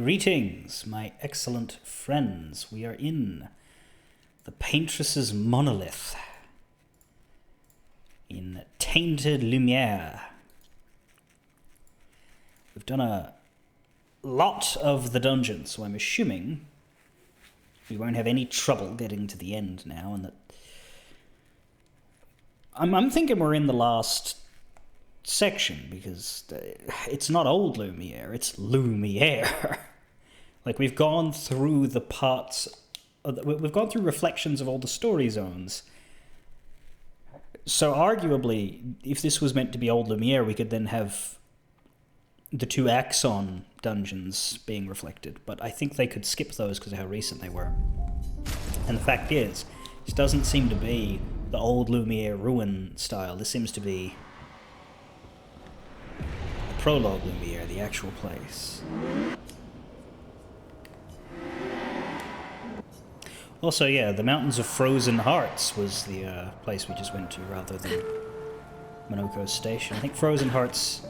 Greetings, my excellent friends. We are in the Paintress's Monolith in Tainted Lumiere. We've done a lot of the dungeon, so I'm assuming we won't have any trouble getting to the end now, and that I'm thinking we're in the last section, because it's not old Lumiere, it's Lumiere. Like, we've gone through the parts, we've gone through reflections of all the story zones. So arguably, if this was meant to be old Lumiere, we could then have the two Axon dungeons being reflected, but I think they could skip those because of how recent they were. And the fact is, this doesn't seem to be the old Lumiere ruin style. This seems to be the prologue Lumiere, the actual place. Also, yeah, the Mountains of Frozen Hearts was the place we just went to, rather than Minoko's station. I think Frozen Hearts...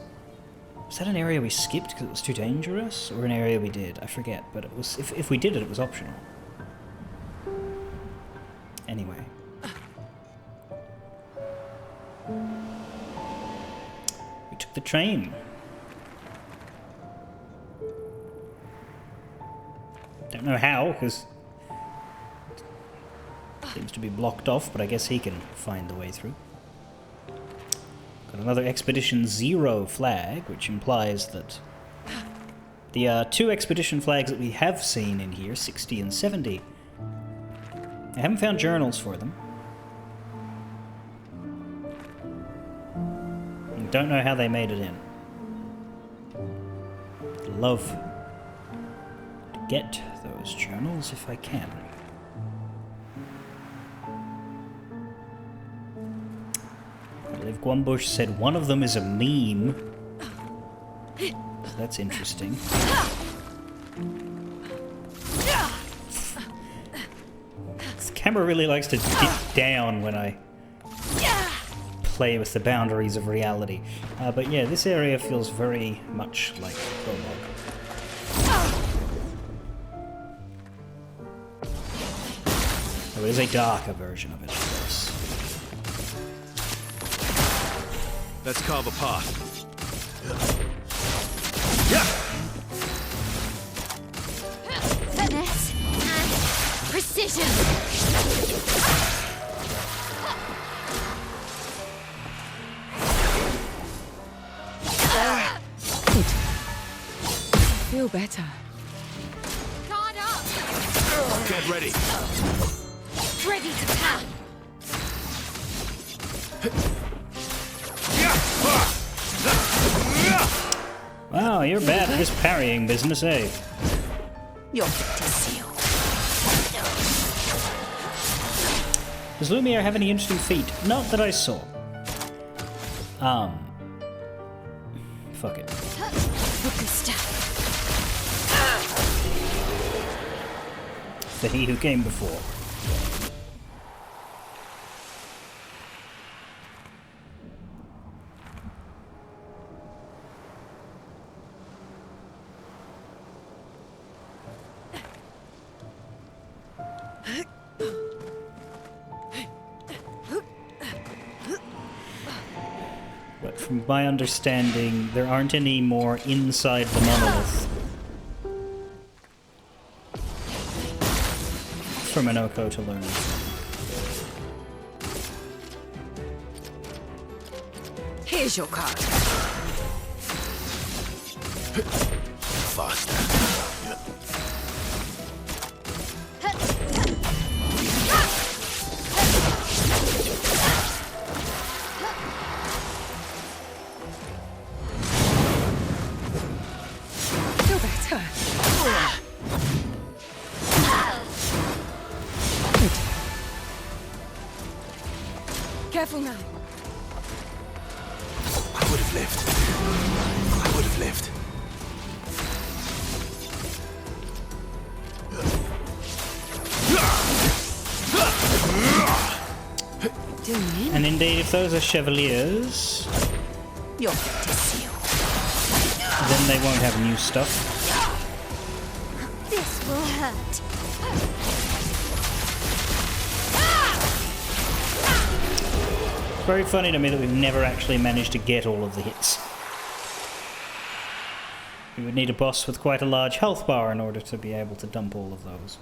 was that an area we skipped because it was too dangerous? Or an area we did? I forget, but it was... If we did it, it was optional. Anyway. We took the train. Don't know how, because it seems to be blocked off, but I guess he can find the way through. Got another Expedition 0 flag, which implies that the two Expedition flags that we have seen in here, 60 and 70, I haven't found journals for them. And don't know how they made it in. I'd love to get those journals if I can. Liv Gwumbush said one of them is a meme. So that's interesting. This camera really likes to dip down when I play with the boundaries of reality. But yeah, this area feels very much like prologue. There is a darker version of it, of course. Let's carve a path. Finesse and precision. Good. I feel better. Guard up. Get ready. Ready to pound. Wow, you're bad at this parrying business, eh? Your fate is sealed. Does Lumiere have any interesting feat? Not that I saw. Fuck it. Focused. The he who came before. But from my understanding, there aren't any more inside the monolith for Minoko to learn. Here's your card. Faster. Feel better. Good. Careful now. I would have lived. I would have lived. Doing And indeed, if those are Chevaliers, your fate is sealed. then they won't have new stuff. will hurt. Very funny to me that we've never actually managed to get all of the hits. We would need a boss with quite a large health bar in order to be able to dump all of those.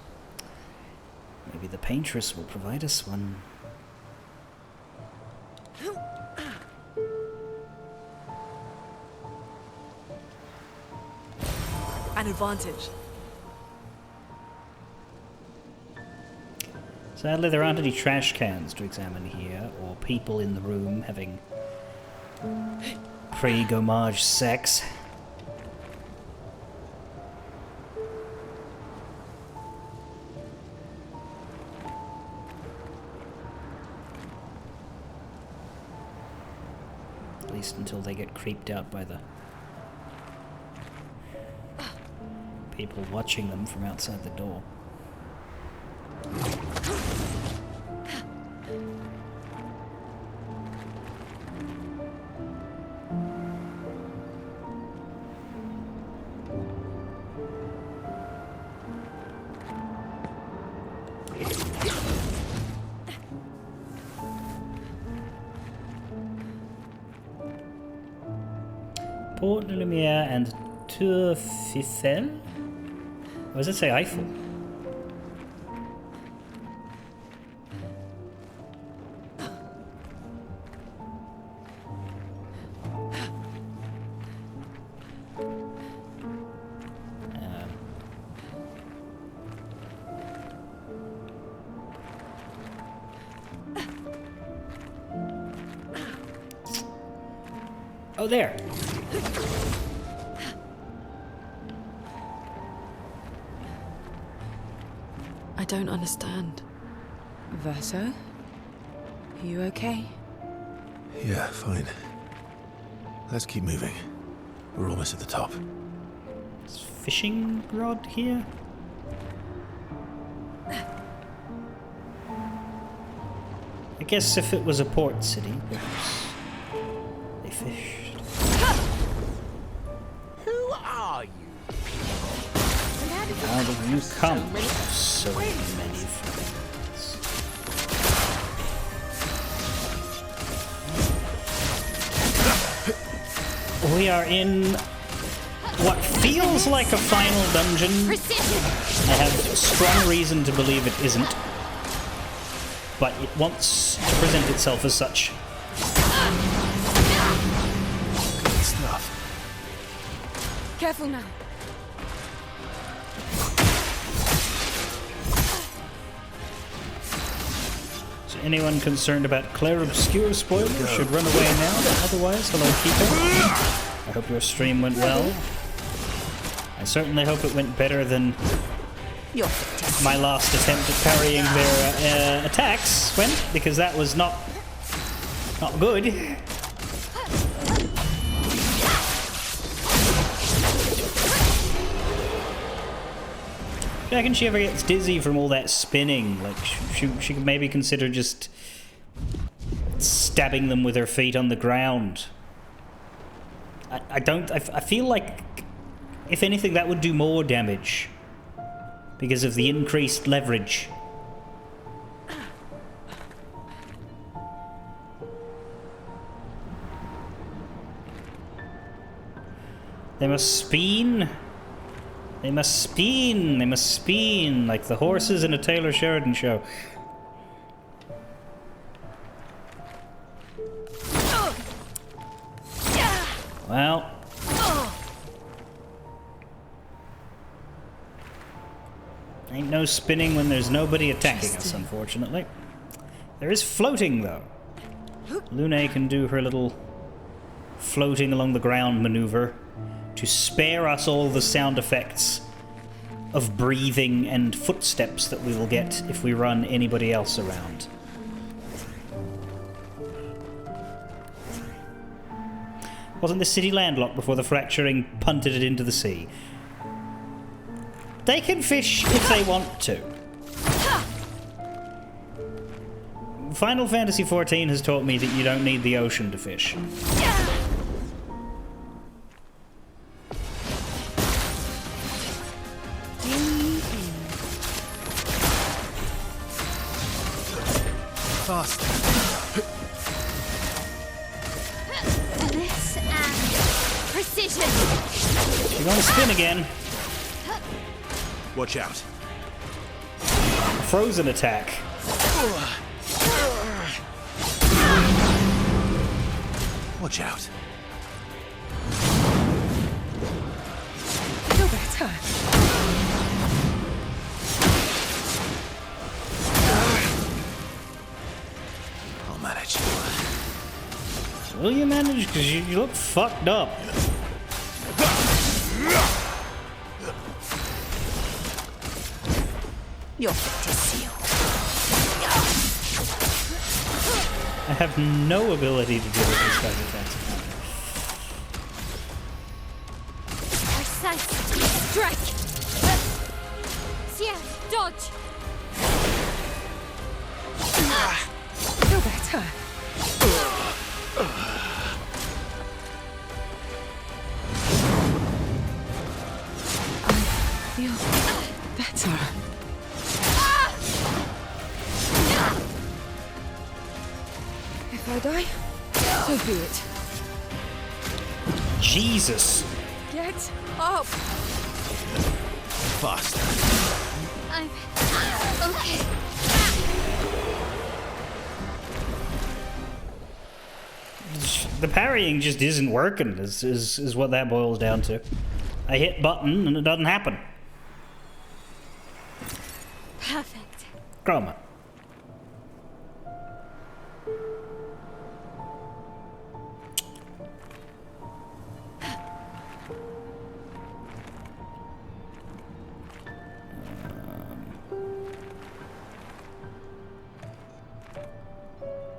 Maybe the paintress will provide us one. An advantage. Sadly, there aren't any trash cans to examine here, or people in the room having pre-gommage sex. At least until they get creeped out by the people watching them from outside the door. Port de Lumière and Tour Eiffel? Or does it say Eiffel? Oh, there. I don't understand. Verso? Are you okay? Yeah, fine. Let's keep moving. We're almost at the top. Is fishing rod here? I guess if it was a port city, perhaps they fished. Who are you? How do you come? So many friends. We are in what feels like a final dungeon. Precision! I have strong reason to believe it isn't, but it wants to present itself as such. Good stuff. Careful now. So anyone concerned about Clair Obscur spoilers should run away now, but otherwise, hello Keeper. I hope your stream went well. I certainly hope it went better than my last attempt at parrying their attacks went, because that was not good. I reckon she ever gets dizzy from all that spinning. Like she could maybe consider just stabbing them with her feet on the ground. I feel like if anything that would do more damage because of the increased leverage. They must spin. They must spin. They must spin like the horses in a Taylor Sheridan show. Well. Ain't no spinning when there's nobody attacking us, unfortunately. There is floating, though. Lune can do her little floating along the ground maneuver to spare us all the sound effects of breathing and footsteps that we will get if we run anybody else around. Wasn't the city landlocked before the fracturing punted it into the sea? They can fish if they want to. Final Fantasy XIV has taught me that you don't need the ocean to fish. Fast. This and precision. You're gonna spin again. Watch out. Frozen attack. Watch out. Feel better. I'll manage. Will you manage? Because you look fucked up. You're fit to seal. I have no ability to deal with this guy's attacks. Precise strike. Sia, dodge. Feel better. I feel better. If I die, so be it. Jesus. Get up! Fast. I'm okay. The parrying just isn't working, is what that boils down to. I hit button and it doesn't happen. Perfect. Chroma.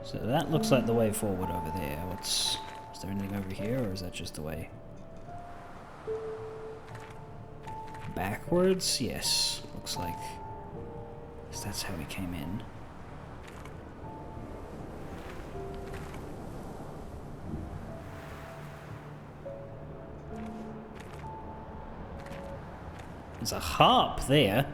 So that looks like the way forward over there. Is there anything over here, or is that just the way? Backwards? Yes, looks like. 'Cause that's how we came in. There's a harp there.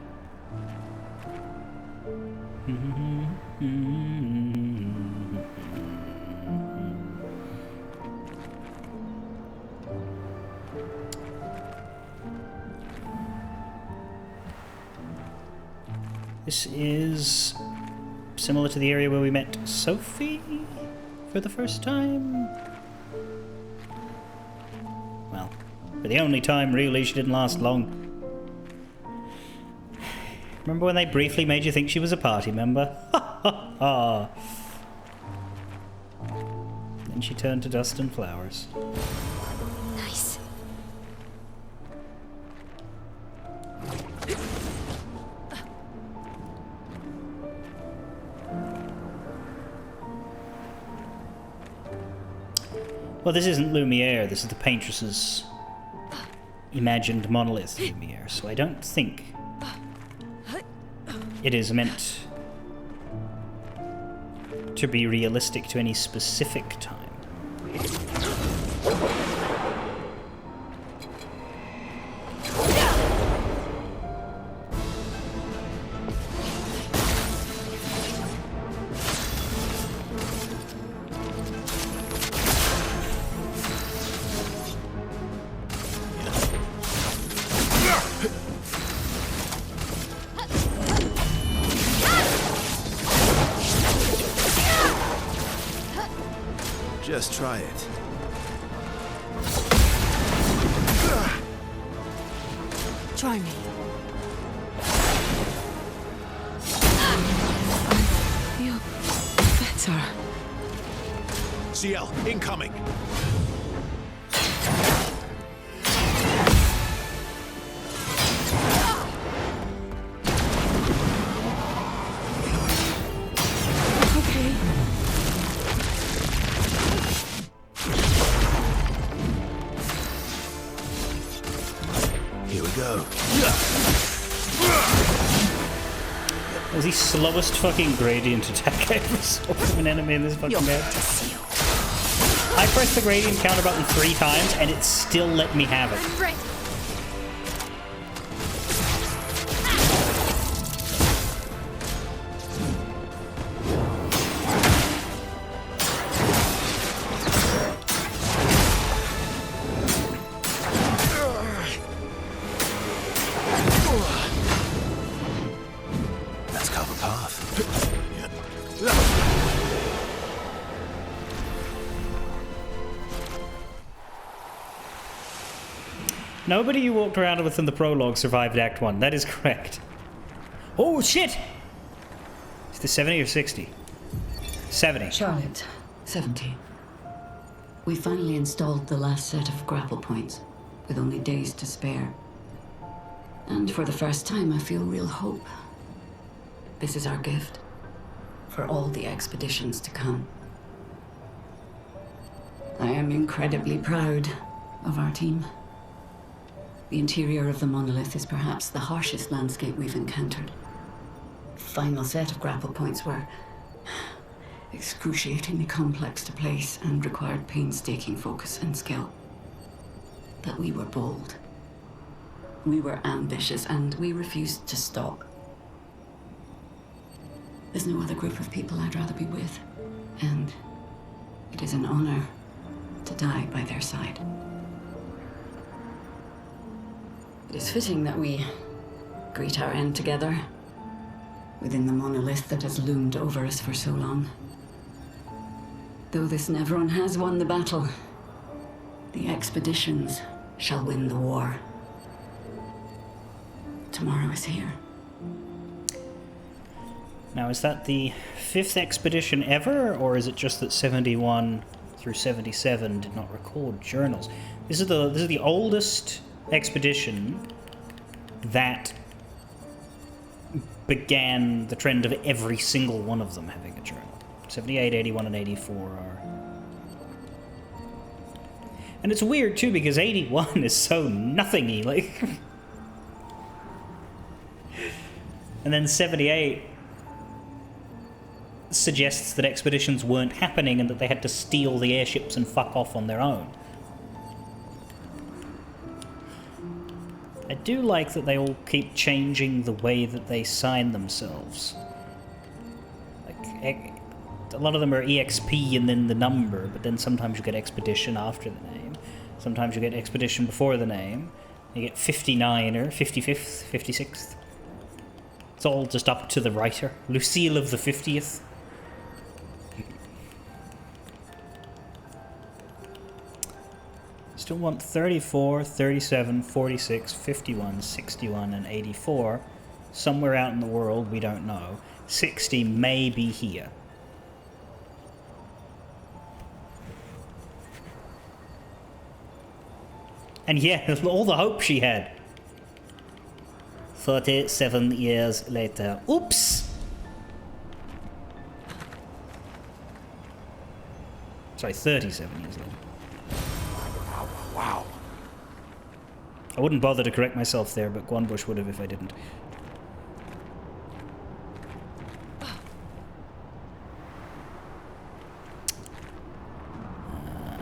This is similar to the area where we met Sophie for the first time. Well, for the only time, really, she didn't last long. Remember when they briefly made you think she was a party member? Ha ha ha! Then she turned to dust and flowers. Nice. Well, this isn't Lumiere, this is the Paintress's imagined monolith Lumiere, so I don't think it is meant to be realistic to any specific time. Just try it. Try me. I feel better. CL, incoming. Okay. Here we go. That was the slowest fucking gradient attack I ever saw from an enemy in this fucking game. I pressed the gradient counter button 3 times and it still let me have it. I'm ready. Nobody you walked around with in the prologue survived Act 1. That is correct. Oh, shit! Is this 70 or 60? 70. Charlotte, 70. We finally installed the last set of grapple points, with only days to spare. And for the first time, I feel real hope. This is our gift for all the expeditions to come. I am incredibly proud of our team. The interior of the monolith is perhaps the harshest landscape we've encountered. The final set of grapple points were excruciatingly complex to place and required painstaking focus and skill. But we were bold. We were ambitious, and we refused to stop. There's no other group of people I'd rather be with, and it is an honor to die by their side. It is fitting that we greet our end together within the monolith that has loomed over us for so long. Though this Nevron has won the battle, the expeditions shall win the war. Tomorrow is here. Now, is that the 5th expedition ever, or is it just that 71 through 77 did not record journals? This is the oldest expedition that began the trend of every single one of them having a journal. 78, 81, and 84 are... And it's weird, too, because 81 is so nothingy, like... And then 78 suggests that expeditions weren't happening and that they had to steal the airships and fuck off on their own. I do like that they all keep changing the way that they sign themselves. Like, a lot of them are EXP and then the number, but then sometimes you get expedition after the name. Sometimes you get expedition before the name. You get 59er, 55th, 56th. It's all just up to the writer. Lucille of the 50th. Still want 34, 37, 46, 51, 61, and 84. Somewhere out in the world, we don't know. 60 may be here. And yeah, all the hope she had. 37 years later. Oops! Sorry, 37 years later. Wow. I wouldn't bother to correct myself there, but Guanbush would have if I didn't.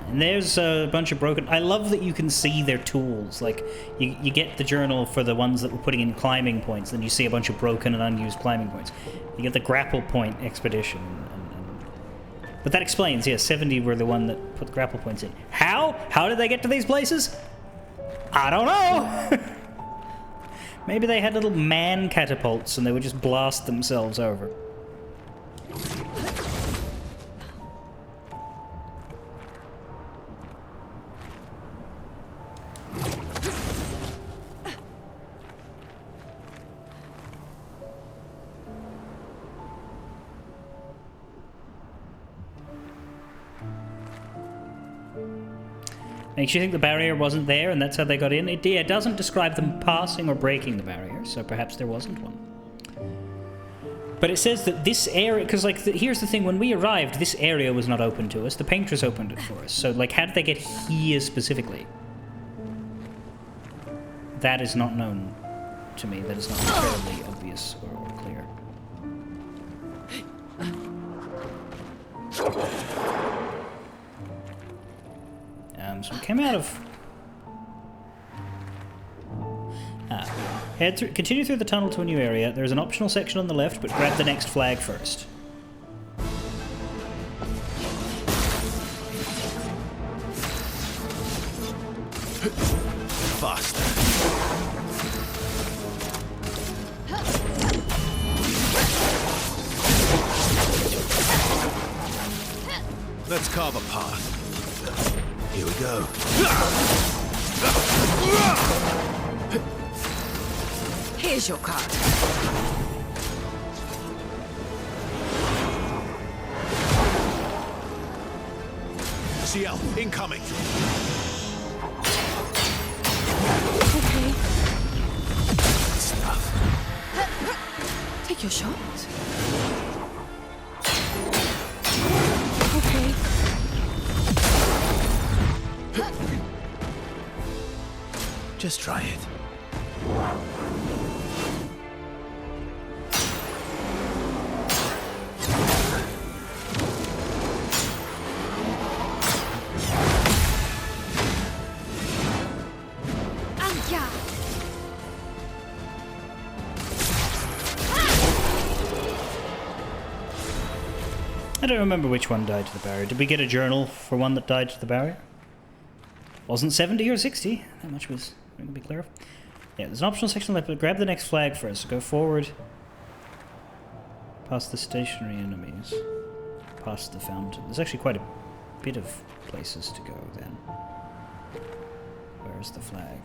And there's a bunch of broken... I love that you can see their tools. Like, you get the journal for the ones that were putting in climbing points, then you see a bunch of broken and unused climbing points. You get the grapple point expedition. But that explains, yeah, 70 were the one that put the grapple points in. How? How did they get to these places? I don't know! Maybe they had little man catapults and they would just blast themselves over. Makes you think the barrier wasn't there and that's how they got in. It doesn't describe them passing or breaking the barrier, so perhaps there wasn't one. But it says that this area... Because, like, here's the thing. When we arrived, this area was not open to us. The painters opened it for us. So, like, how did they get here specifically? That is not known to me. That is not terribly obvious or clear. So we came out of... Continue through the tunnel to a new area. There's an optional section on the left, but grab the next flag first. Faster. Let's carve a path. Here we go. Here's your card. CL, incoming. Okay. Stuff. Take your shot. Okay. Just try it. Anja! I don't remember which one died to the barrier. Did we get a journal for one that died to the barrier? Wasn't 70 or 60. That much was going to be clear. Yeah, there's an optional section left, but grab the next flag first. Go forward. Past the stationary enemies. Past the fountain. There's actually quite a bit of places to go then. Where's the flag?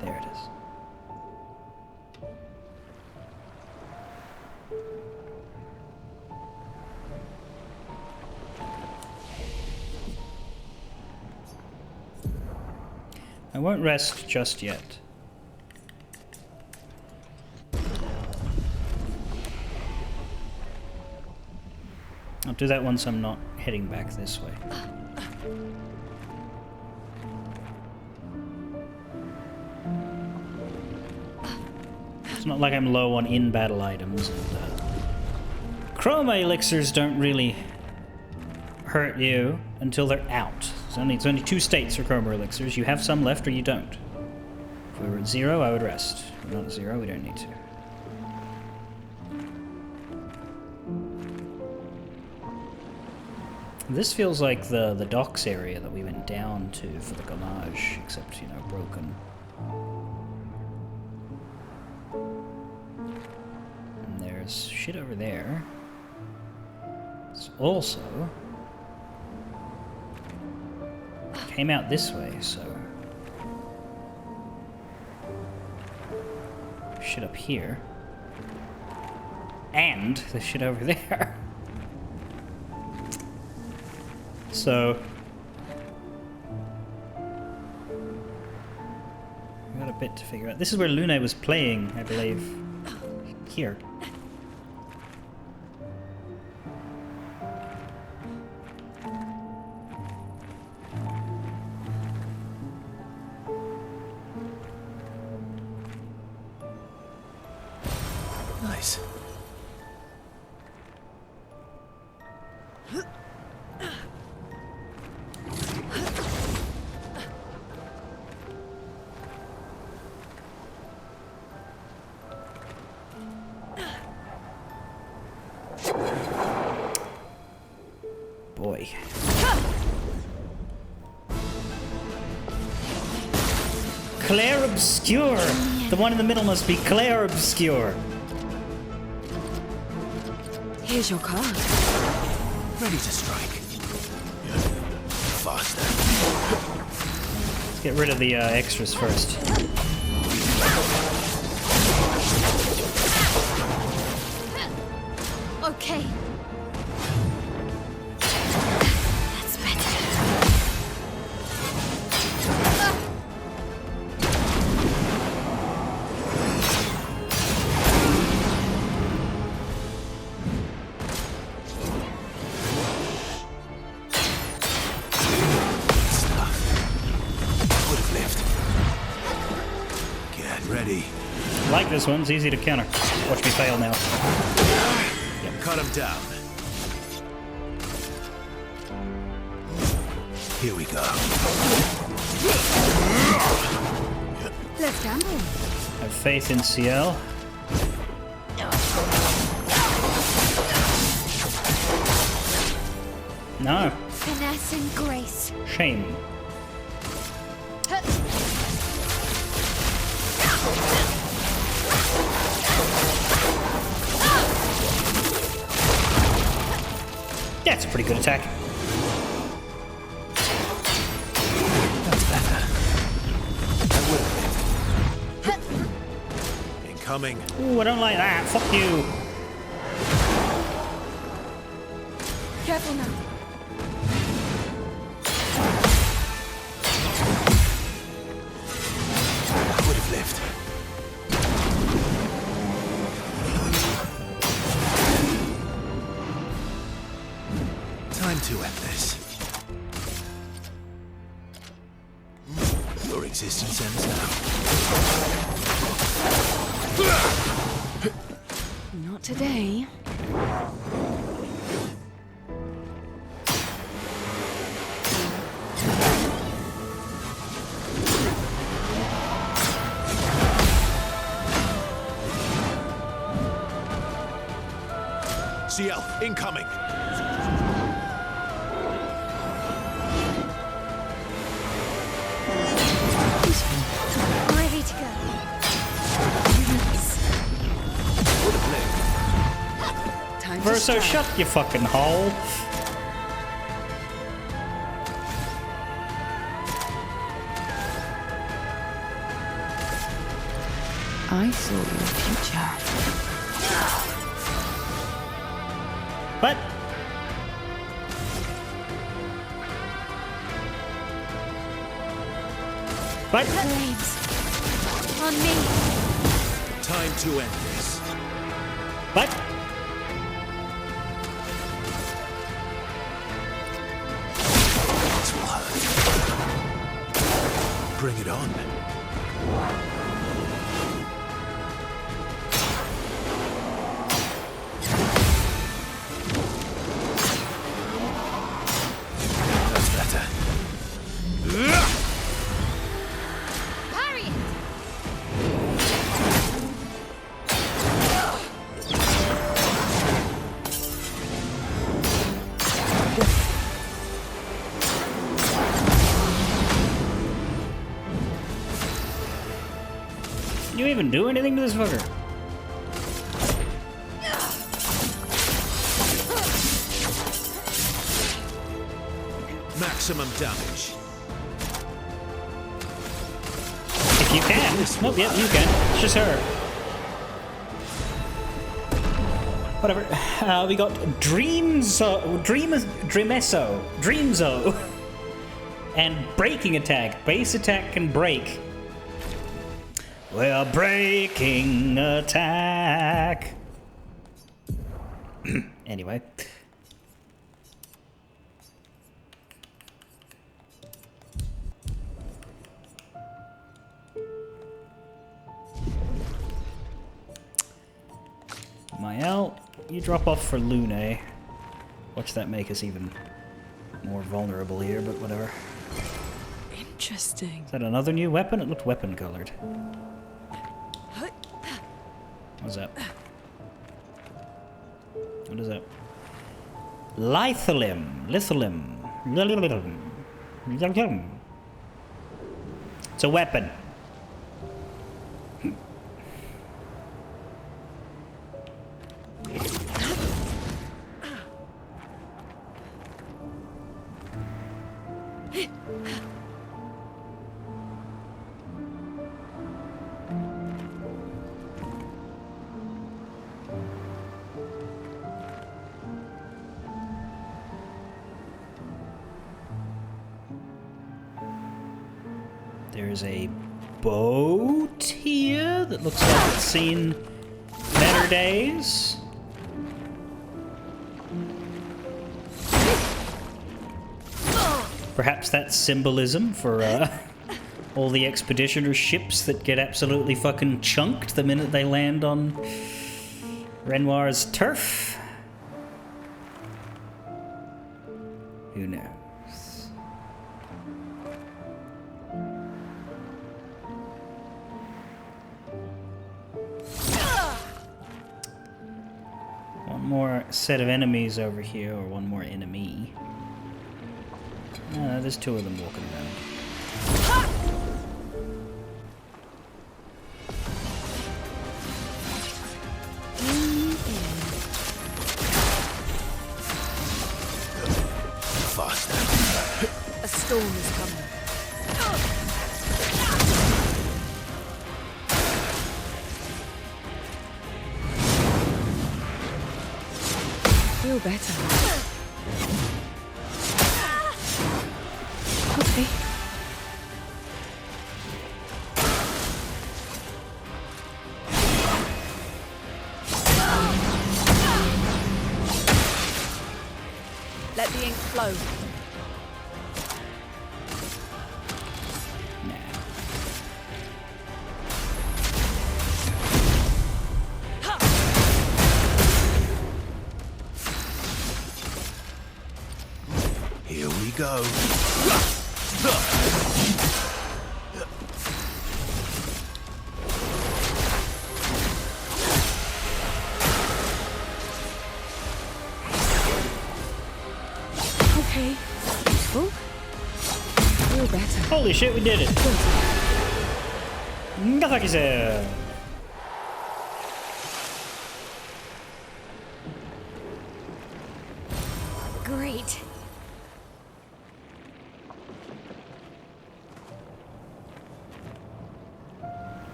There it is. I won't rest just yet. I'll do that once I'm not heading back this way. It's not like I'm low on in-battle items. And, chroma elixirs don't really hurt you until they're out. It's only 2 states for chroma elixirs. You have some left or you don't. If we were at 0, I would rest. If we're not at 0, we don't need to. This feels like the docks area that we went down to for the Gomage, except, you know, broken. And there's shit over there. It's also came out this way, so shit up here. And the shit over there. So we got a bit to figure out. This is where Lune was playing, I believe. Here. Nice. Boy. Clair Obscur! The one in the middle must be Clair Obscur. Here's your card. Ready to strike. Faster. Let's get rid of the extras first. Okay. That's better. Would have lived. Get ready. Like this one, it's easy to counter. Watch me fail now. Cut him down. Here we go. Let's gamble. Have faith in CL. No. Finesse and grace. Shame. That's a pretty good attack. That's better. I would have lived. Incoming. Ooh, I don't like that. Fuck you. Careful now. I would have lived. Time to end this. Your existence ends now. Not today. CL, incoming. Ready to go. Would have lived. Time to Verso, strike. shut your fucking hole. I saw your future. What? What? Flames. On me. Time to end this. What? This will hurt. Bring it on. That's better. Parry it. Can you even do anything to this fucker? Maximum damage. If you can. Nope, yep, you can. It's just her. Whatever. We got Dreamzo, and breaking attack. Base attack can break. We're breaking attack. Anyway. Mael, you drop off for Lune. Watch that make us even more vulnerable here, but whatever. Interesting. Is that another new weapon? It looked weapon colored. What's that? What is that? Lithium. It's a weapon. There's a boat here that looks like it's seen better days. Perhaps that's symbolism for all the expeditioner ships that get absolutely fucking chunked the minute they land on Renoir's turf. Who knows? One more set of enemies over here, or one more enemy. There's two of them walking around. feel better. Okay. Let the ink flow. Here we go. Okay. Useful. Feel better. Holy shit, we did it! Ngatakize! Great.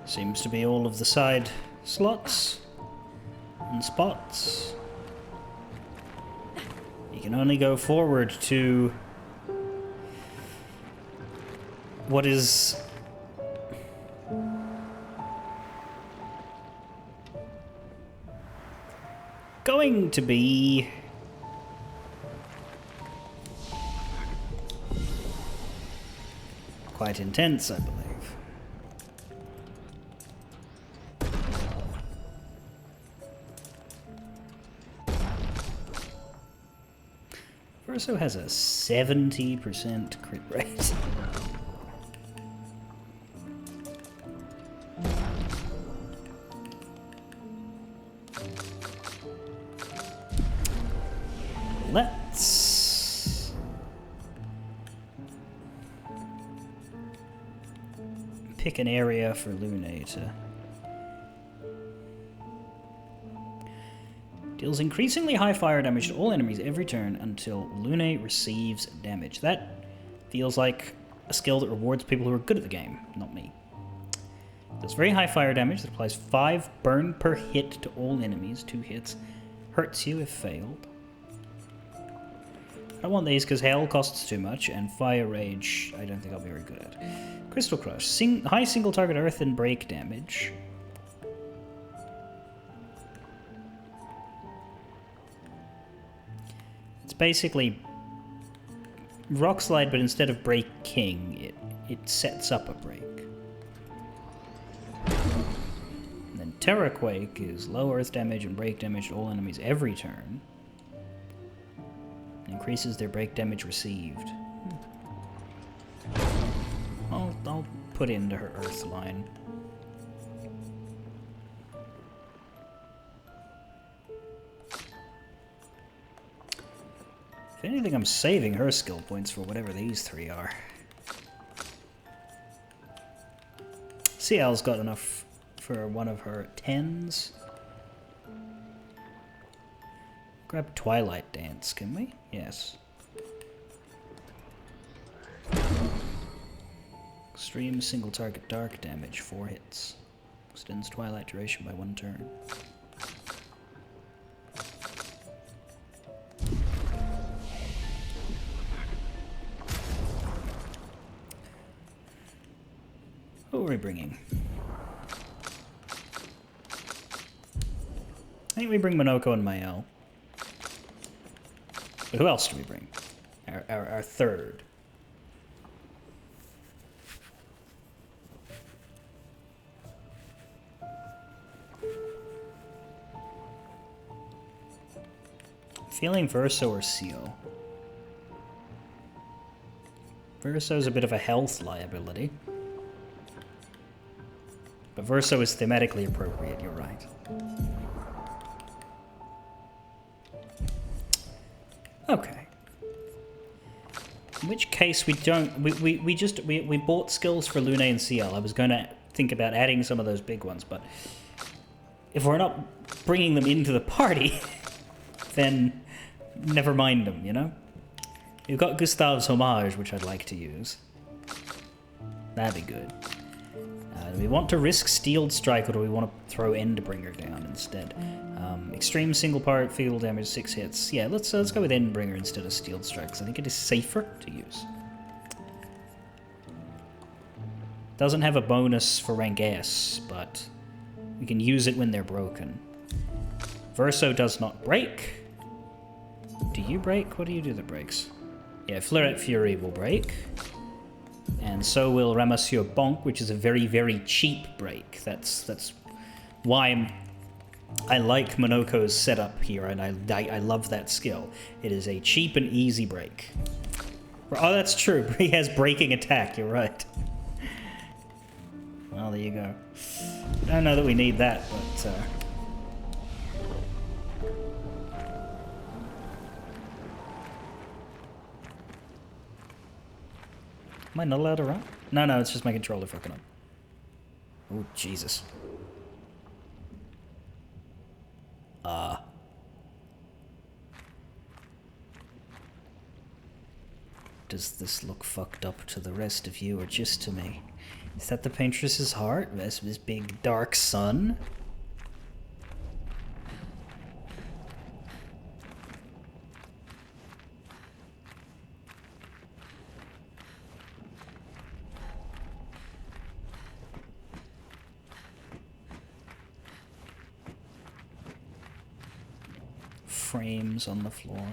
Seems to be all of the side slots and spots. You can only go forward to what is going to be quite intense, I believe. Verso has a 70% crit rate. Let's pick an area for Lune to... Deals increasingly high fire damage to all enemies every turn until Lune receives damage. That feels like a skill that rewards people who are good at the game, not me. Deals very high fire damage that applies 5 burn per hit to all enemies, 2 hits. Hurts you if failed. I don't want these because Hail costs too much, and Fire Rage I don't think I'll be very good at. Crystal Crush. High single target earth and break damage. It's basically Rock Slide, but instead of breaking, it sets up a break. And then Terra Quake is low earth damage and break damage to all enemies every turn. Increases their break damage received. I'll put into her earth line. If anything, I'm saving her skill points for whatever these 3 are. CL's got enough for one of her 10s. Grab Twilight Dance, can we? Yes. Extreme single target dark damage, 4 hits. Extends Twilight duration by 1 turn. Who are we bringing? I think we bring Monoko and Mael. But who else do we bring? Our third. Feeling Verso or Seal. Verso's a bit of a health liability. But Verso is thematically appropriate, you're right. Okay. In which case we don't... We bought skills for Lune and CL. I was going to think about adding some of those big ones, but... if we're not bringing them into the party, then never mind them, you know? You've got Gustav's Homage, which I'd like to use. That'd be good. Do we want to risk Steeled Strike, or do we want to throw Endbringer down instead? Extreme single part, field damage, 6 hits. Yeah, let's go with Endbringer instead of Steeled Strike, because I think it is safer to use. Doesn't have a bonus for rank S, but we can use it when they're broken. Verso does not break. Do you break? What do you do that breaks? Yeah, Fleuret Fury will break. And so will Ramasseur Bonk, which is a very, very cheap break. That's why I like Monoko's setup here, and I love that skill. It is a cheap and easy break. Oh, that's true. He has breaking attack, you're right. Well, there you go. I don't know that we need that, but... Am I not allowed to run? No, it's just my controller fucking up. Oh, Jesus. Does this look fucked up to the rest of you, or just to me? Is that the Paintress's heart? This big dark sun? Frames on the floor.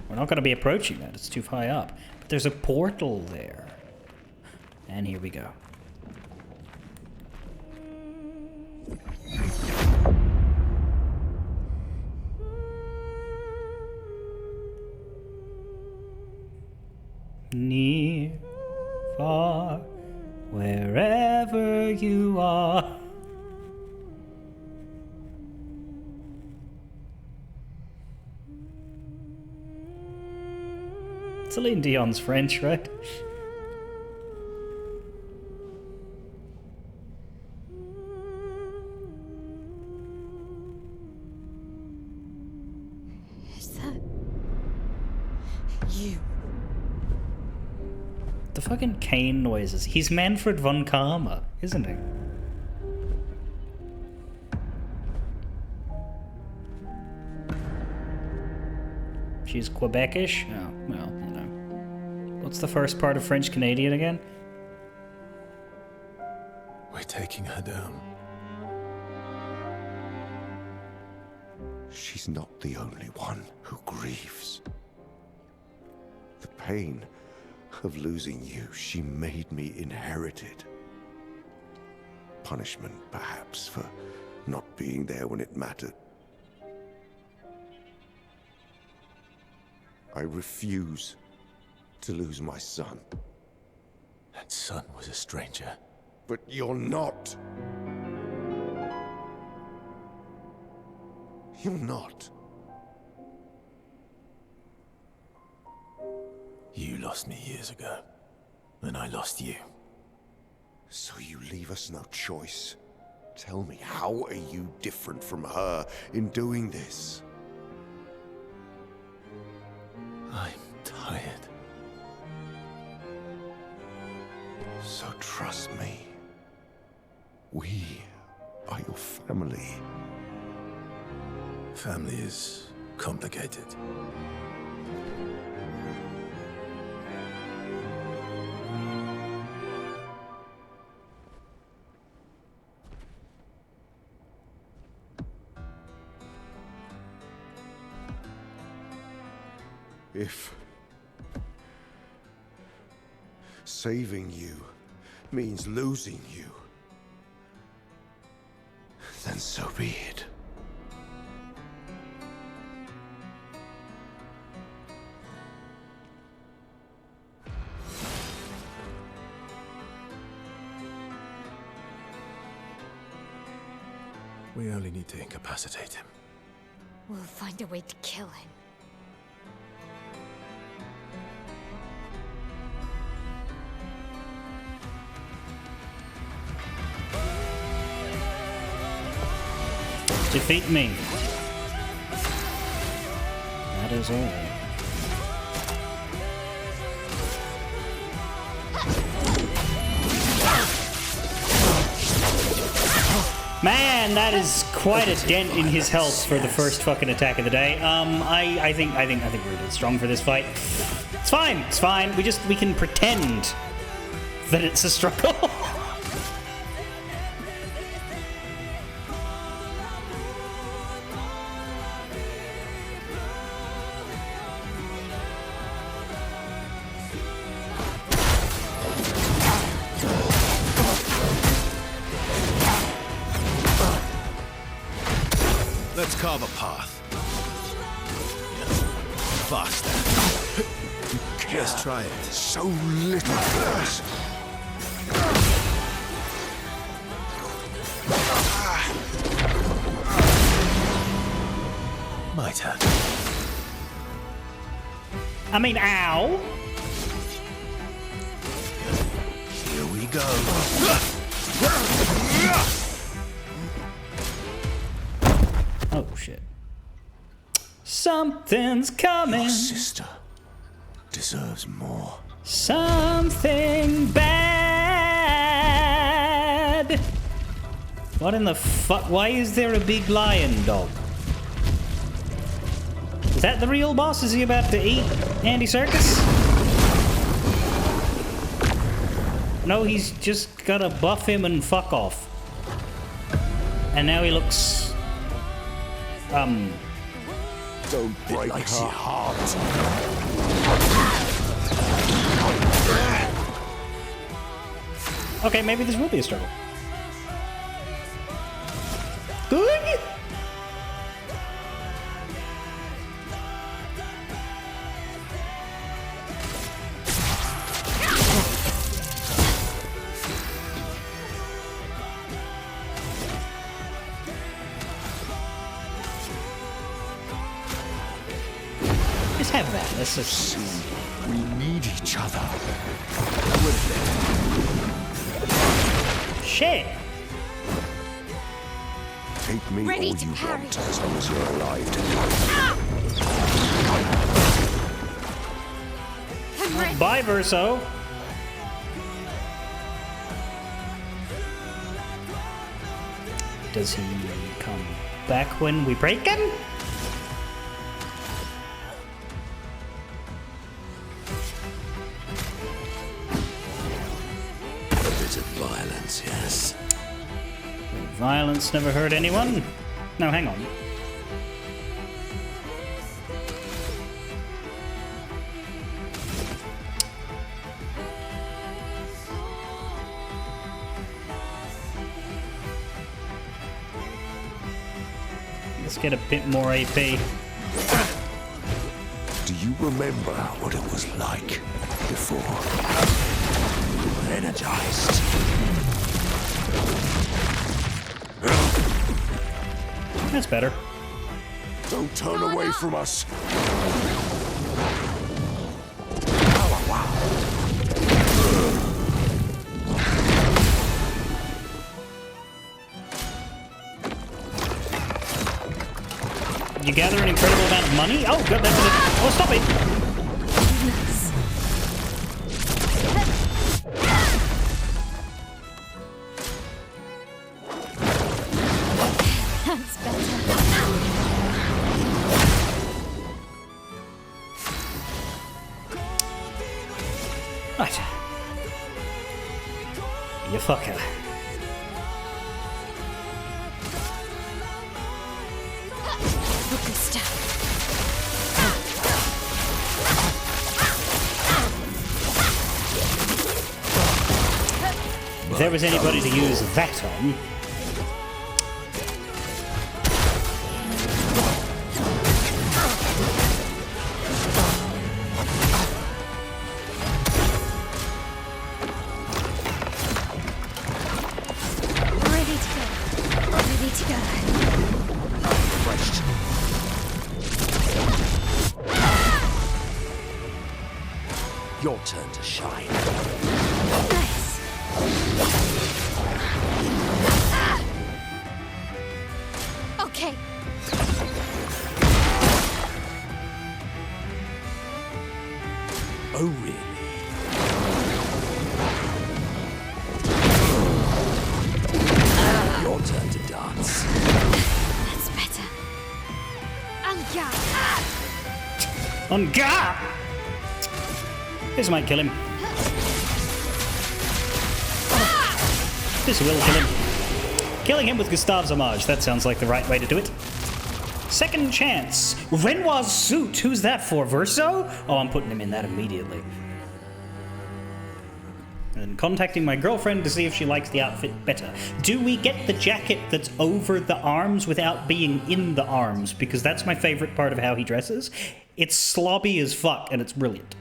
We're not going to be approaching that, it's too high up. But there's a portal there. And here we go. Near, far, wherever you are. Celine Dion's French, right? Is that you? The fucking cane noises. He's Manfred von Karma, isn't he? She's Quebecish? Oh, well, you know. What's the first part of French Canadian again? We're taking her down. She's not the only one who grieves. The pain of losing you, she made me inherit it. Punishment, perhaps, for not being there when it mattered. I refuse to lose my son. That son was a stranger. But you're not. You're not. You lost me years ago, and I lost you. So you leave us no choice. Tell me, how are you different from her in doing this? I'm tired. So trust me. We are your family. Family is complicated. If saving you means losing you, then so be it. We only need to incapacitate him. We'll find a way to kill him. Defeat me. That is all. Man, that is quite a dent in his health for the first fucking attack of the day. I think we're a bit strong for this fight. It's fine. It's fine. We can pretend that it's a struggle. Let's carve a path. Faster. Let's try it. So little force. My turn. I mean, ow. Here we go. Oh, shit. Something's coming. Your sister deserves more. Something bad. What in the fuck? Why is there a big lion dog? Is that the real boss? Is he about to eat Andy Serkis? No, he's just gotta buff him and fuck off. And now he looks... Don't break her heart. Okay, maybe this will be a struggle. Good? Just have that. Let's just... We need each other. Shit! Take me Ready all to you parry. want, as long as you're alive to do it. I'm ready. Bye, Verso. Does he come back when we break him? A bit of violence, yes. Violence never hurt anyone. No, hang on. Let's get a bit more AP. Do you remember what it was like before? You were energized. That's better. Don't turn away from us. You gather an incredible amount of money? Oh, good. That's it. Oh, stop it! That's better. Right. You fucker. Augusta. If there was anybody to use that on... Ready to go. Ready to go. Refreshed. Your turn to shine. Nice. Okay. Oh, really? Your turn to die. On guard! This might kill him. This will kill him. Killing him with Gustave's homage. That sounds like the right way to do it. Second chance. Renoir's suit. Who's that for? Verso? Oh, I'm putting him in that immediately. And contacting my girlfriend to see if she likes the outfit better. Do we get the jacket that's over the arms without being in the arms? Because that's my favorite part of how he dresses. It's slobby as fuck, and it's brilliant.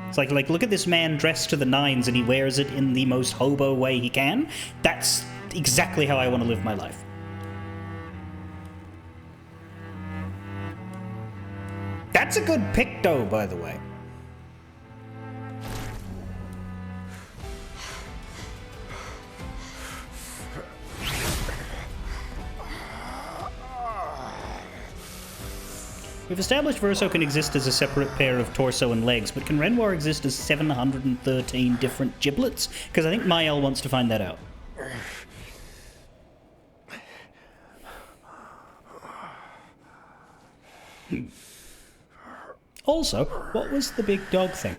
It's like look at this man dressed to the nines, and he wears it in the most hobo way he can. That's exactly how I want to live my life. That's a good pick, though, by the way. We've established Verso can exist as a separate pair of torso and legs, but can Renoir exist as 713 different giblets? Because I think Mael wants to find that out. Also, what was the big dog thing?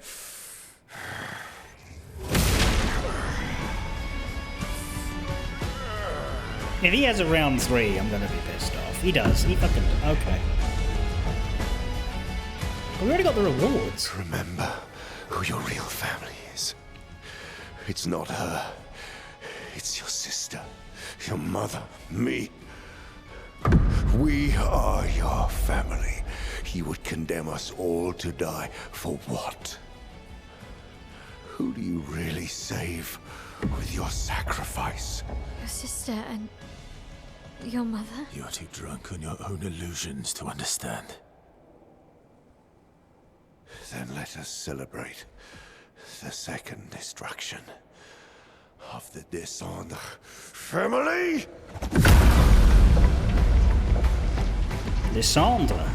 If he has a round 3, I'm gonna be pissed off. He does. He fucking... Okay. But we already got the rewards. Remember who your real family is. It's not her. It's your sister, your mother, me. We are your family. He would condemn us all to die for what? Who do you really save with your sacrifice? Your sister and your mother? You're too drunk on your own illusions to understand. Then let us celebrate the second destruction of the Descendre family. Descendre.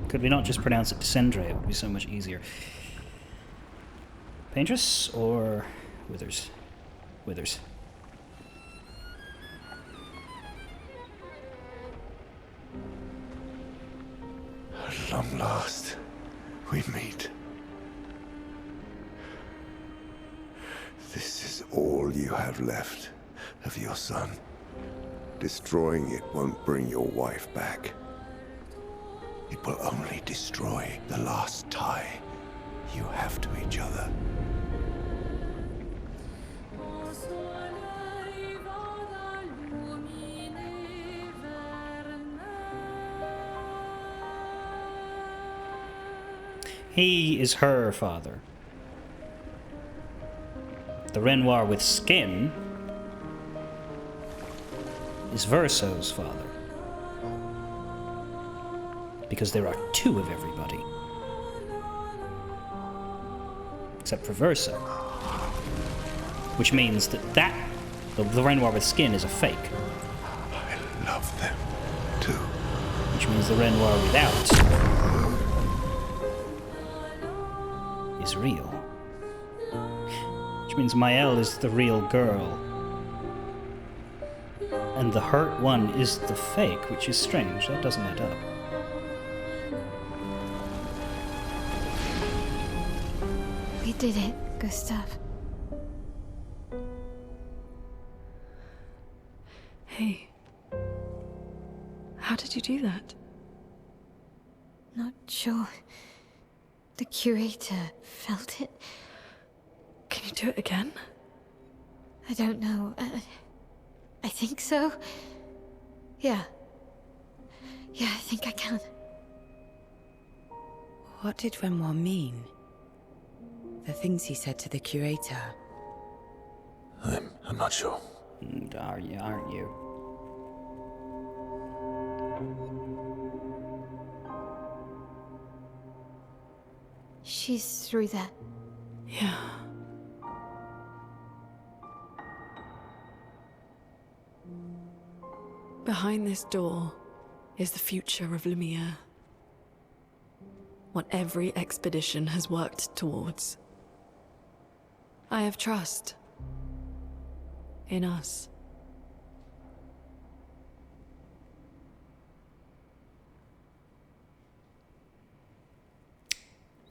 Could we not just pronounce it Descendre? It would be so much easier. Paintress or Withers? Withers. At long last, we meet. This is all you have left of your son. Destroying it won't bring your wife back. It will only destroy the last tie you have to each other. He is her father. The Renoir with skin is Verso's father. Because there are 2 of everybody. Except for Verso. Which means that the Renoir with skin is a fake. I love them, too. Which means the Renoir without is real. Which means Mael is the real girl. And the hurt one is the fake, which is strange. That doesn't add up. We did it, Gustav. Hey. How did you do that? Not sure. The curator felt it. Can you do it again? I don't know. I think so. Yeah. Yeah, I think I can. What did Renoir mean? The things he said to the curator? I'm not sure. Aren't you? She's through there. Yeah. Behind this door is the future of Lumiere. What every expedition has worked towards. I have trust in us.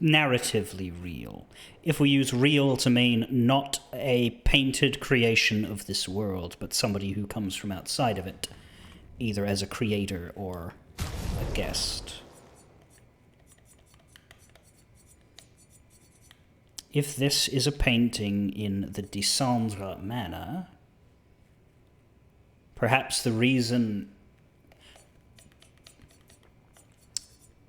Narratively real. If we use real to mean not a painted creation of this world, but somebody who comes from outside of it, either as a creator or a guest. If this is a painting in the Descendre manner, perhaps the reason...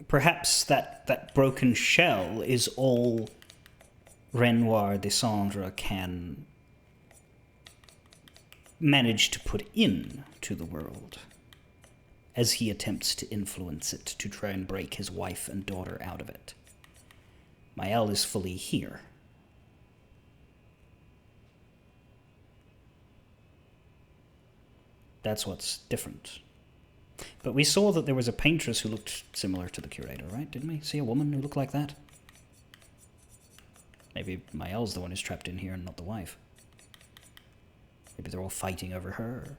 Perhaps that broken shell is all Renoir Descendre can manage to put in to the world as he attempts to influence it to try and break his wife and daughter out of it. Mael is fully here. That's what's different. But we saw that there was a paintress who looked similar to the curator, right? Didn't we see a woman who looked like that? Maybe Mael's the one who's trapped in here and not the wife. Maybe they're all fighting over her.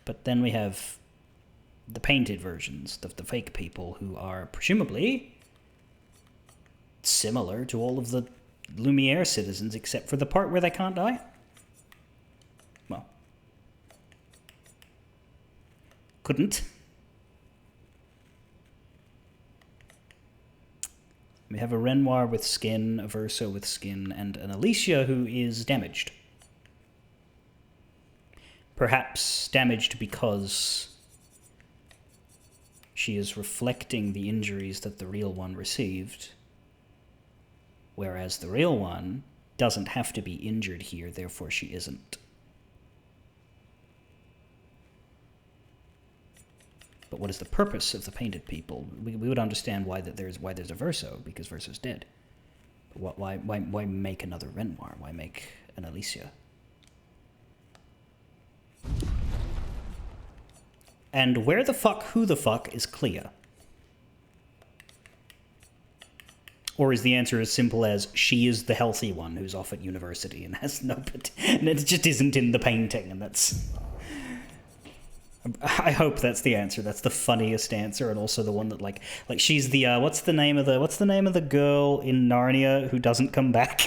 But then we have the painted versions, the fake people, who are presumably similar to all of the Lumiere citizens, except for the part where they can't die. Well, couldn't. We have a Renoir with skin, a Verso with skin, and an Alicia who is damaged. Perhaps damaged because she is reflecting the injuries that the real one received, whereas the real one doesn't have to be injured here, therefore she isn't. But what is the purpose of the painted people? We would understand why there's a Verso, because Verso's dead. But why make another Renoir? Why make an Alicia? And who the fuck is Clair? Or is the answer as simple as she is the healthy one who's off at university and has no... and it just isn't in the painting, and that's... I hope that's the answer. That's the funniest answer, and also the one that like she's the what's the name of the girl in Narnia who doesn't come back?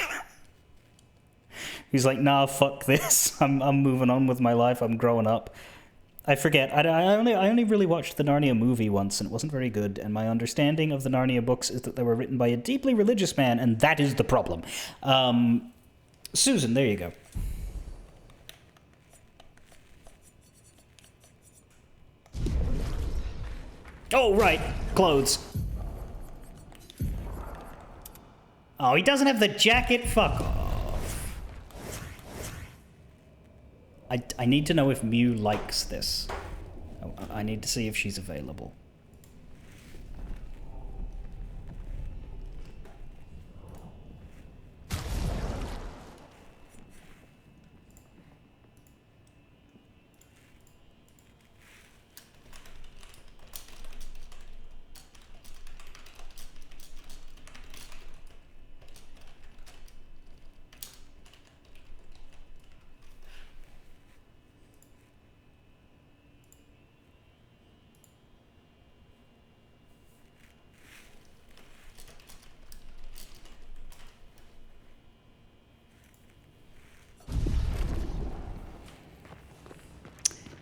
Who's like, nah, fuck this. I'm moving on with my life. I'm growing up. I forget. I only really watched the Narnia movie once, and it wasn't very good. And my understanding of the Narnia books is that they were written by a deeply religious man, and that is the problem. Susan, there you go. Oh, right. Clothes. Oh, he doesn't have the jacket? Fuck off. I need to know if Mew likes this. I need to see if she's available.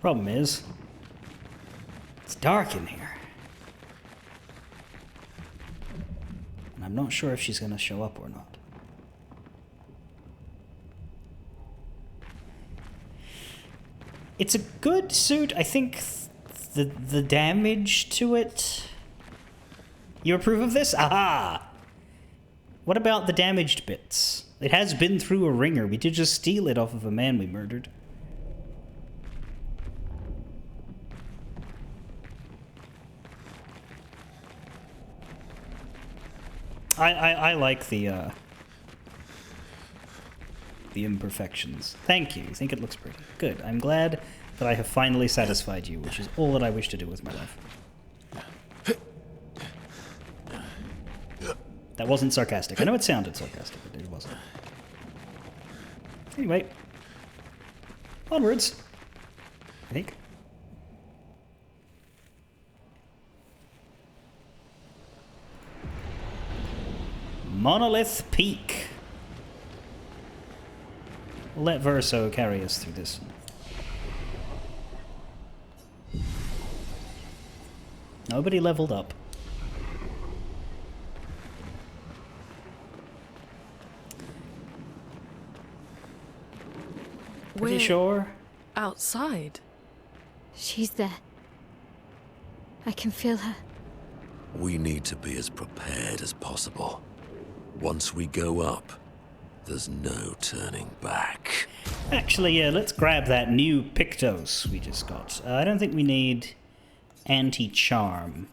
Problem is, it's dark in here. And I'm not sure if she's gonna show up or not. It's a good suit. I think the damage to it... You approve of this? Aha! What about the damaged bits? It has been through a ringer. We did just steal it off of a man we murdered. I like the imperfections. Thank you. I think it looks pretty. Good. I'm glad that I have finally satisfied you, which is all that I wish to do with my life. That wasn't sarcastic. I know it sounded sarcastic, but it wasn't. Anyway. Onwards. I think. Monolith Peak. We'll let Verso carry us through this. Nobody leveled up. Pretty sure. Outside. She's there. I can feel her. We need to be as prepared as possible. Once we go up, there's no turning back. Actually, yeah, let's grab that new Pictos we just got. I don't think we need anti-charm.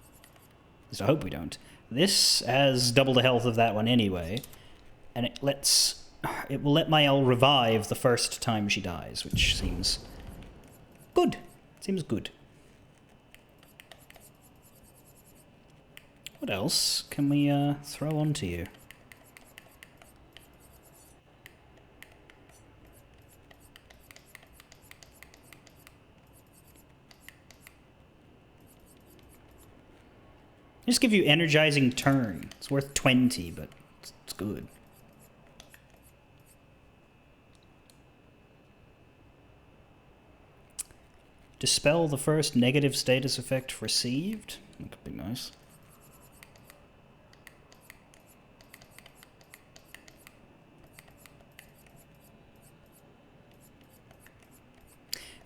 At least I hope we don't. This has double the health of that one anyway, and it will let Mael revive the first time she dies, which seems good. Seems good. What else can we throw onto you? Just give you energizing turn. It's worth 20, but it's good. Dispel the first negative status effect received. That could be nice.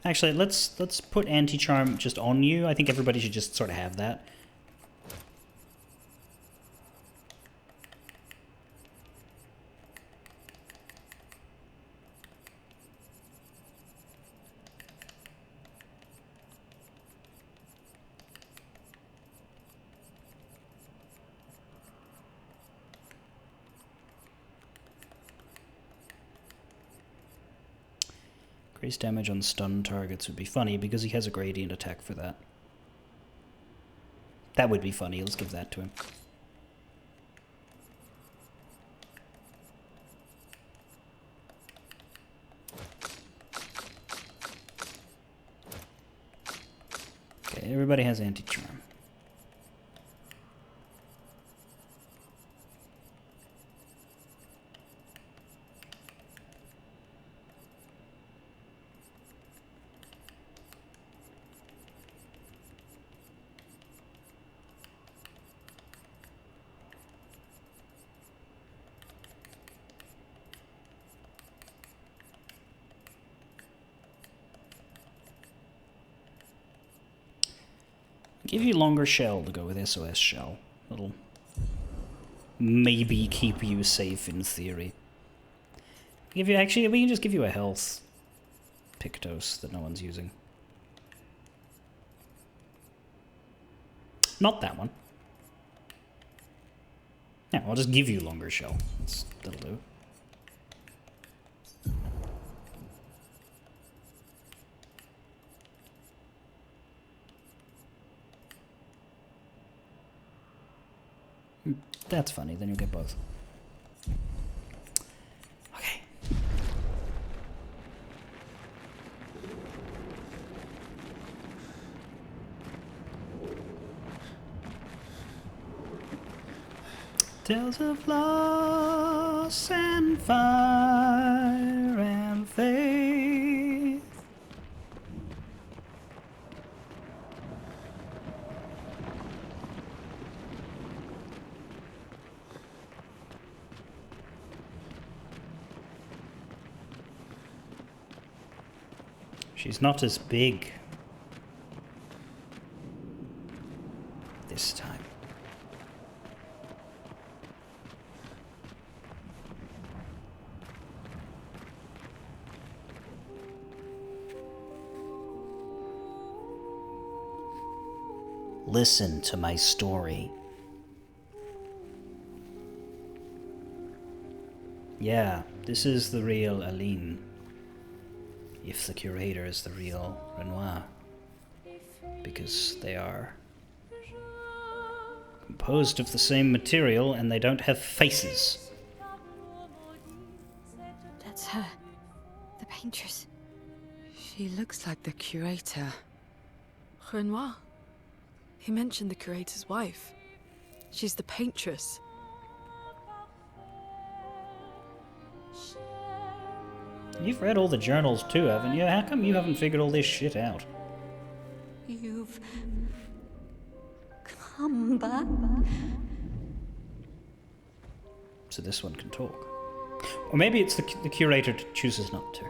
Actually, let's put anti-charm just on you. I think everybody should just sort of have that. Increased damage on stun targets would be funny because he has a gradient attack for that. That would be funny. Let's give that to him. Okay, everybody has anti-charm. Give you longer shell to go with SOS shell. It'll maybe keep you safe in theory. We can just give you a health Pictos that no one's using. Not that one. Yeah, I'll just give you longer shell. That'll do. That's funny, then you'll get both. Okay. Tales of loss and fire and faith. She's not as big this time. Listen to my story. Yeah, this is the real Aline. If the curator is the real Renoir. Because they are composed of the same material and they don't have faces. That's her. paintress. She looks like the curator. Renoir. He mentioned the curator's wife. She's the paintress. You've read all the journals too, haven't you? How come you haven't figured all this shit out? You've come back. So this one can talk. Or maybe it's the curator chooses not to.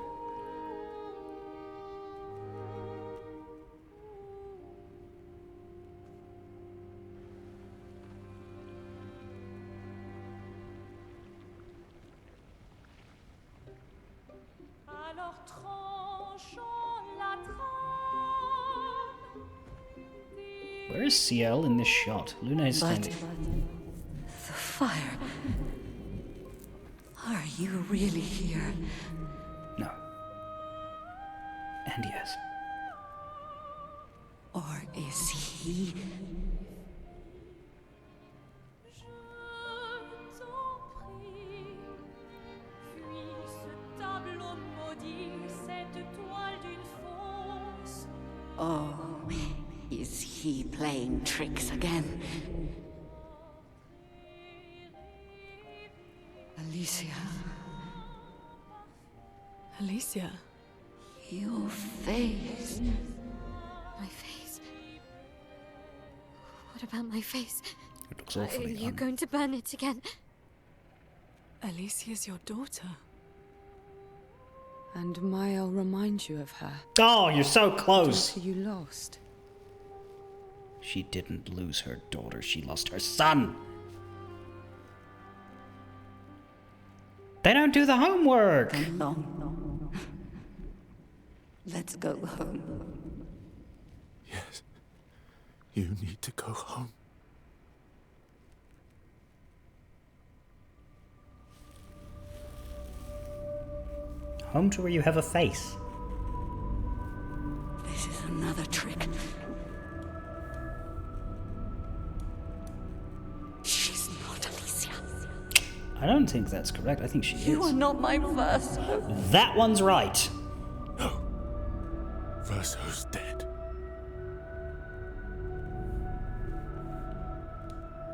Where is CL in this shot? Luna is standing. The fire. Are you really here? No. And yes. Or is he? Oh, is he playing tricks again? Alicia. Alicia. Your face. My face. What about my face? It looks awfully You're going to burn it again. Alicia's your daughter. And Mael reminds you of her. Oh, you're so close! Daughter you lost. She didn't lose her daughter, she lost her son! They don't do the homework! No. Let's go home. Yes. You need to go home. Home to where you have a face. This is another trick. She's not Alicia. I don't think that's correct. I think she is. You are not my first. That one's right. No. Verso's dead.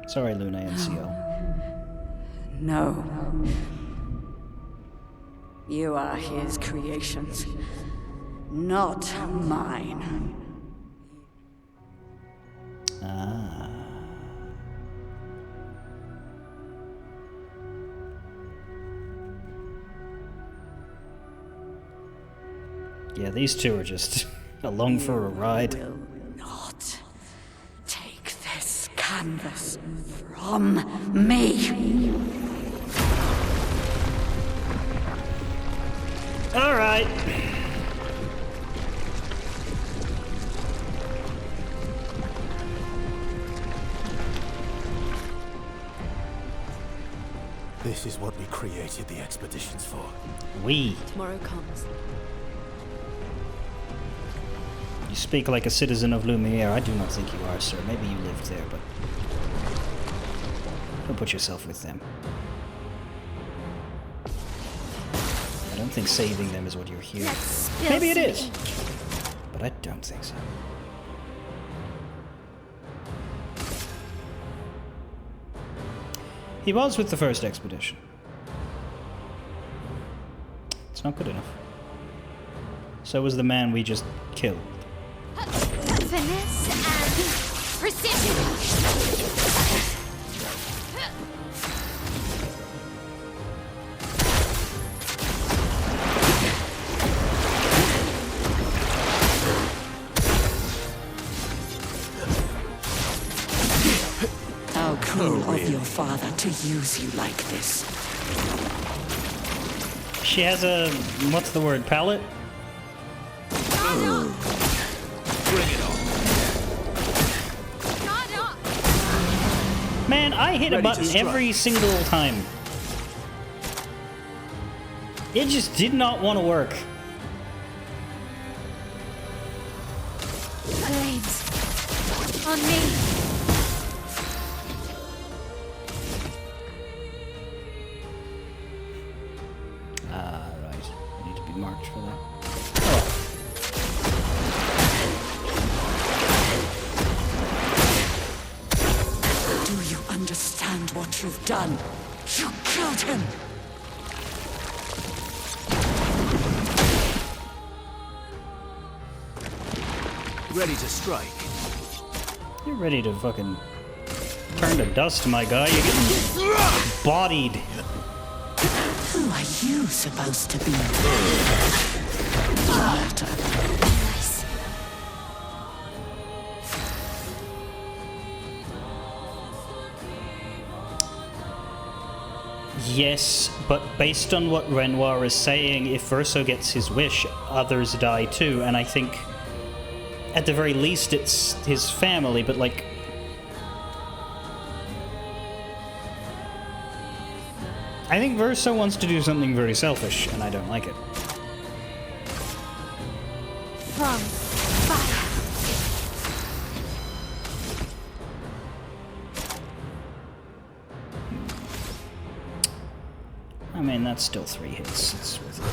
Sorry, Luna and CL. No. You are his creations, not mine. Ah. Yeah, these two are just along for a ride. You will not take this canvas from me. All right. This is what we created the expeditions for. We. Tomorrow comes. You speak like a citizen of Lumiere. I do not think you are, sir. Maybe you lived there, but don't put yourself with them. I don't think saving them is what you're here. Maybe it is, but I don't think so. He was with the first expedition. It's not good enough. So was the man we just killed. Finesse and precision. How cruel of your father to use you like this. She has a, what's the word, palate? Man, I hit a button every single time. It just did not want to work. Blades. On me. Ah, right. I need to be marked for that. done? You killed him! Ready to strike? You're ready to fucking turn to dust, my guy. You're getting bodied. Who are you supposed to be? Nice. Yes, but based on what Renoir is saying, if Verso gets his wish, others die too, and I think at the very least it's his family, but like... I think Verso wants to do something very selfish, and I don't like it. From fire. I mean, that's still 3 hits. It's worth it.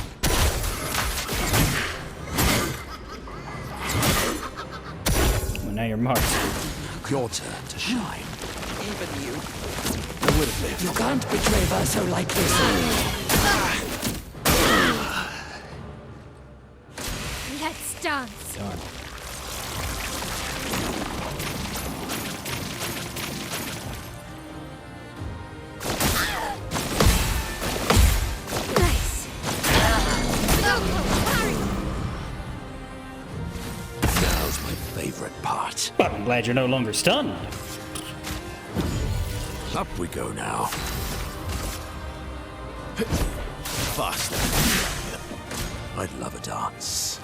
Well, now you're marked. Your turn to shine. Even you. I would have lived. You can't betray Verso like this. Let's dance. Darn. Nice. Now's my favorite part. But I'm glad you're no longer stunned. Up we go now. Faster. I'd love a dance.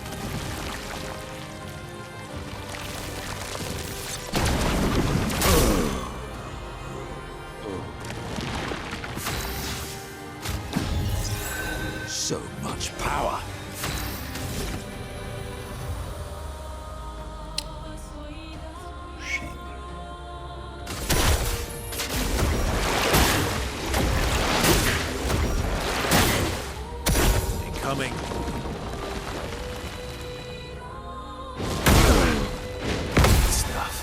So much power. Shame. Incoming. Stuff.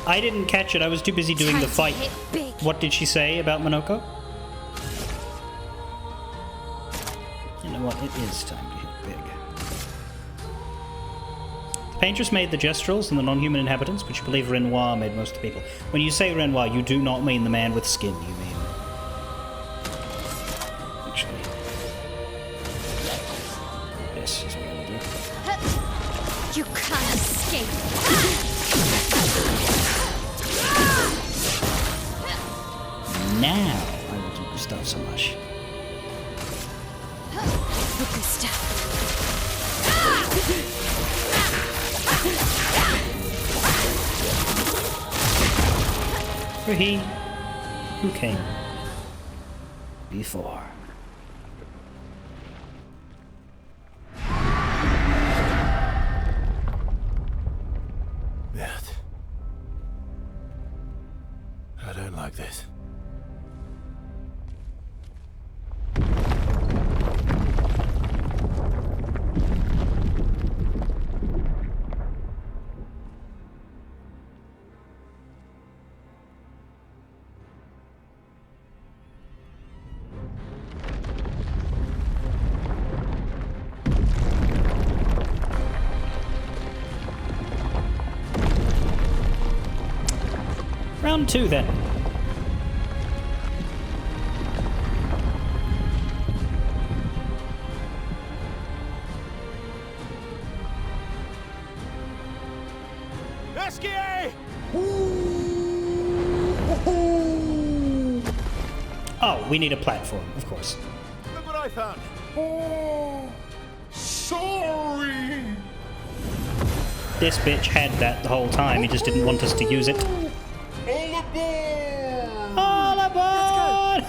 I didn't catch it. I was too busy doing the fight. Hit big. What did she say about Monoko? You know what? It is time to hit big. The Paintress made the Gestrals and the non-human inhabitants, but you believe Renoir made most of the people. When you say Renoir, you do not mean the man with skin. You mean... Actually... This is what I will do. You can't escape. Now I will do Gustav so much. Good stuff. For he who came before. That. I don't like this. Round 2 then. Oh, we need a platform, of course. Look what I found. Oh, sorry. This bitch had that the whole time, he just didn't want us to use it. All aboard! All aboard!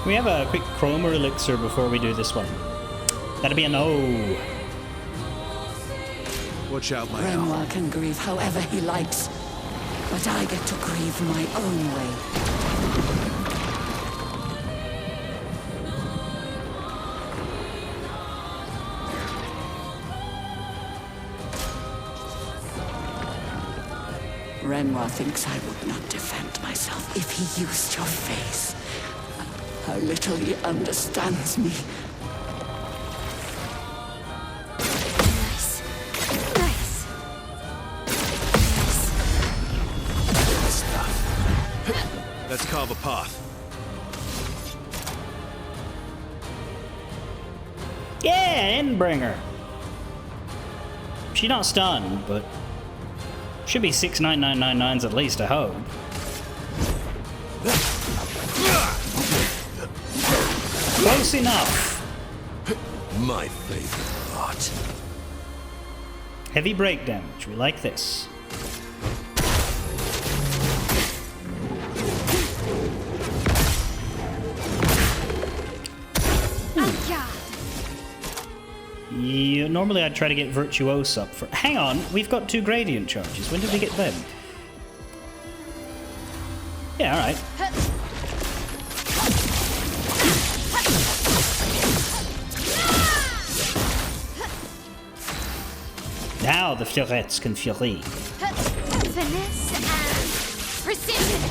we have a quick chroma elixir before we do this one? That'd be a no. Watch out, my Renoir can grieve however he likes, but I get to grieve my own way. Renoir thinks I would not defend myself if he used your face. How little he understands me. Nice. Nice. Let's carve a path. Yeah, Endbringer. She's not stunned, but should be 69999s at least, I hope. Close enough. My favorite part. Heavy break damage. We like this. Yeah, normally I'd try to get Virtuose up for... Hang on, we've got 2 Gradient charges. When did we get them? Yeah, alright. Now the fleurettes can fury. Finesse and precision.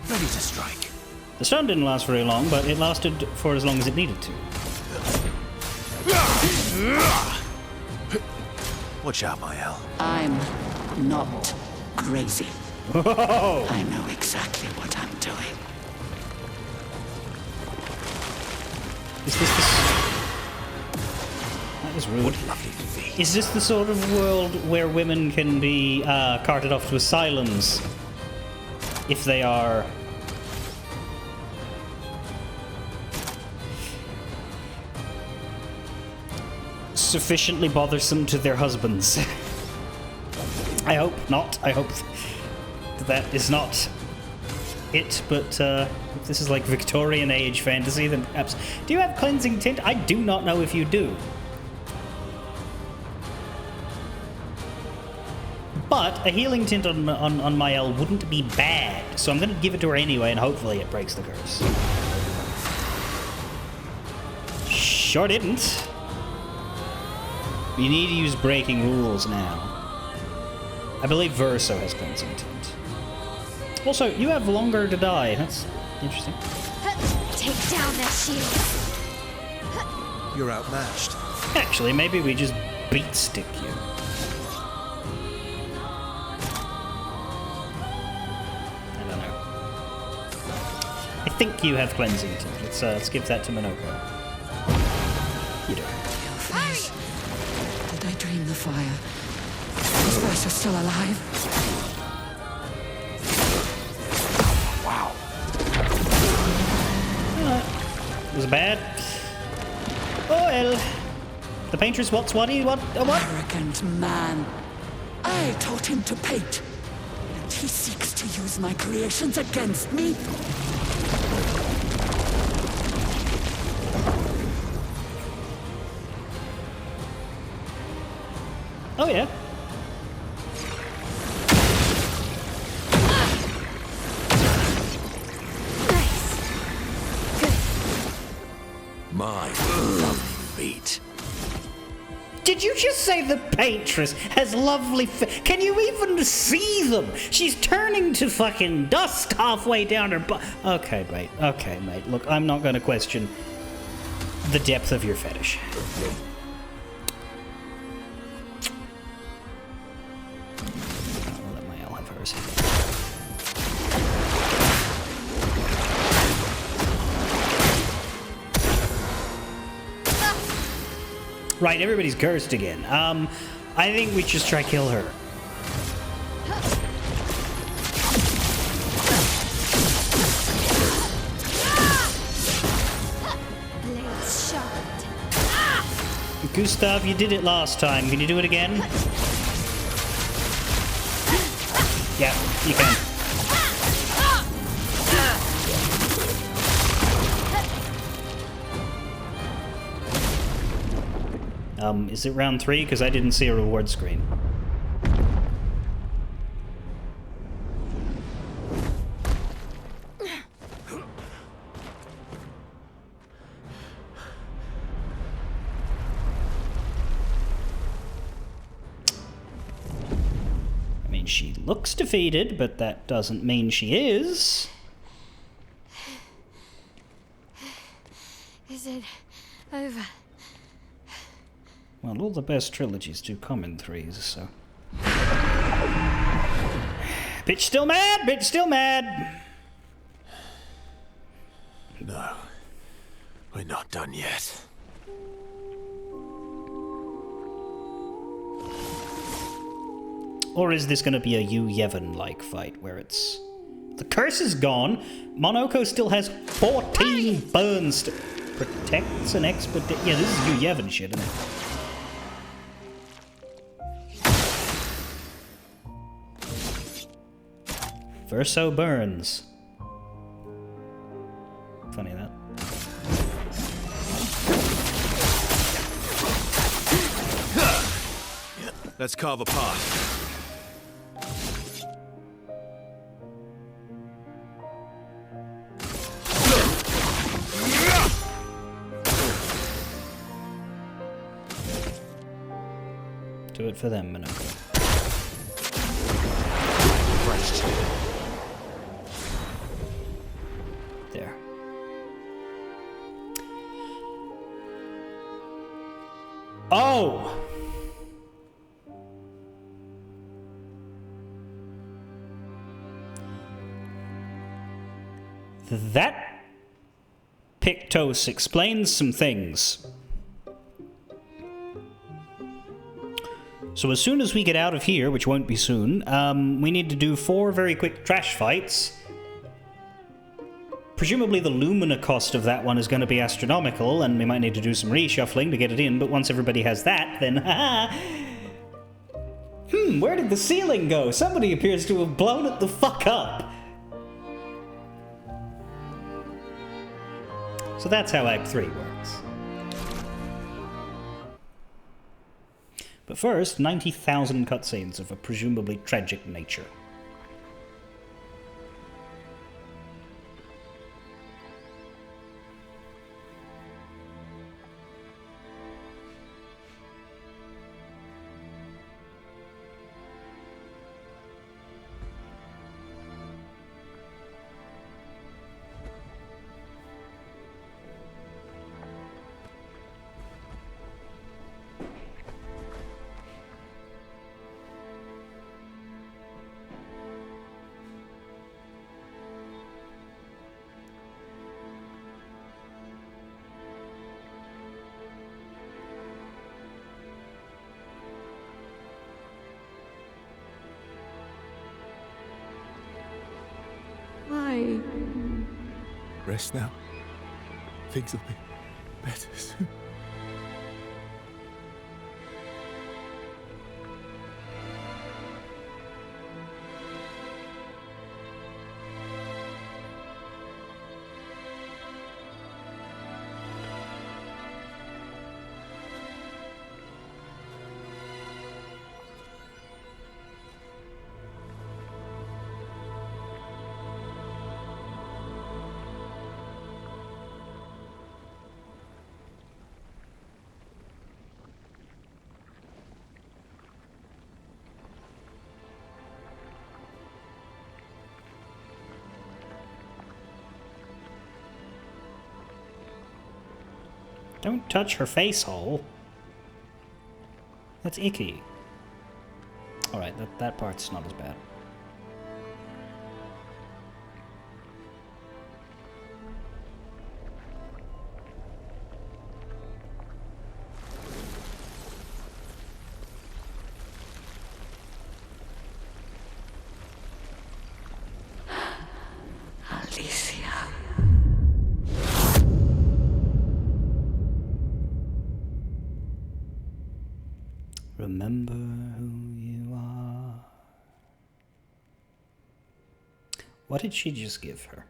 Ready to strike. The stun didn't last very long, but it lasted for as long as it needed to. Watch out, Mael. I'm not crazy. Whoa! I know exactly what I'm doing. Is this the... That was rude. Is this the sort of world where women can be carted off to asylums if they are... sufficiently bothersome to their husbands? I hope not. I hope that is not it, but if this is like Victorian age fantasy, then perhaps... Do you have cleansing tint? I do not know if you do. But a healing tint on Mael wouldn't be bad, so I'm going to give it to her anyway, and hopefully it breaks the curse. Sure didn't. You need to use breaking rules now. I believe Verso has cleansing tint. Also, you have longer to die. That's interesting. Take down that shield. You're outmatched. Actually, maybe we just beat stick you. I don't know. I think you have cleansing tint. Let's give that to Minoko. You do. Did I dream the fire? Is Versa still alive? Wow. It was bad. Oh well. The painter's what? What? Arrogant man. I taught him to paint. And he seeks to use my creations against me. Oh yeah. My lovely feet. Did you just say the paintress has lovely Can you even see them? She's turning to fucking dust halfway down her butt. Okay, mate. Okay, mate. Look, I'm not going to question the depth of your fetish. I'll let my L have hers. Right, everybody's cursed again. I think we just try kill her. Blades sharpened. Gustav, you did it last time. Can you do it again? Yeah, you can. Is it round 3? Because I didn't see a reward screen. I mean, she looks defeated, but that doesn't mean she is. Is it over? Well, all the best trilogies do come in 3s, so... Bitch still mad! Bitch still mad! No. We're not done yet. Or is this going to be a Yu Yevon-like fight, where it's... The curse is gone, Monoko still has 14 burns to... Protects an expedition... Yeah, this is Yu Yevon shit, isn't it? Verso burns. Funny that. Let's carve a path. Do it for them, Monoko. There. Oh! That Pictos explains some things. So as soon as we get out of here, which won't be soon, we need to do 4 very quick trash fights. Presumably the Lumina cost of that one is going to be astronomical, and we might need to do some reshuffling to get it in, but once everybody has that, then haha! Where did the ceiling go? Somebody appears to have blown it the fuck up! So that's how Act 3 works. But first, 90,000 cutscenes of a presumably tragic nature. Why? Rest now. Things will be better soon. Don't touch her face hole. That's icky. Alright, that part's not as bad. Remember who you are. What did she just give her?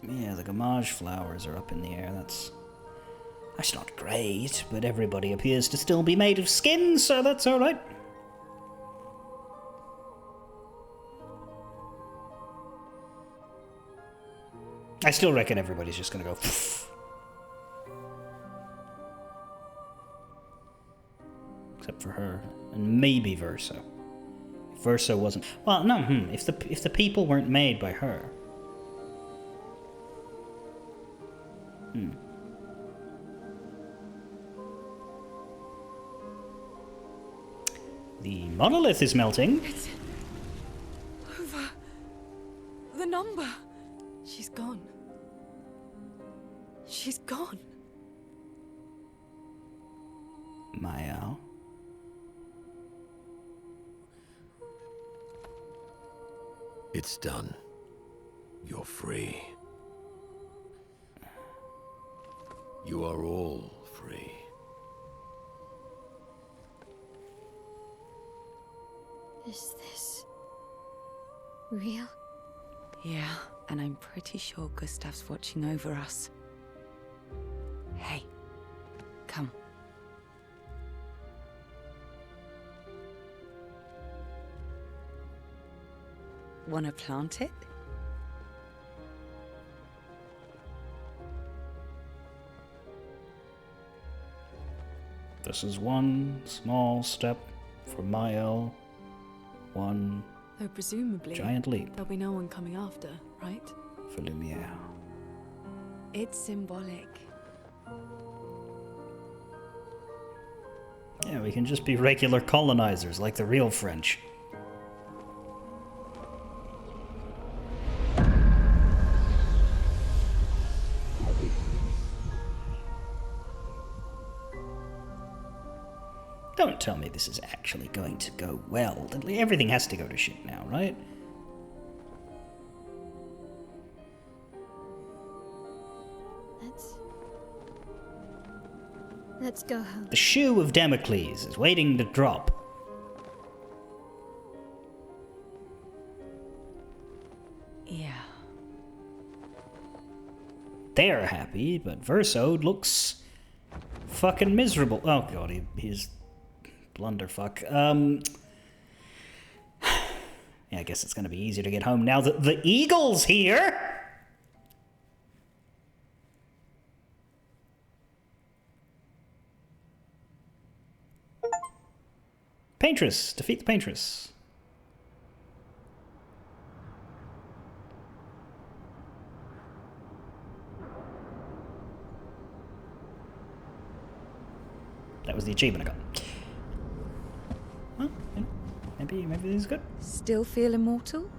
Yeah, the gamage flowers are up in the air. That's not great, but everybody appears to still be made of skin, so that's alright. I still reckon everybody's just gonna go pfft. Except for her, and maybe Verso. If Verso wasn't... Well, no, if the people weren't made by her... The monolith is melting. It's over. The number. She's gone. She's gone. Maya. It's done. You're free. You are all free. Is this real? Yeah, and I'm pretty sure Gustav's watching over us. Hey, come. Wanna plant it? This is one small step for Mael, one Though presumably, giant leap there'll be no one coming after, right? for Lumiere. It's symbolic. Yeah, we can just be regular colonizers like the real French. Don't tell me this is actually going to go well. Everything has to go to shit now, right? Let's go home. The shoe of Damocles is waiting to drop. Yeah. They're happy, but Verso looks fucking miserable. Oh god, he's blunderfuck. Yeah, I guess it's gonna be easier to get home now that the eagle's here. Paintress, defeat the Paintress. That was the achievement I got. Well, you know, maybe this is good. Still feel immortal?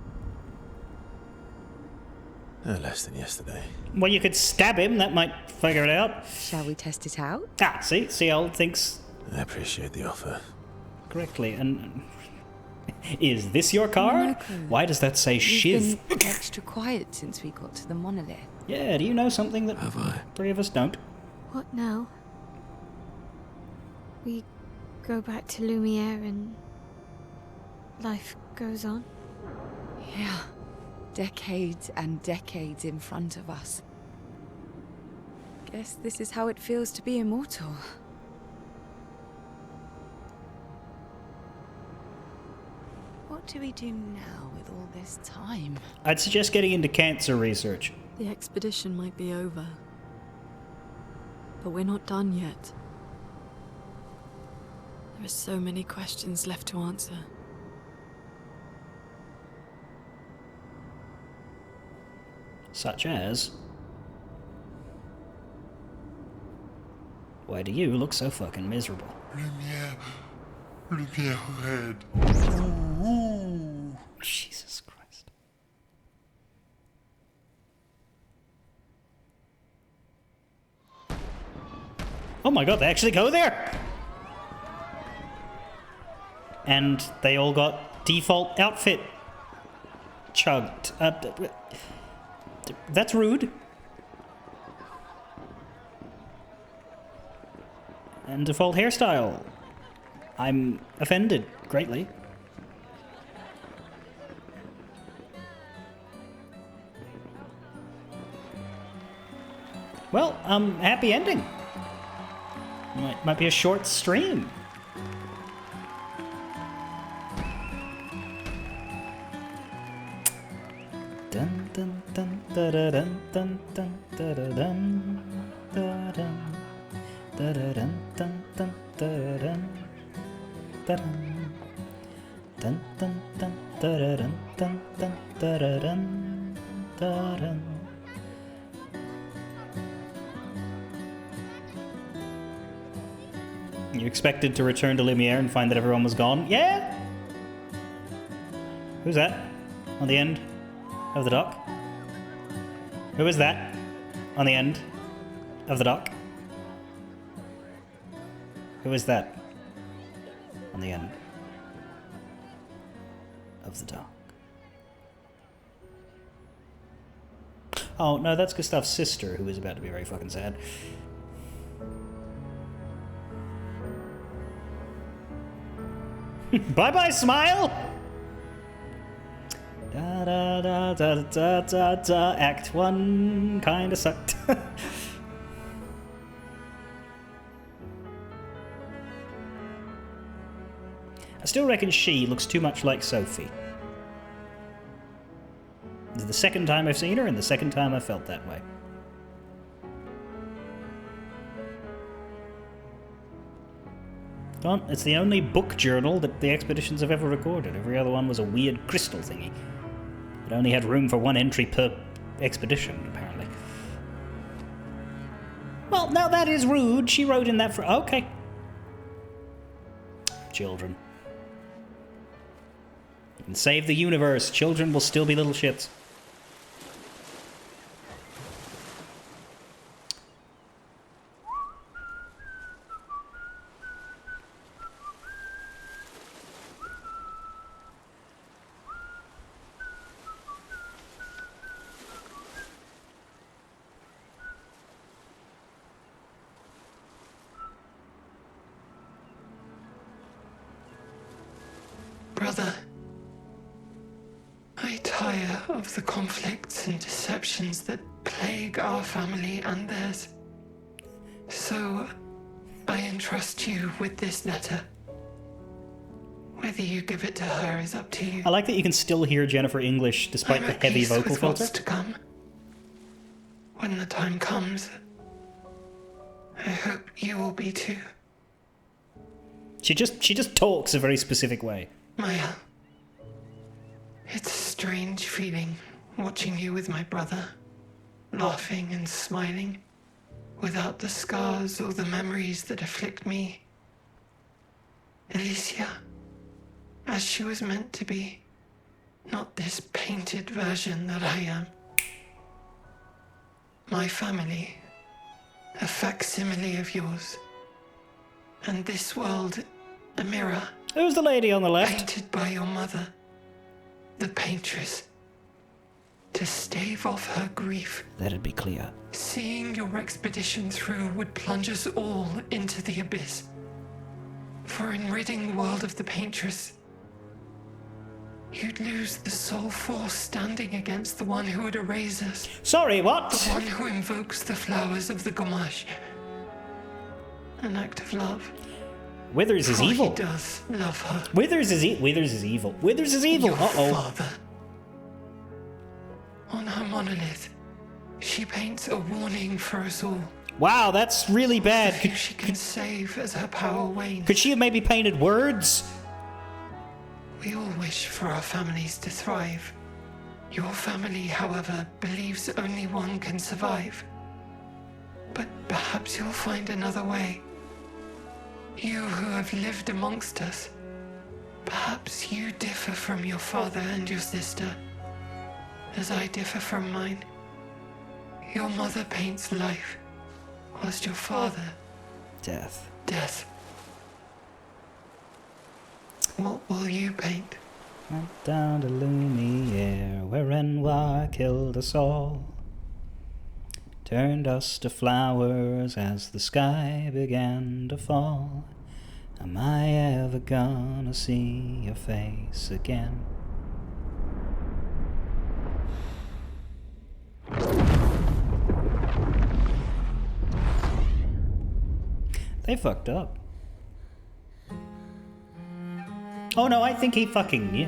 No less than yesterday. Well, you could stab him, that might figure it out. Shall we test it out? Ah, see, old thinks I appreciate the offer. correctly. And is this your card? Monaco. Why does that say Shiv? You've been extra quiet since we got to the monolith. Yeah, do you know something that Have I? three of us don't? What now? We go back to Lumiere and life goes on? Yeah. Decades and decades in front of us. Guess this is how it feels to be immortal. What do we do now with all this time? I'd suggest getting into cancer research. The expedition might be over. But we're not done yet. There are so many questions left to answer. Such as... why do you look so fucking miserable? Lumiere red. Jesus Christ. Oh my god, they actually go there! And they all got default outfit chugged. That's rude. And default hairstyle. I'm offended greatly. Well, happy ending. Might be a short stream. Dun dun dun da da dun dun dun da da dun da dun da da dun dun dun da dun da dun dun dun dun da da dun dun dun da da dun da dun. You expected to return to Lumiere and find that everyone was gone? Yeah? Who's that? On the end of the dock? Who is that? On the end of the dock? Who is that? On the end of the dock. Oh, no, that's Gustav's sister, who is about to be very fucking sad. Bye-bye, smile! Da da da da da da da. Act 1 kinda sucked. I still reckon she looks too much like Sophie. This is the second time I've seen her, and the second time I felt that way. It's the only book journal that the expeditions have ever recorded. Every other one was a weird crystal thingy. It only had room for one entry per expedition, apparently. Well, now that is rude. She wrote in that for... Okay. Children. You can save the universe. Children will still be little shits. Brother, I tire of the conflicts and deceptions that plague our family and theirs. So, I entrust you with this letter. Whether you give it to her is up to you. I like that you can still hear Jennifer English despite the heavy vocal filter. What's to come. When the time comes, I hope you will be too. She just talks a very specific way. Maya, it's a strange feeling watching you with my brother, laughing and smiling, without the scars or the memories that afflict me. Alicia, as she was meant to be, not this painted version that I am. My family, a facsimile of yours, and this world, a mirror. Who's the lady on the left? Painted by your mother, the paintress, to stave off her grief. Let it be clear. Seeing your expedition through would plunge us all into the abyss. For in ridding the world of the paintress, you'd lose the sole force standing against the one who would erase us. Sorry, what? The one who invokes the flowers of the Gamash. An act of love. Withers is evil. He does love her. Withers is evil. Withers is evil. Your Uh-oh. father. On her monolith, she paints a warning for us all. Wow, that's really bad. Could she can save as her power wanes. Could she have maybe painted words? We all wish for our families to thrive. Your family, however, believes only one can survive. But perhaps you'll find another way. You who have lived amongst us, perhaps you differ from your father and your sister, as I differ from mine. Your mother paints life, whilst your father... Death. Death. What will you paint? Went down to Lumiere, where Renoir killed us all. Turned us to flowers as the sky began to fall. Am I ever gonna see your face again? They fucked up. Oh no, I think he fucking knew.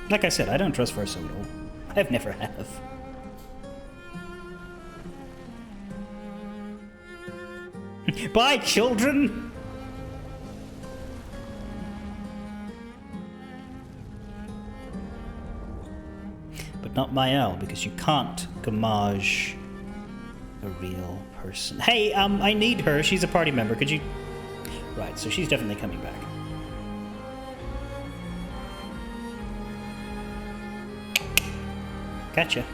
Like I said, I don't trust Verso at all. I've never have. Bye, children! But not Mael, because you can't gamage a real person. Hey, I need her. She's a party member. Could you... Right, so she's definitely coming back. Gotcha.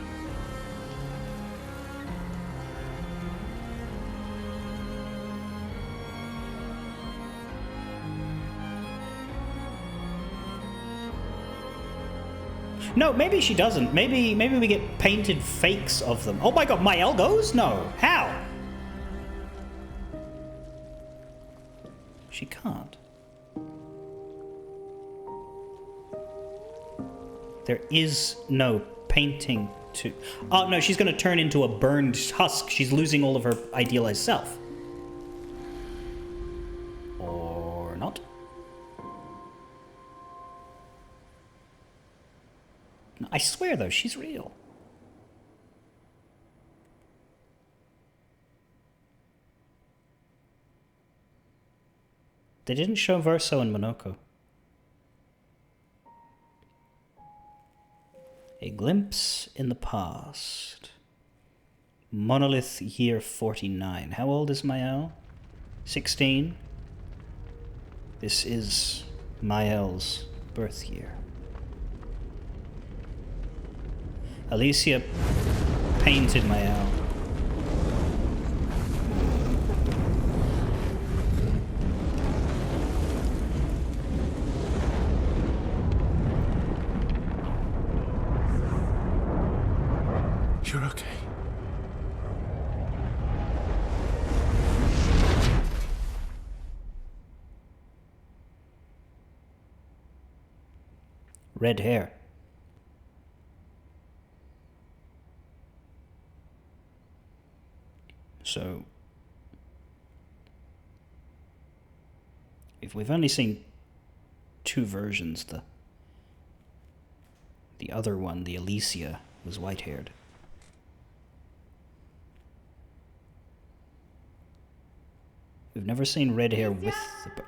No, maybe she doesn't. Maybe we get painted fakes of them. Oh my god, Mael goes? No. How? She can't. There is no painting to... Oh, no, she's going to turn into a burned husk. She's losing all of her idealized self. Or not? I swear, though, she's real. They didn't show Verso and Monoko. A glimpse in the past. Monolith year 49. How old is Mael? 16? This is Mael's birth year. Alicia painted Mael. You're okay. Red hair. So, if we've only seen two versions, the other one, the Alicia, was white-haired. We've never seen red hair with the...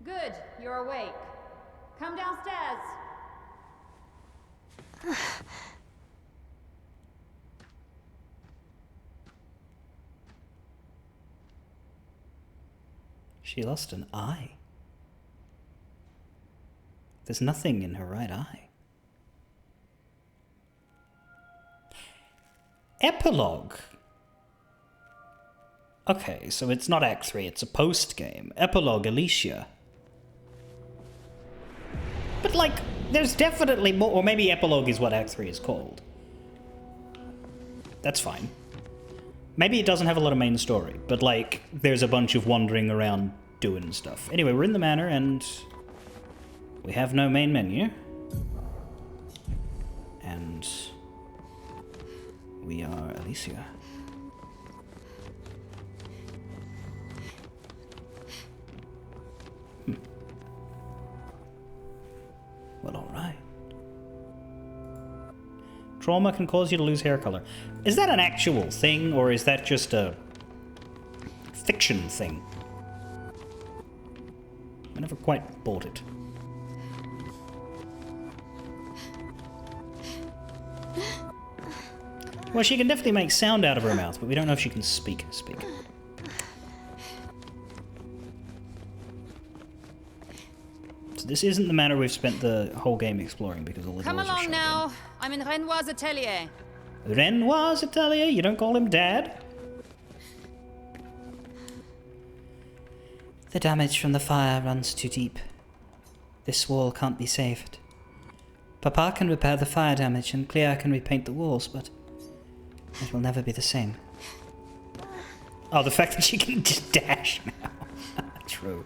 Good, you're awake. Come downstairs. She lost an eye. There's nothing in her right eye. Epilogue. Okay, so it's not Act 3, it's a post-game. Epilogue, Alicia. But, like, there's definitely more... Or maybe Epilogue is what Act 3 is called. That's fine. Maybe it doesn't have a lot of main story, but, like, there's a bunch of wandering around doing stuff. Anyway, we're in the manor, and... we have no main menu. And... we are Alicia. Well, alright. Trauma can cause you to lose hair color. Is that an actual thing, or is that just a fiction thing? I never quite bought it. Well, she can definitely make sound out of her mouth, but we don't know if she can speak. So this isn't the manor we've spent the whole game exploring because all the Come doors are along shut now. in. I'm in Renoir's atelier. Renoir's atelier? You don't call him Dad? The damage from the fire runs too deep. This wall can't be saved. Papa can repair the fire damage and Clair can repaint the walls, but it will never be the same. Oh, the fact that she can just dash now. True.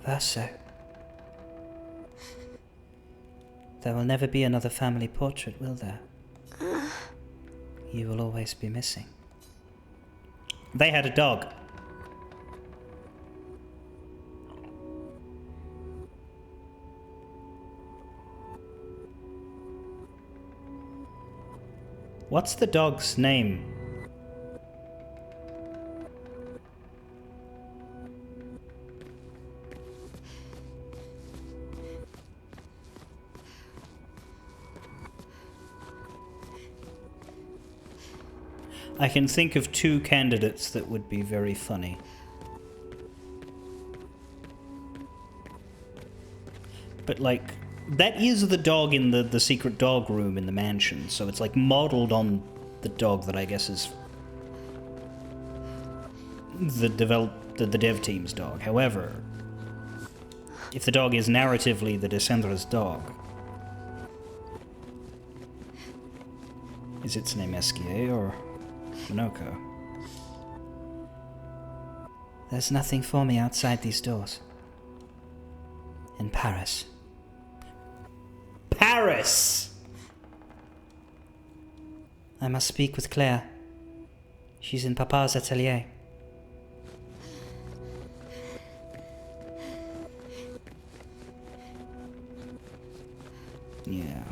Verso. There will never be another family portrait, will there? You will always be missing. They had a dog. What's the dog's name? I can think of two candidates that would be very funny. But like, that is the dog in the secret dog room in the mansion, so it's like modeled on the dog that I guess is the dev team's dog. However, if the dog is narratively the Descendra's dog, is its name Esquier or Minoko? There's nothing for me outside these doors. In Paris. Paris! I must speak with Claire. She's in Papa's atelier. Yeah.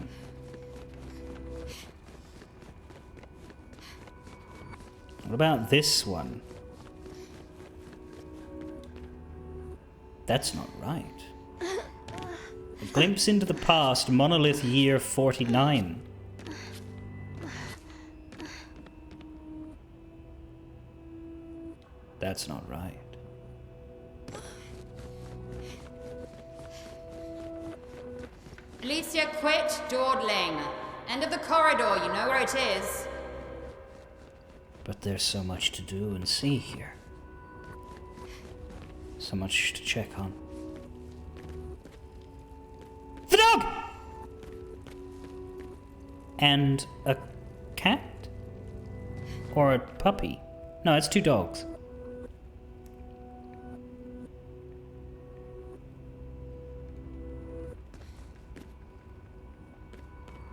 What about this one? That's not right. A glimpse into the past, monolith year 49. That's not right. Alicia, quit dawdling. End of the corridor, you know where it is. But there's so much to do and see here. So much to check on. The dog! And a cat? Or a puppy? No, it's two dogs.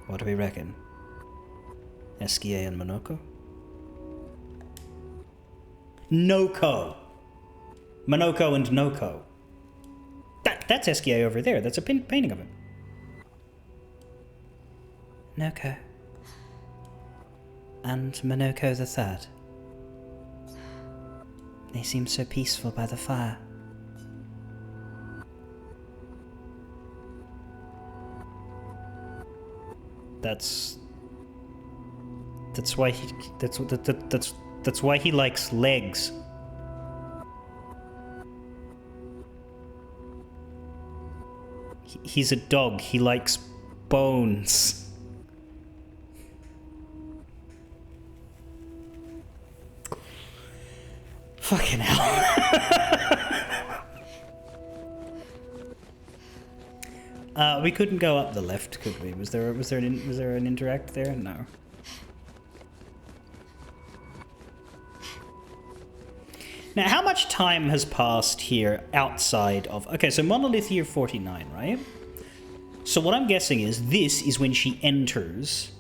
What do we reckon? Esquier and Minoko? Noko! Minoko and Noko. That's Esquier over there. That's a painting of him. Noko. And Minoko the Third. They seem so peaceful by the fire. That's why he that's why he likes legs. He's a dog. He likes bones. Fucking hell. We couldn't go up the left, could we? Was there an interact there? No. Now, how much time has passed here outside of... Okay, so Monolith Year 49, right? So what I'm guessing is this is when she enters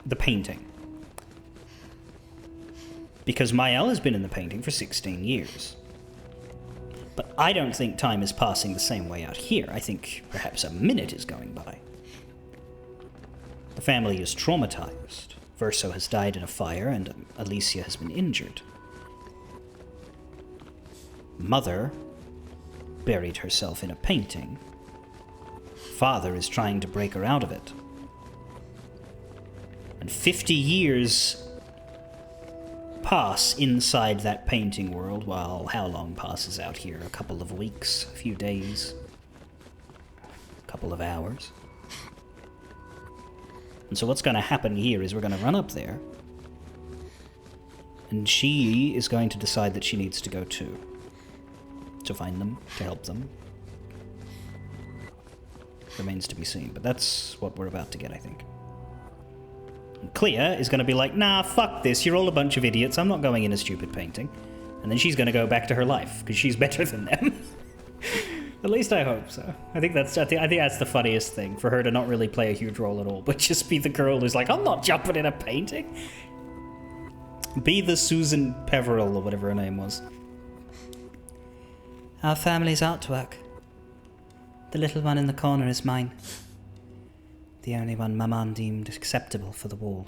the painting. Because Mael has been in the painting for 16 years. But I don't think time is passing the same way out here. I think perhaps a minute is going by. The family is traumatized. Verso has died in a fire, and Alicia has been injured. Mother buried herself in a painting. Father is trying to break her out of it. And 50 years pass inside that painting world, while how long passes out here? A couple of weeks, a few days, a couple of hours. And so what's going to happen here is we're going to run up there, and she is going to decide that she needs to go too. To find them, to help them. Remains to be seen, but that's what we're about to get, I think. And Clair is going to be like, nah, fuck this, you're all a bunch of idiots, I'm not going in a stupid painting. And then she's going to go back to her life, because she's better than them. At least I hope so. I think that's the funniest thing, for her to not really play a huge role at all, but just be the girl who's like, I'm not jumping in a painting. Be the Susan Peveril, or whatever her name was. Our family's artwork. The little one in the corner is mine. The only one Maman deemed acceptable for the wall.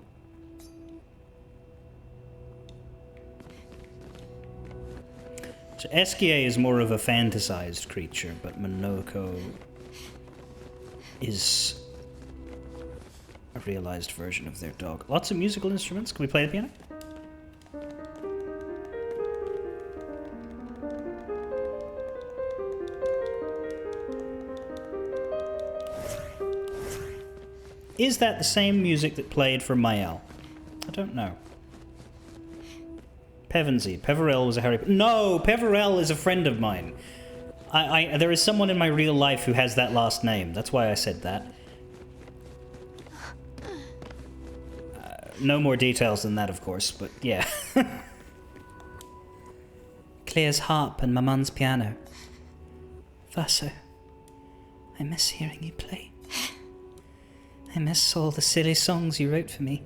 So Esquier is more of a fantasized creature, but Monoko is a realized version of their dog. Lots of musical instruments. Can we play the piano? Is that the same music that played for Mael? I don't know. Pevensey. Peverell was a Harry... No! Peverell is a friend of mine. There is someone in my real life who has that last name. That's why I said that. No more details than that, of course, but yeah. Claire's harp and Maman's piano. Vaso, I miss hearing you play. I miss all the silly songs you wrote for me.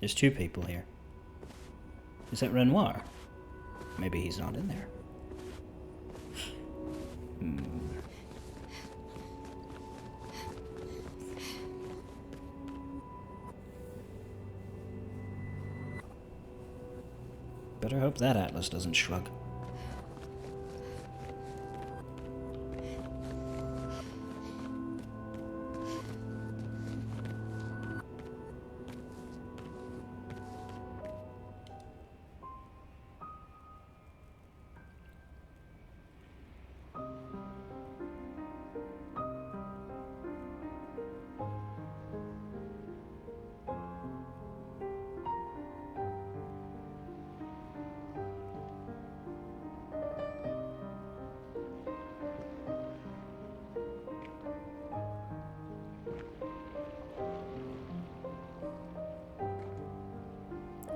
There's two people here. Is that Renoir? Maybe he's not in there. Better hope that Atlas doesn't shrug.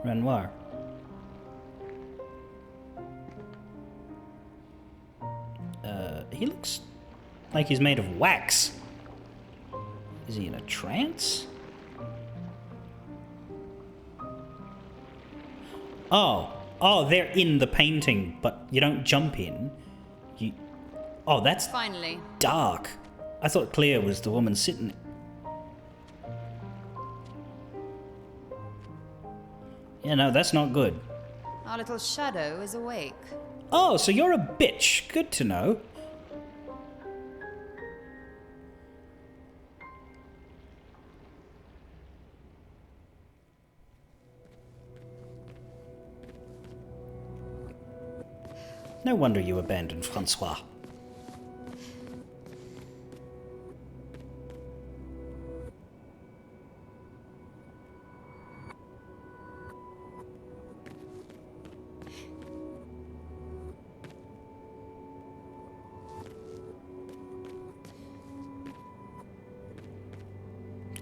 Renoir. He looks like he's made of wax. Is he in a trance? Oh, they're in the painting, but you don't jump in. Oh, that's finally dark. I thought Clair was the woman sitting. Yeah, no, that's not good. Our little shadow is awake. Oh, so you're a bitch. Good to know. No wonder you abandoned Francois.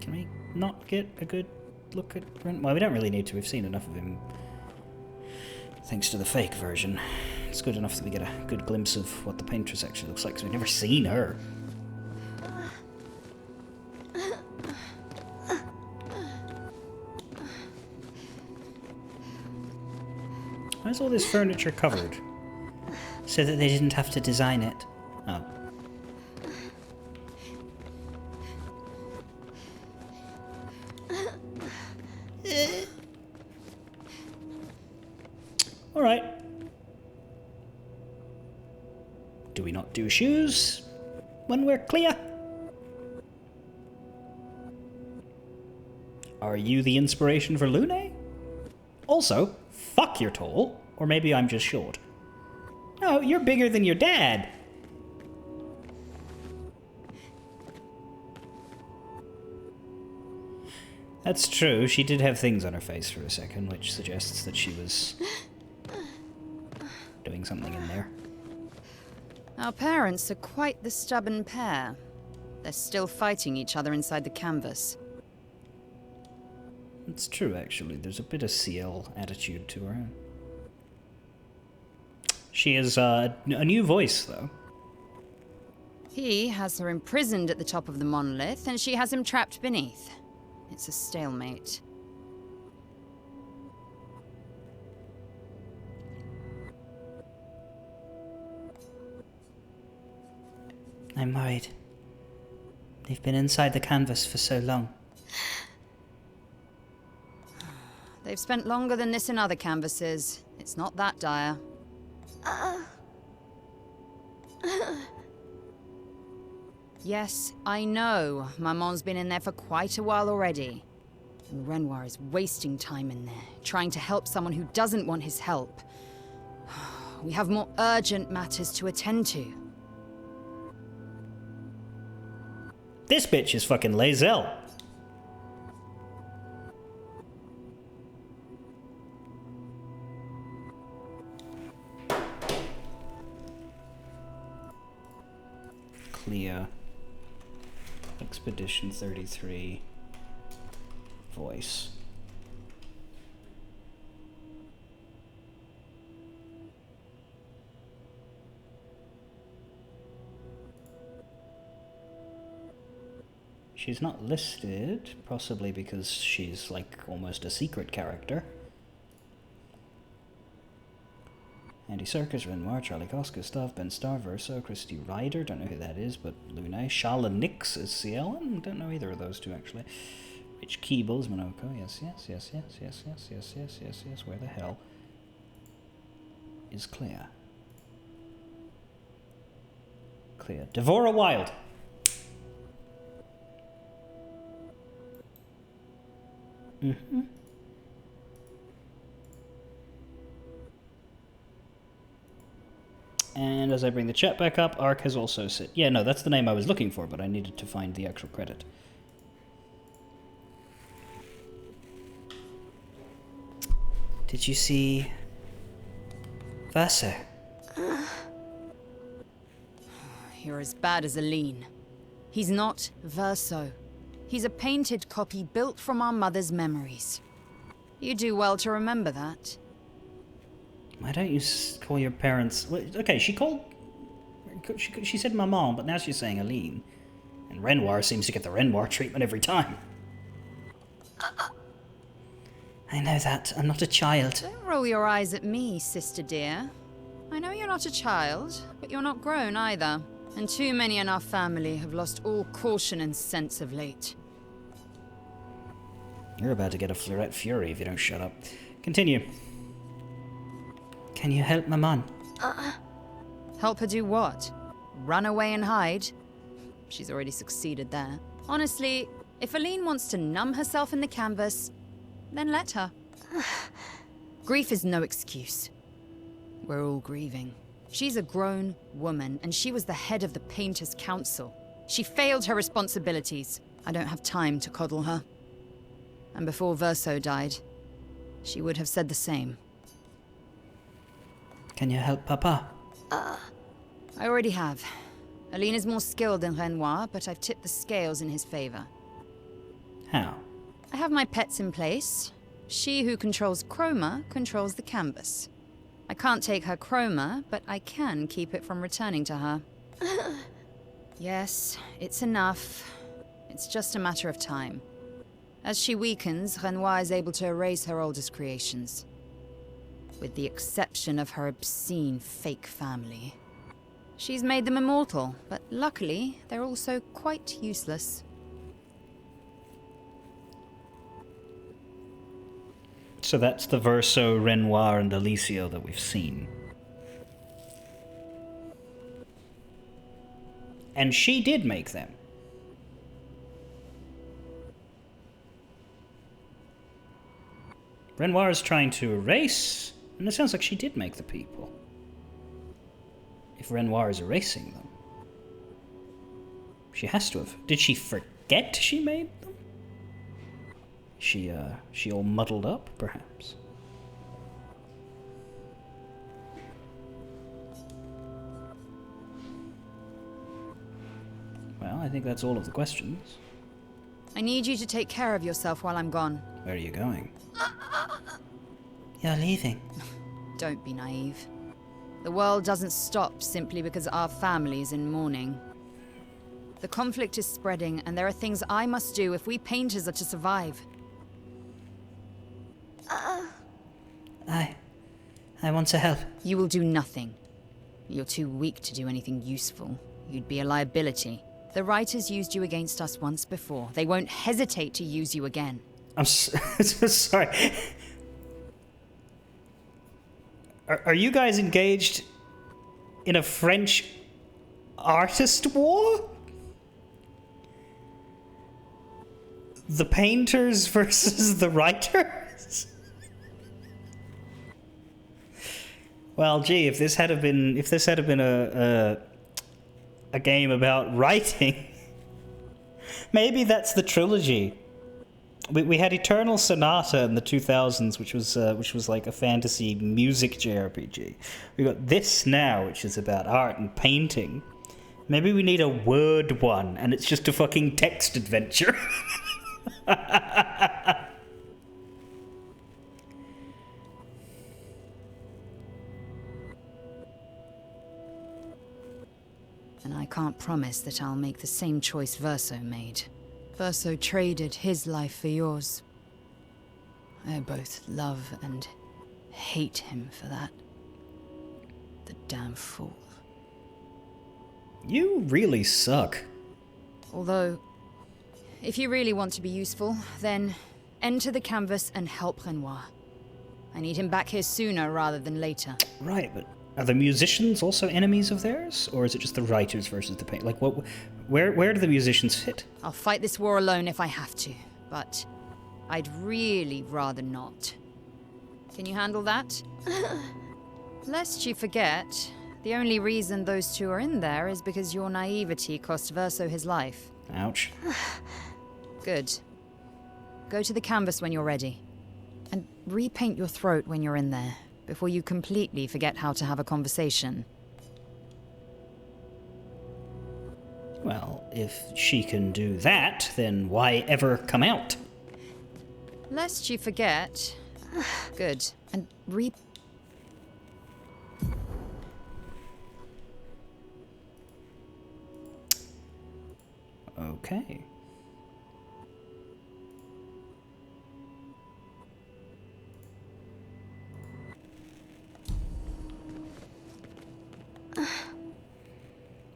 Can we not get a good look at Brent? Well, we don't really need to. We've seen enough of him. Thanks to the fake version. It's good enough that we get a good glimpse of what the paintress actually looks like, because we've never seen her. Why is all this furniture covered? So that they didn't have to design it. Oh. Alright. Do we not do shoes when we're clear? Are you the inspiration for Lune? Also, fuck you're tall, or maybe I'm just short. No, you're bigger than your dad. That's true, she did have things on her face for a second, which suggests that she was doing something in there. Our parents are quite the stubborn pair. They're still fighting each other inside the canvas. It's true, actually. There's a bit of CL attitude to her. She is a new voice, though. He has her imprisoned at the top of the monolith, and she has him trapped beneath. It's a stalemate. I'm worried. They've been inside the canvas for so long. They've spent longer than this in other canvases. It's not that dire. Yes, I know. Maman's been in there for quite a while already. And Renoir is wasting time in there, trying to help someone who doesn't want his help. We have more urgent matters to attend to. This bitch is fucking Lae'zel. Clair. Expedition 33. Voice. She's not listed, possibly because she's like almost a secret character. Andy Serkis, Renoir, Charlie Cox, Gustav, Ben Starr, Verso, Christy Ryder, don't know who that is, but Luna, Shala Nix is CL, don't know either of those two actually. Rich Keebles, Monoko, yes, where the hell is Clair? Clair. Devora Wild! Mm-hmm. And as I bring the chat back up, Ark has also said... Yeah, no, that's the name I was looking for, but I needed to find the actual credit. Did you see... Verso? You're as bad as Aline. He's not Verso. He's a painted copy built from our mother's memories. You do well to remember that. Why don't you call your parents... Okay, she called... She said Maman, but now she's saying Aline. And Renoir seems to get the Renoir treatment every time. I know that. I'm not a child. Don't roll your eyes at me, sister dear. I know you're not a child, but you're not grown either. And too many in our family have lost all caution and sense of late. You're about to get a Fleurette Fury if you don't shut up. Continue. Can you help Maman? Help her do what? Run away and hide? She's already succeeded there. Honestly, if Aline wants to numb herself in the canvas, then let her. Grief is no excuse. We're all grieving. She's a grown woman, and she was the head of the Painters' Council. She failed her responsibilities. I don't have time to coddle her. And before Verso died, she would have said the same. Can you help Papa? I already have. Aline is more skilled than Renoir, but I've tipped the scales in his favor. How? I have my pets in place. She who controls chroma controls the canvas. I can't take her chroma, but I can keep it from returning to her. Yes, it's enough. It's just a matter of time. As she weakens, Renoir is able to erase her oldest creations. With the exception of her obscene fake family. She's made them immortal, but luckily, they're also quite useless. So that's the Verso, Renoir, and Alicio that we've seen. And she did make them. Renoir is trying to erase, and it sounds like she did make the people. If Renoir is erasing them. She has to have. Did she forget she made them? She all muddled up, perhaps? Well, I think that's all of the questions. I need you to take care of yourself while I'm gone. Where are you going? You're leaving. Don't be naive. The world doesn't stop simply because our family is in mourning. The conflict is spreading, and there are things I must do if we painters are to survive. I want to help. You will do nothing. You're too weak to do anything useful. You'd be a liability. The writers used you against us once before. They won't hesitate to use you again. I'm sorry. Are you guys engaged in a French artist war? The painters versus the writers? Well, gee, if this had been a game about writing, maybe that's the trilogy. We had Eternal Sonata in the 2000s, which was like a fantasy music JRPG. We got this now, which is about art and painting. Maybe we need a word one, and it's just a fucking text adventure. And I can't promise that I'll make the same choice Verso made. Verso traded his life for yours. I both love and hate him for that. The damn fool. You really suck. Although, if you really want to be useful, then enter the canvas and help Renoir. I need him back here sooner rather than later. Right, but are the musicians also enemies of theirs? Or is it just the writers versus the paint? Like, where do the musicians fit? I'll fight this war alone if I have to, but I'd really rather not. Can you handle that? Lest you forget, the only reason those two are in there is because your naivety cost Verso his life. Ouch. Good. Go to the canvas when you're ready. And repaint your throat when you're in there, before you completely forget how to have a conversation. Well, if she can do that, then why ever come out? Lest you forget. Good. And Okay.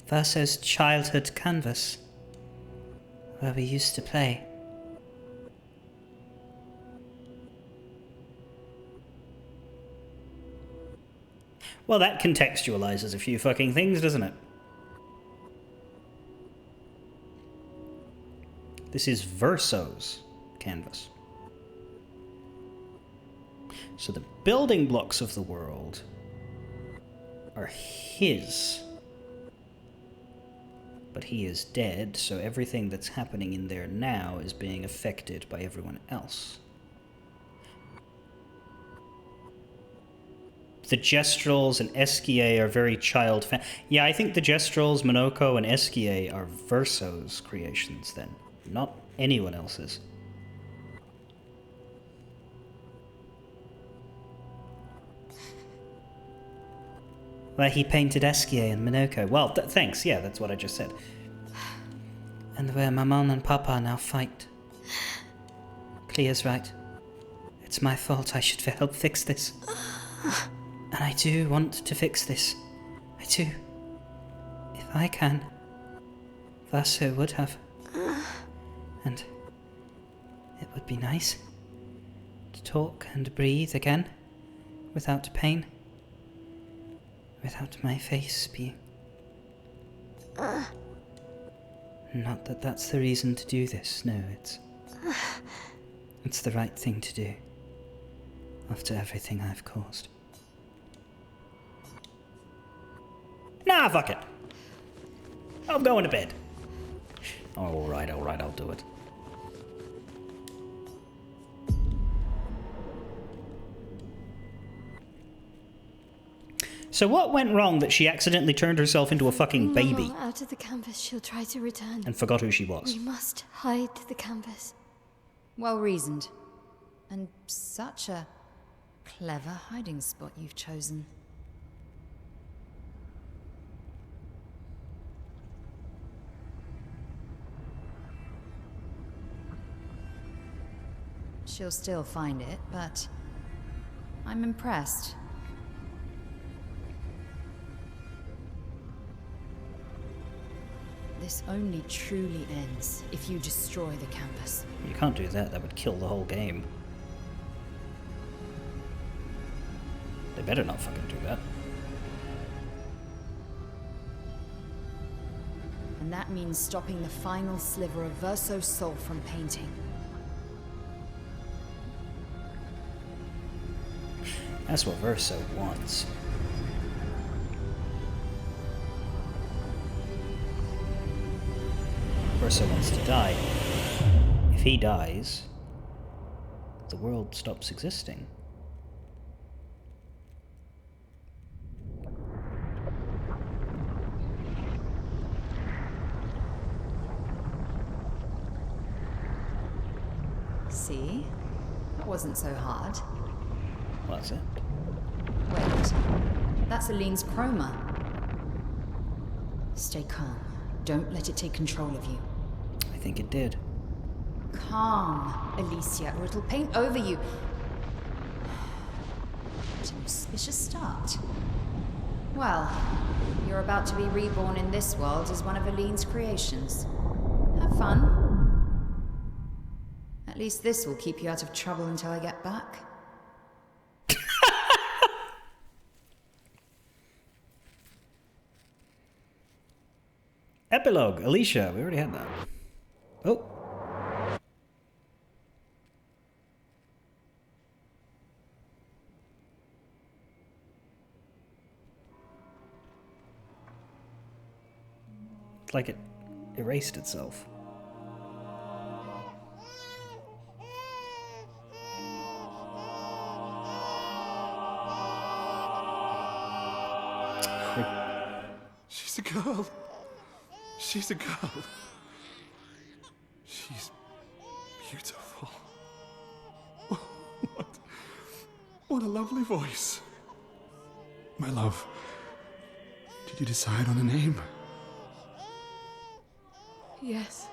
Verso's childhood canvas, where we used to play. Well, that contextualizes a few fucking things, doesn't it? This is Verso's canvas. So the building blocks of the world are his. But he is dead, so everything that's happening in there now is being affected by everyone else. The Gestrals and Esquier are very yeah, I think the Gestrals, Monoko, and Esquier are Verso's creations then, not anyone else's. Where he painted Esquier and Monoko. Well, thanks, yeah, that's what I just said. And where Maman and Papa now fight. Clair's right. It's my fault. I should help fix this. And I do want to fix this. I do. If I can. Verso would have. And it would be nice to talk and breathe again without pain. Without my face being... Not that that's the reason to do this, no, it's the right thing to do. After everything I've caused. Nah, fuck it. I'm going to bed. Alright, I'll do it. So what went wrong that she accidentally turned herself into a fucking baby? Mama out of the canvas, she'll try to return. And forgot who she was. We must hide the canvas. Well reasoned. And such a clever hiding spot you've chosen. She'll still find it, but I'm impressed. This only truly ends if you destroy the canvas. You can't do that, that would kill the whole game. They better not fucking do that. And that means stopping the final sliver of Verso's soul from painting. That's what Verso wants. Verso wants to die. If he dies, the world stops existing. See? That wasn't so hard. What's it? Wait. That's Aline's chroma. Stay calm. Don't let it take control of you. I think it did. Calm, Alicia, or it'll paint over you. What an auspicious start. Well, you're about to be reborn in this world as one of Aline's creations. Have fun. At least this will keep you out of trouble until I get back. Epilogue, Alicia. We already had that. Oh. It's like it erased itself. She's a girl. She's a girl. She's beautiful. What a lovely voice. My love, did you decide on a name? Yes.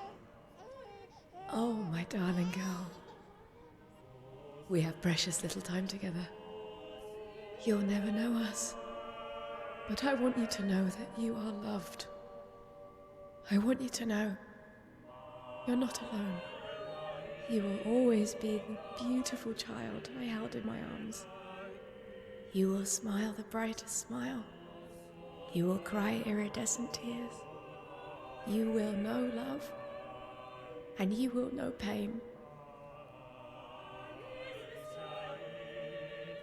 Oh, my darling girl. We have precious little time together. You'll never know us. But I want you to know that you are loved. I want you to know you're not alone. You will always be the beautiful child I held in my arms. You will smile the brightest smile. You will cry iridescent tears. You will know love, and you will know pain.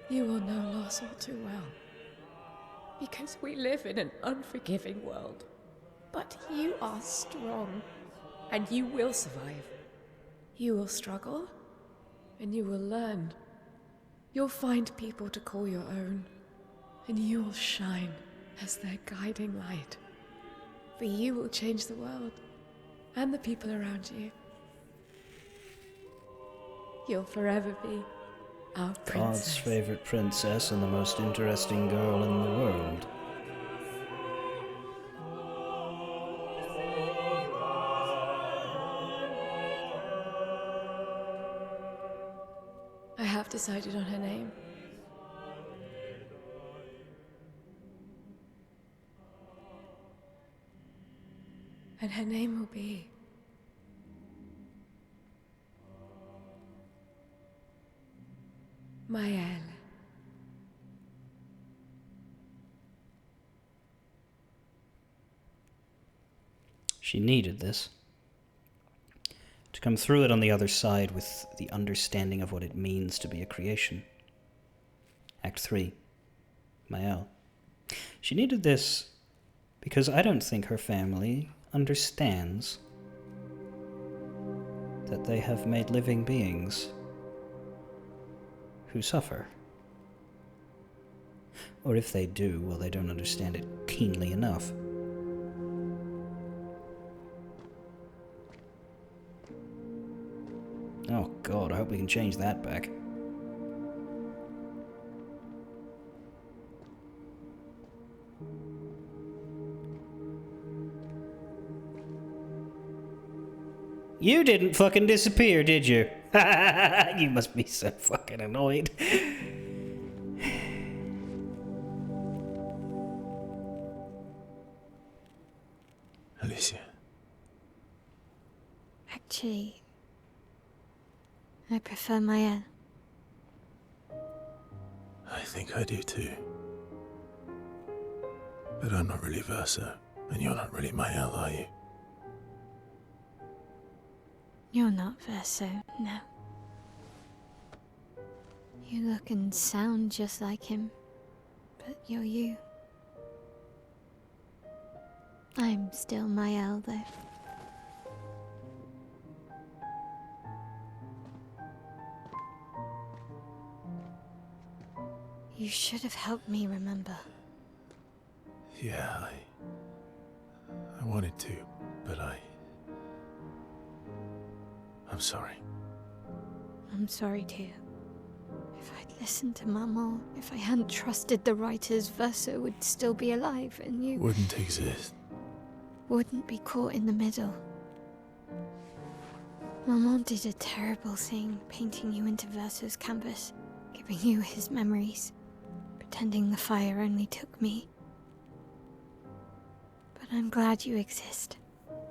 You will know loss all too well, because we live in an unforgiving world. But you are strong, and you will survive. You will struggle, and you will learn. You'll find people to call your own, and you will shine as their guiding light. For you will change the world, and the people around you. You'll forever be our princess. God's favorite princess and the most interesting girl in the world. I have decided on her name. And her name will be Maëlle. She needed this. To come through it on the other side with the understanding of what it means to be a creation. Act 3. Maëlle. She needed this because I don't think her family understands that they have made living beings who suffer. Or if they do, well, they don't understand it keenly enough. Oh god, I hope we can change that back. You didn't fucking disappear, did you? You must be so fucking annoyed. Alicia. Actually, I prefer Maya. I think I do too. But I'm not really Verso, and you're not really Mael, are you? You're not Verso, no. You look and sound just like him, but you're you. I'm still Mael, though. You should have helped me remember. Yeah, I wanted to, but I'm sorry. I'm sorry too. If I'd listened to Mama, if I hadn't trusted the writers, Verso would still be alive, and you Wouldn't exist. wouldn't be caught in the middle. Mama did a terrible thing, painting you into Verso's canvas, giving you his memories, pretending the fire only took me. But I'm glad you exist.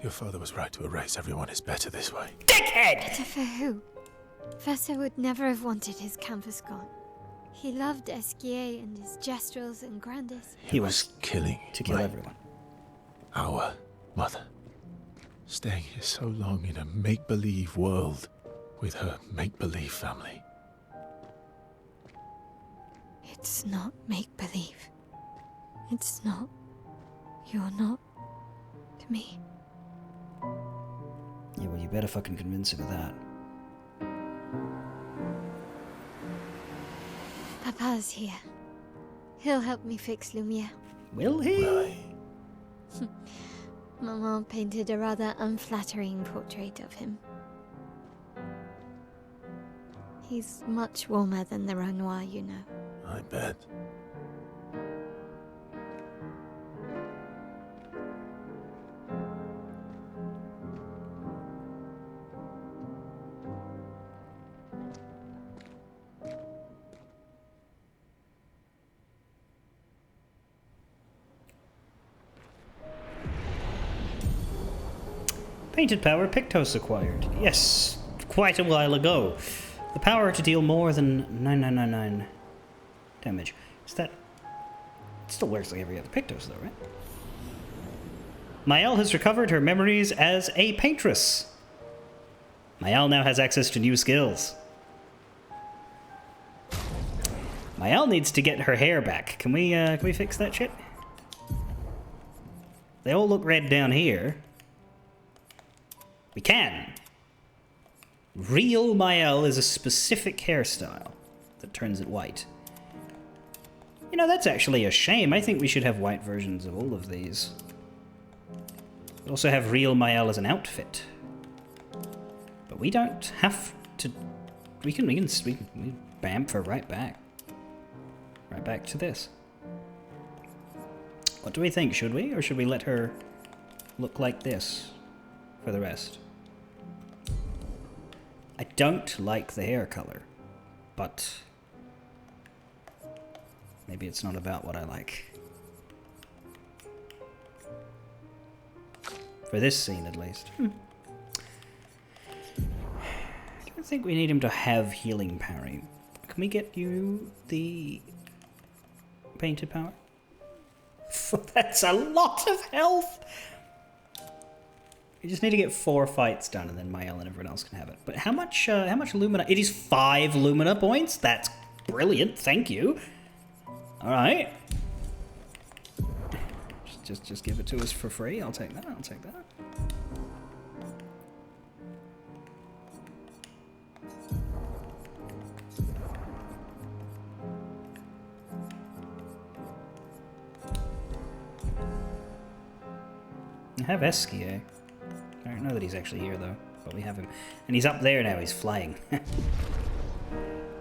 Your father was right to erase everyone is better this way. Dickhead! Better for who? Verso would never have wanted his canvas gone. He loved Esquier and his gestrels and grandes. He was killing to kill everyone. Our mother. Staying here so long in a make-believe world with her make-believe family. It's not make-believe. It's not. You're not. To me. Yeah, well, you better fucking convince him of that. Papa's here. He'll help me fix Lumiere. Will he? Maman painted a rather unflattering portrait of him. He's much warmer than the Renoir, you know. I bet. Painted power Pictos acquired. Yes, quite a while ago. The power to deal more than 9999 damage. Is that... It still works like every other Pictos though, right? Mael has recovered her memories as a paintress. Mael now has access to new skills. Mael needs to get her hair back. Can we fix that shit? They all look red down here. We can. Real Mael is a specific hairstyle that turns it white. You know, that's actually a shame. I think we should have white versions of all of these. We also have real Mael as an outfit. But we don't have to... We can bamf her right back. Right back to this. What do we think? Should we? Or should we let her look like this for the rest? I don't like the hair color, but maybe it's not about what I like. For this scene, at least. I don't think we need him to have healing parry. Can we get you the painted power? That's a lot of health! You just need to get 4 fights done, and then Mael and everyone else can have it. But how much Lumina? It is 5 Lumina points? That's brilliant, thank you. Alright. Just give it to us for free. I'll take that, I'll take that. have Esquier. I don't know that he's actually here, though, but we have him. And he's up there now, he's flying.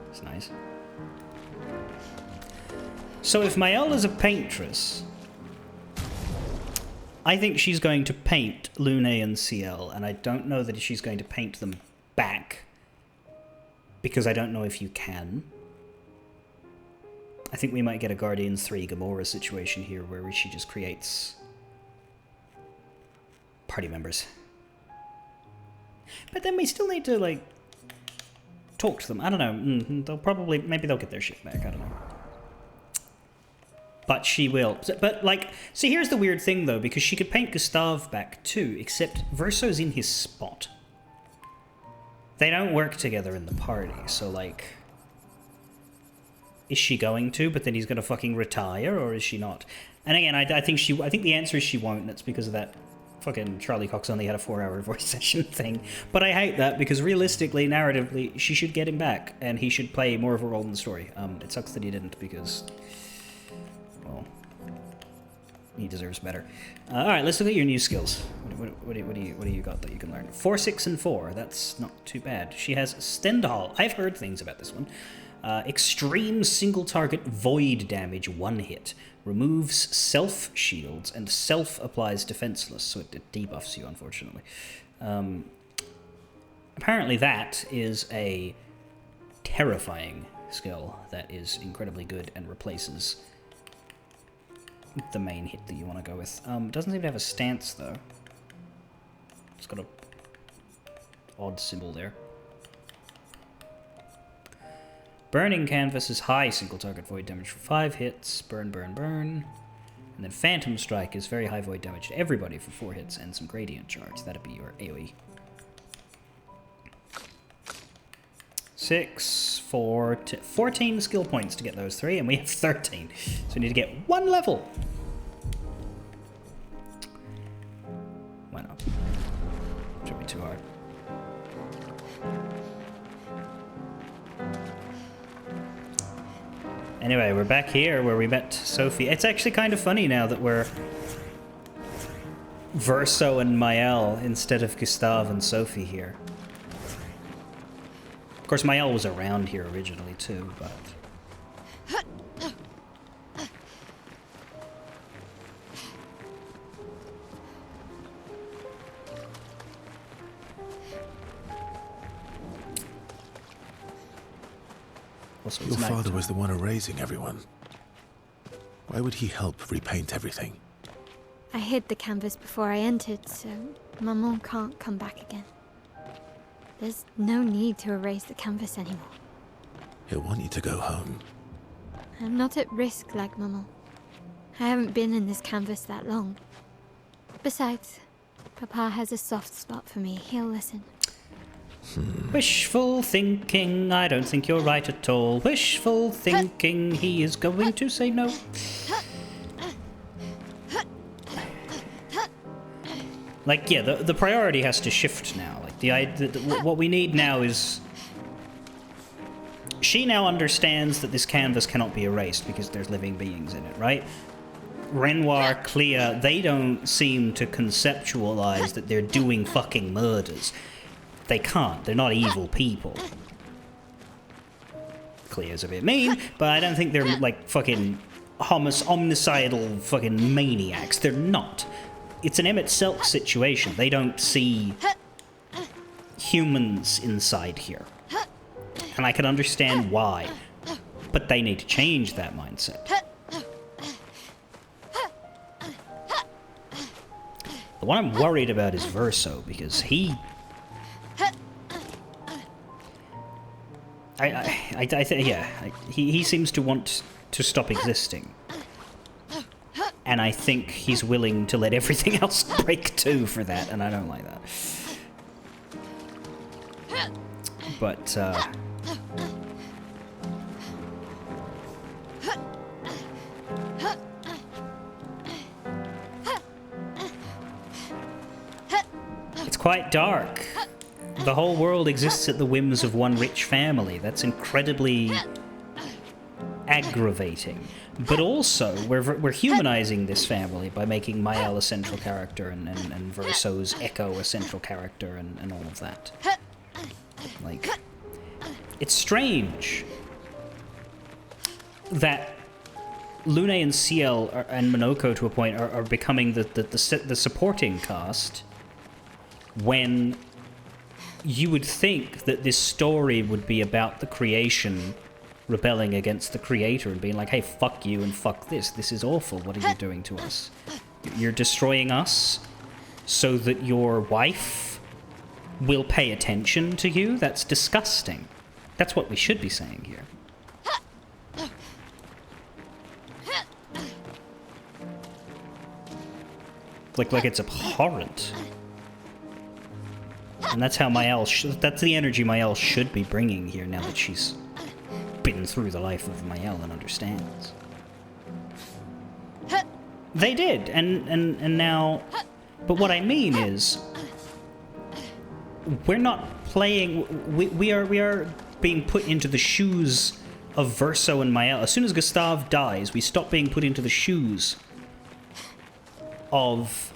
It's nice. So if Mael is a paintress, I think she's going to paint Lune and Ciel, and I don't know that she's going to paint them back, because I don't know if you can. I think we might get a Guardians 3 Gamora situation here, where she just creates party members. But then we still need to, like, talk to them. I don't know. They'll probably... Maybe they'll get their shit back. I don't know. But she will. But, like... See, here's the weird thing, though, because she could paint Gustave back, too, except Verso's in his spot. They don't work together in the party, so, like... Is she going to, but then he's going to fucking retire, or is she not? And again, I think the answer is she won't, and it's because of that fucking Charlie Cox only had a 4-hour voice session thing. But I hate that, because realistically, narratively, she should get him back, and he should play more of a role in the story. It sucks that he didn't, because... Well... He deserves better. Alright, let's look at your new skills. What do you got that you can learn? 4, 6, and 4. That's not too bad. She has Stendhal. I've heard things about this one. Extreme single-target void damage, 1 hit. Removes self-shields and self-applies defenseless, so it debuffs you, unfortunately. Apparently that is a terrifying skill that is incredibly good and replaces the main hit that you want to go with. Doesn't seem to have a stance, though. It's got a odd symbol there. Burning Canvas is high single target void damage for 5 hits. Burn, burn, burn. And then Phantom Strike is very high void damage to everybody for 4 hits and some Gradient Charge. That'd be your AoE. 6, 4, 14 skill points to get those 3, and we have 13. So we need to get 1 level. Why not? Shouldn't be too hard. Anyway, we're back here where we met Sophie. It's actually kind of funny now that we're Verso and Mael instead of Gustave and Sophie here. Of course, Mael was around here originally too, but... Your father was the one erasing everyone. Why would he help repaint everything? I hid the canvas before I entered, so Maman can't come back again. There's no need to erase the canvas anymore. He'll want you to go home. I'm not at risk like Maman. I haven't been in this canvas that long. Besides, Papa has a soft spot for me. He'll listen. Wishful thinking, I don't think you're right at all. Wishful thinking, he is going to say no. Like, yeah, the priority has to shift now. Like, what we need now is... She now understands that this canvas cannot be erased because there's living beings in it, right? Renoir, Clair, they don't seem to conceptualize that they're doing fucking murders. They can't. They're not evil people. Clair's a bit mean, but I don't think they're, like, fucking homicidal fucking maniacs. They're not. It's an Emmett Selk situation. They don't see humans inside here. And I can understand why. But they need to change that mindset. The one I'm worried about is Verso, because he... he seems to want to stop existing. And I think he's willing to let everything else break too for that, and I don't like that. But, it's quite dark. The whole world exists at the whims of one rich family. That's incredibly aggravating. But also, we're humanizing this family by making Mael a central character and Verso's Echo a central character and all of that. Like, it's strange that Lune and Ciel and Monoko, to a point, are becoming the supporting cast, when you would think that this story would be about the creation rebelling against the creator and being like, hey, fuck you and fuck this. This is awful. What are you doing to us? You're destroying us so that your wife will pay attention to you? That's disgusting. That's what we should be saying here. Like it's abhorrent. And that's how Mael that's the energy Mael should be bringing here now that she's been through the life of Mael and understands. They did, and now... But what I mean is, we're not playing... We are being put into the shoes of Verso and Mael. As soon as Gustave dies, we stop being put into the shoes of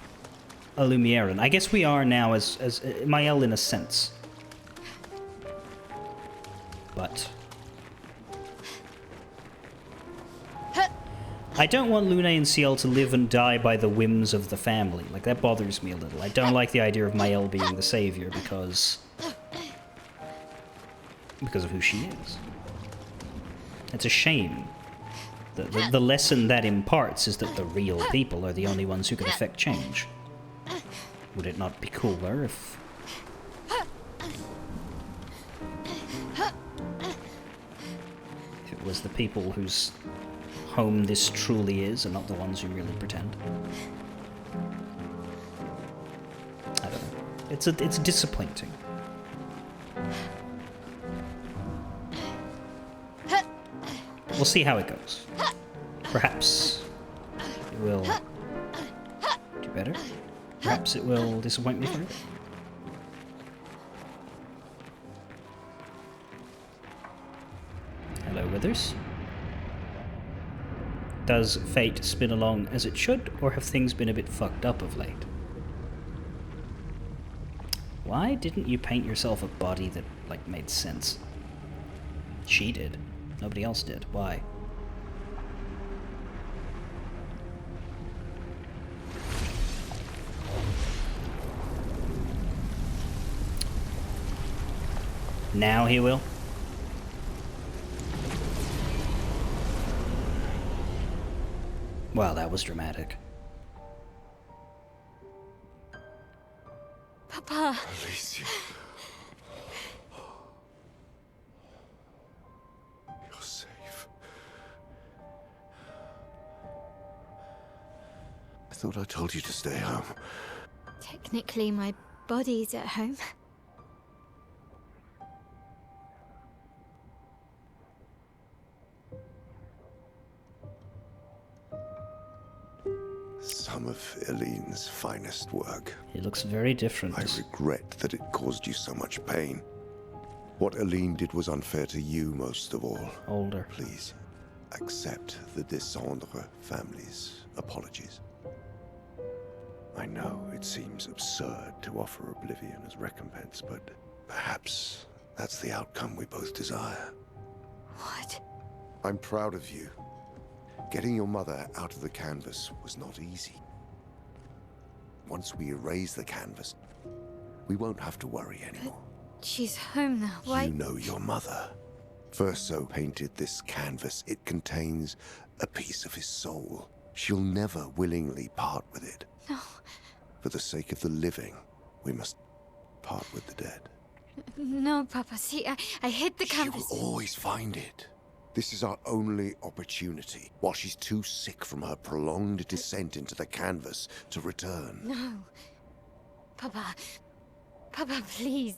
a Lumieran. I guess we are now as Mael in a sense. But I don't want Lune and Ciel to live and die by the whims of the family. Like, that bothers me a little. I don't like the idea of Mael being the savior because of who she is. It's a shame. The lesson that imparts is that the real people are the only ones who can affect change. Would it not be cooler if... it was the people whose home this truly is and not the ones who really pretend? I don't know. It's disappointing. We'll see how it goes. Perhaps it will do better. Perhaps it will disappoint me further. Hello, Withers. Does fate spin along as it should, or have things been a bit fucked up of late? Why didn't you paint yourself a body that, like, made sense? She did. Nobody else did. Why? Now he will. Wow, that was dramatic. Papa. Alicia. You're safe. I thought I told you to stay home. Technically, my body's at home. Some of Eileen's finest work. He looks very different. I regret that it caused you so much pain. What Eileen did was unfair to you most of all. Older. Please, accept the Descendre family's apologies. I know it seems absurd to offer oblivion as recompense, but perhaps that's the outcome we both desire. What? I'm proud of you. Getting your mother out of the canvas was not easy. Once we erase the canvas, we won't have to worry anymore. She's home now. Why? You know your mother. Verso painted this canvas. It contains a piece of his soul. She'll never willingly part with it. No. For the sake of the living, we must part with the dead. No, Papa. See, I hid the canvas. She will always find it. This is our only opportunity, while she's too sick from her prolonged descent into the canvas to return. No. Papa. Papa, please.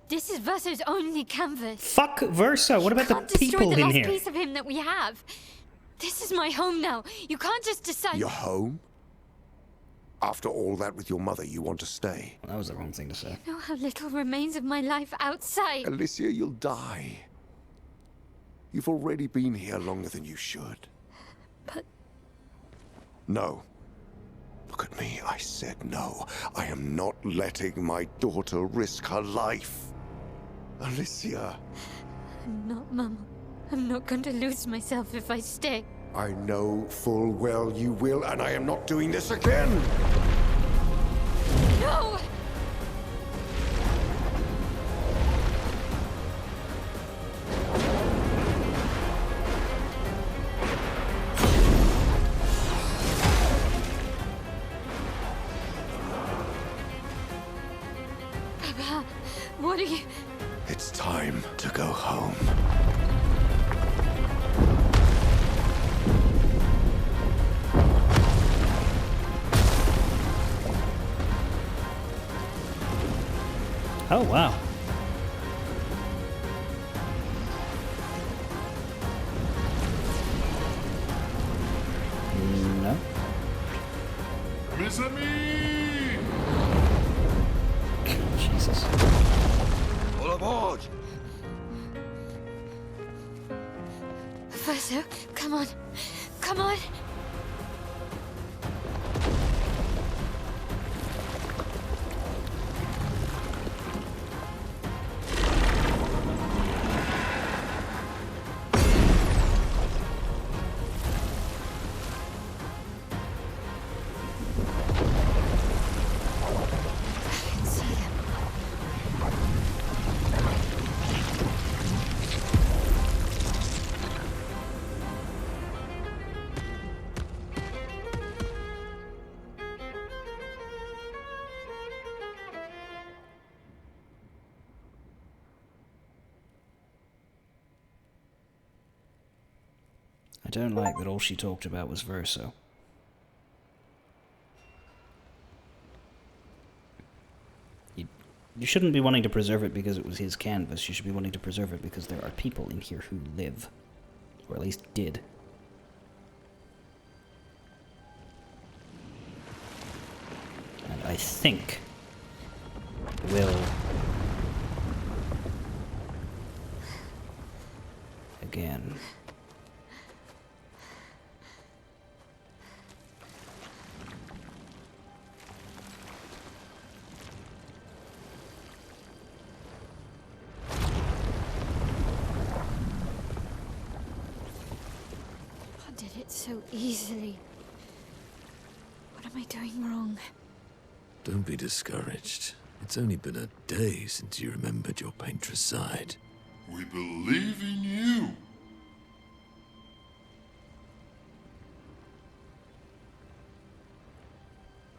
This is Verso's only canvas. Fuck Verso. What about the people in here? You can't destroy the last piece of him that we have. This is my home now. You can't just decide... Your home? After all that with your mother, you want to stay? Well, that was the wrong thing to say. You know how little remains of my life outside. Alicia, you'll die. You've already been here longer than you should. But... No. Look at me, I said no. I am not letting my daughter risk her life. Alicia. I'm not, Mama. I'm not going to lose myself if I stay. I know full well you will, and I am not doing this again! No! Papa, what are you... It's time to go home. Oh, wow. No. Mes amis! Jesus. All aboard! Professor, come on. Come on. I don't like that all she talked about was Verso. You shouldn't be wanting to preserve it because it was his canvas. You should be wanting to preserve it because there are people in here who live. Or at least did. And I think will again. So easily. What am I doing wrong? Don't be discouraged. It's only been a day since you remembered your paintress side. We believe in you.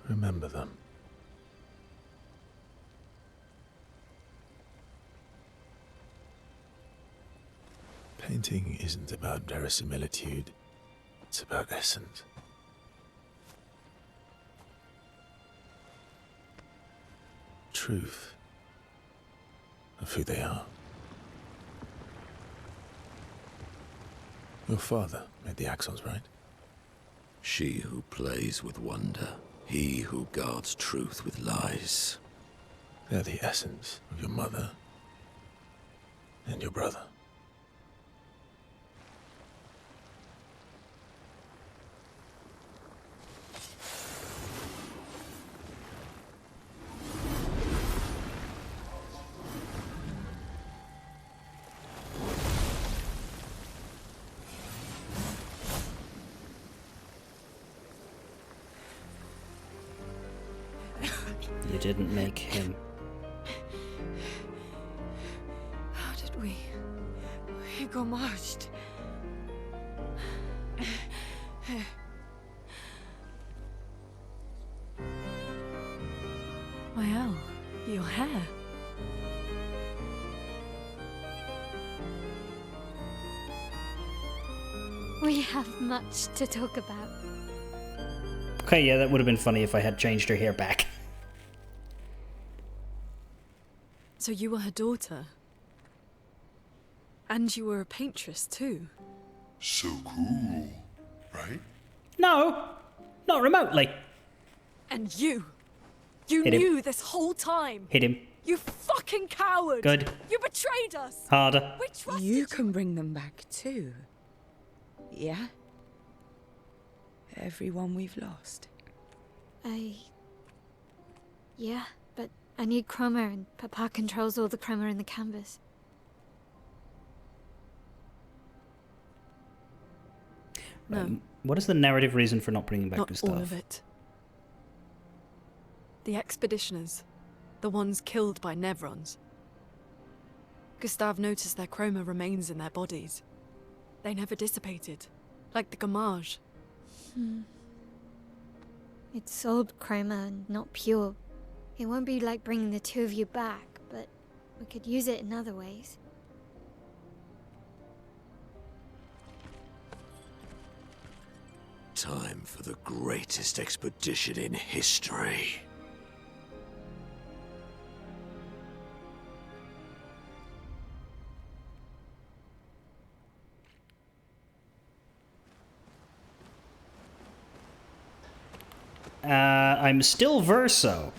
Remember them. Painting isn't about verisimilitude. It's about essence. Truth of who they are. Your father made the axons, right? She who plays with wonder, he who guards truth with lies. They're the essence of your mother and your brother. You didn't make him. How did we go marched? Well, your hair. We have much to talk about. Okay, yeah, that would have been funny if I had changed her hair back. So you were her daughter? And you were a paintress too? So cool, right? No, not remotely. And you Hit him. knew this whole time? Hit him. You fucking coward! Good. You betrayed us! Harder. We trusted You can bring them back too. Yeah? Everyone we've lost. Yeah, but I need chroma, and Papa controls all the chroma in the canvas. No. What is the narrative reason for not bringing back Not Gustav? all of it. The expeditioners. The ones killed by Nevrons. Gustav noticed their chroma remains in their bodies. They never dissipated. Like the Gamage. It's old chroma and not pure. It won't be like bringing the two of you back, but we could use it in other ways. Time for the greatest expedition in history. I'm still Verso.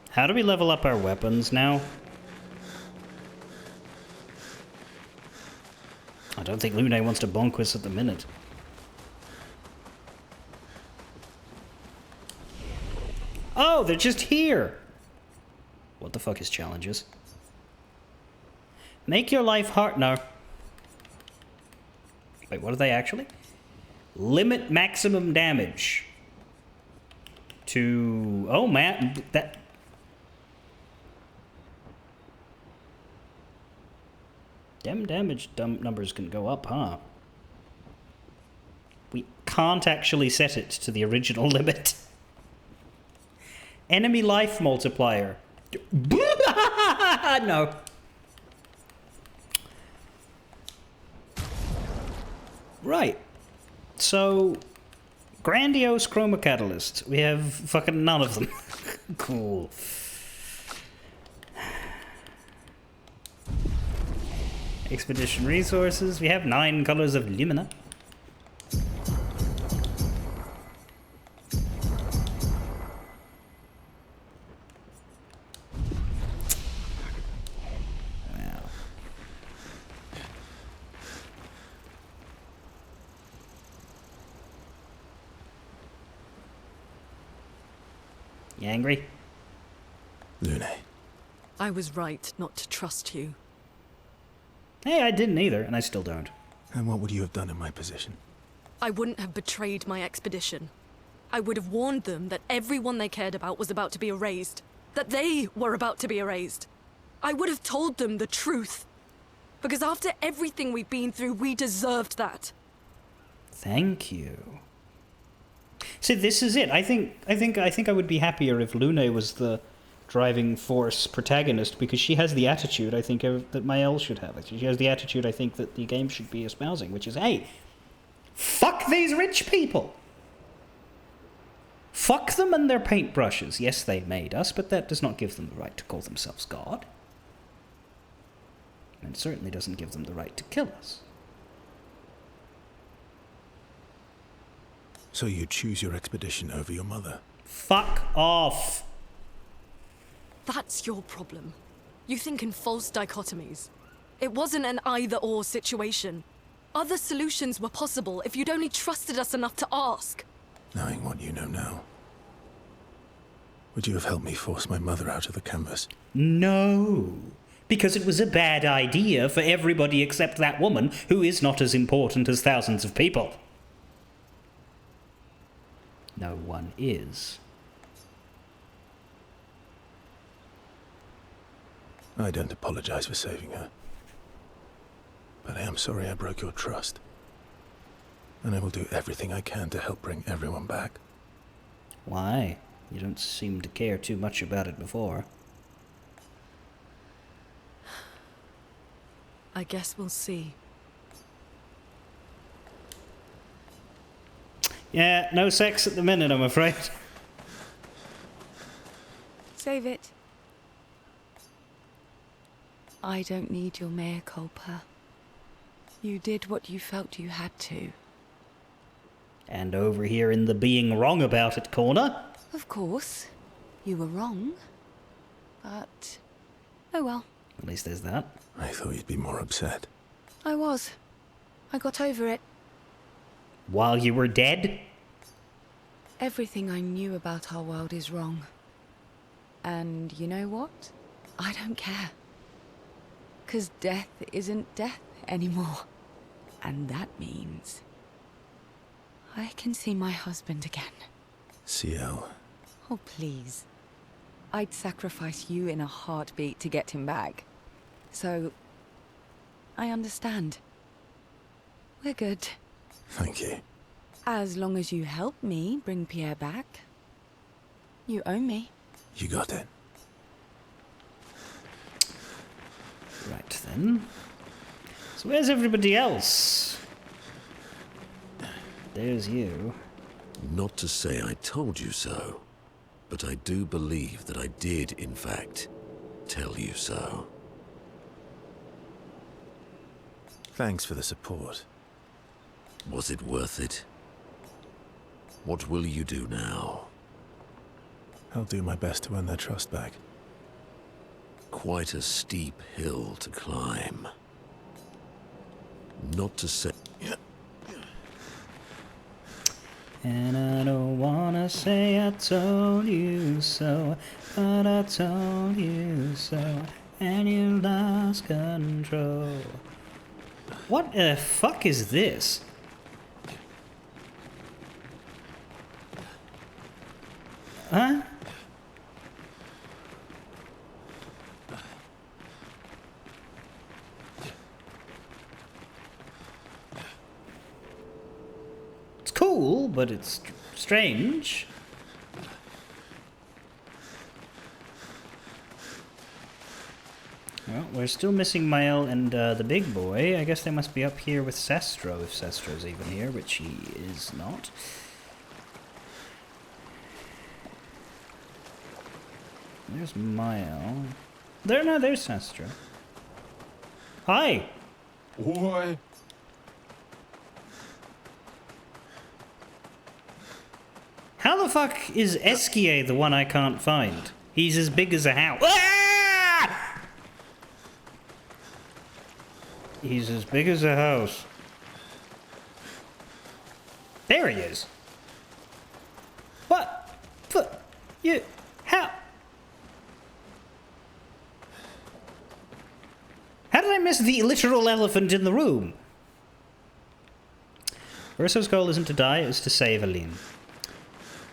How do we level up our weapons now? I don't think Lune wants to bonk us at the minute. Oh, they're just here! What the fuck is challenges? Make your life hard. No. Wait, what are they actually? Limit maximum damage. To... Oh, man. That... Them damage numbers can go up, huh? We can't actually set it to the original limit. Enemy life multiplier. No. Right. So, grandiose chroma catalysts. We have fucking none of them. Cool. Expedition resources. We have 9 colors of Lumina. Wow. You angry? Lune. I was right not to trust you. Hey, I didn't either, and I still don't. And what would you have done in my position? I wouldn't have betrayed my expedition. I would have warned them that everyone they cared about was about to be erased. That they were about to be erased. I would have told them the truth. Because after everything we've been through, we deserved that. Thank you. See, this is it. I think I would be happier if Lune was the driving force protagonist, because she has the attitude I think that Mael should have. She has the attitude I think that the game should be espousing, which is, hey, fuck these rich people. Fuck them and their paintbrushes. Yes, they made us, but that does not give them the right to call themselves God. And it certainly doesn't give them the right to kill us. So you choose your expedition over your mother? Fuck off. That's your problem. You think in false dichotomies. It wasn't an either-or situation. Other solutions were possible if you'd only trusted us enough to ask. Knowing what you know now, would you have helped me force my mother out of the canvas? No, because it was a bad idea for everybody except that woman, who is not as important as thousands of people. No one is. I don't apologize for saving her. But I am sorry I broke your trust. And I will do everything I can to help bring everyone back. Why? You don't seem to care too much about it before. I guess we'll see. Yeah, no sex at the minute, I'm afraid. Save it. I don't need your mea culpa. You did what you felt you had to. And over here in the being wrong about it corner. Of course, you were wrong. But, oh well. At least there's that. I thought you'd be more upset. I was. I got over it. While you were dead? Everything I knew about our world is wrong. And you know what? I don't care. 'Cause death isn't death anymore. And that means I can see my husband again. CL. Oh, please. I'd sacrifice you in a heartbeat to get him back. So, I understand. We're good. Thank you. As long as you help me bring Pierre back. You owe me. You got it. Right then. So where's everybody else? There's you. Not to say I told you so, but I do believe that I did, in fact, tell you so. Thanks for the support. Was it worth it? What will you do now? I'll do my best to earn their trust back. Quite a steep hill to climb. Not to say... And I don't wanna say I told you so, but I told you so, and you lost control. What the fuck is this? Huh? It's cool, but it's strange. Well, we're still missing Mael and the big boy. I guess they must be up here with Sestro, if Sestro's even here, which he is not. There's Mael. There's Sestro. Hi! Why? How the fuck is Esquier the one I can't find? He's as big as a house. Ah! He's as big as a house. There he is. What? You... How? How did I miss the literal elephant in the room? Urso's goal isn't to die, it's to save Aline.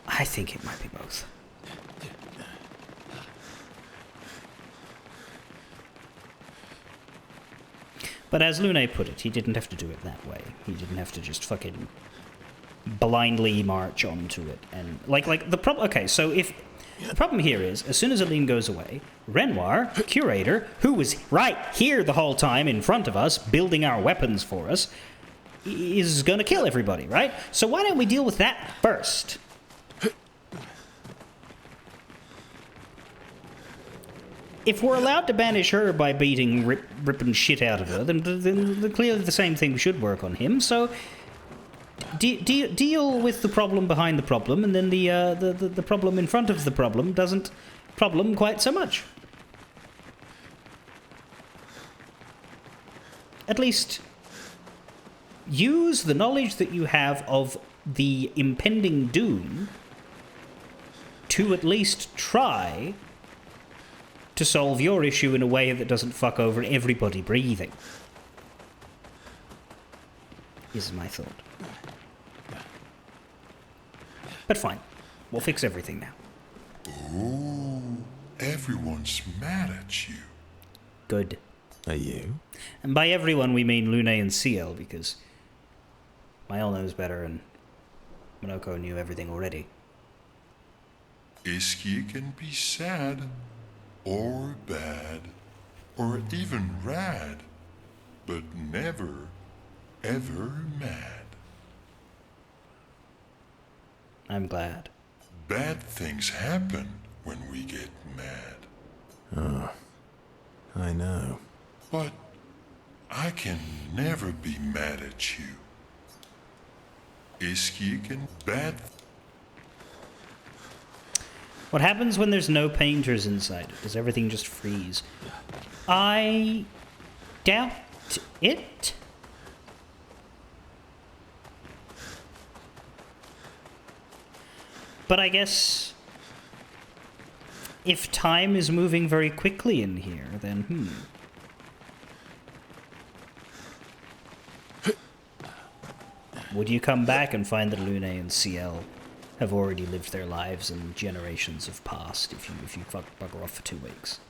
I think it might be both. But as Lune put it, he didn't have to do it that way. He didn't have to just fucking blindly march onto it. And like the problem. Okay, so if the problem here is, as soon as Aline goes away, Renoir, curator, who was right here the whole time in front of us, building our weapons for us, is going to kill everybody, right? So why don't we deal with that first? If we're allowed to banish her by beating, ripping shit out of her, then clearly the same thing should work on him. So deal with the problem behind the problem, and then the problem in front of the problem doesn't problem quite so much. At least use the knowledge that you have of the impending doom to at least try to solve your issue in a way that doesn't fuck over everybody breathing. Is my thought. But fine. We'll fix everything now. Oh, everyone's mad at you. Good. Are you? And by everyone we mean Lune and Ciel, because Mael knows better and Monoko knew everything already. Iskia can be sad, or bad, or even rad, but never, ever mad. I'm glad. Bad things happen when we get mad. Oh, I know. But I can never be mad at you. Iskiken bad. What happens when there's no painters inside it? Does everything just freeze? I doubt it. But I guess if time is moving very quickly in here, then Would you come back and find that Lune and CL have already lived their lives and generations have passed if you bugger off for 2 weeks?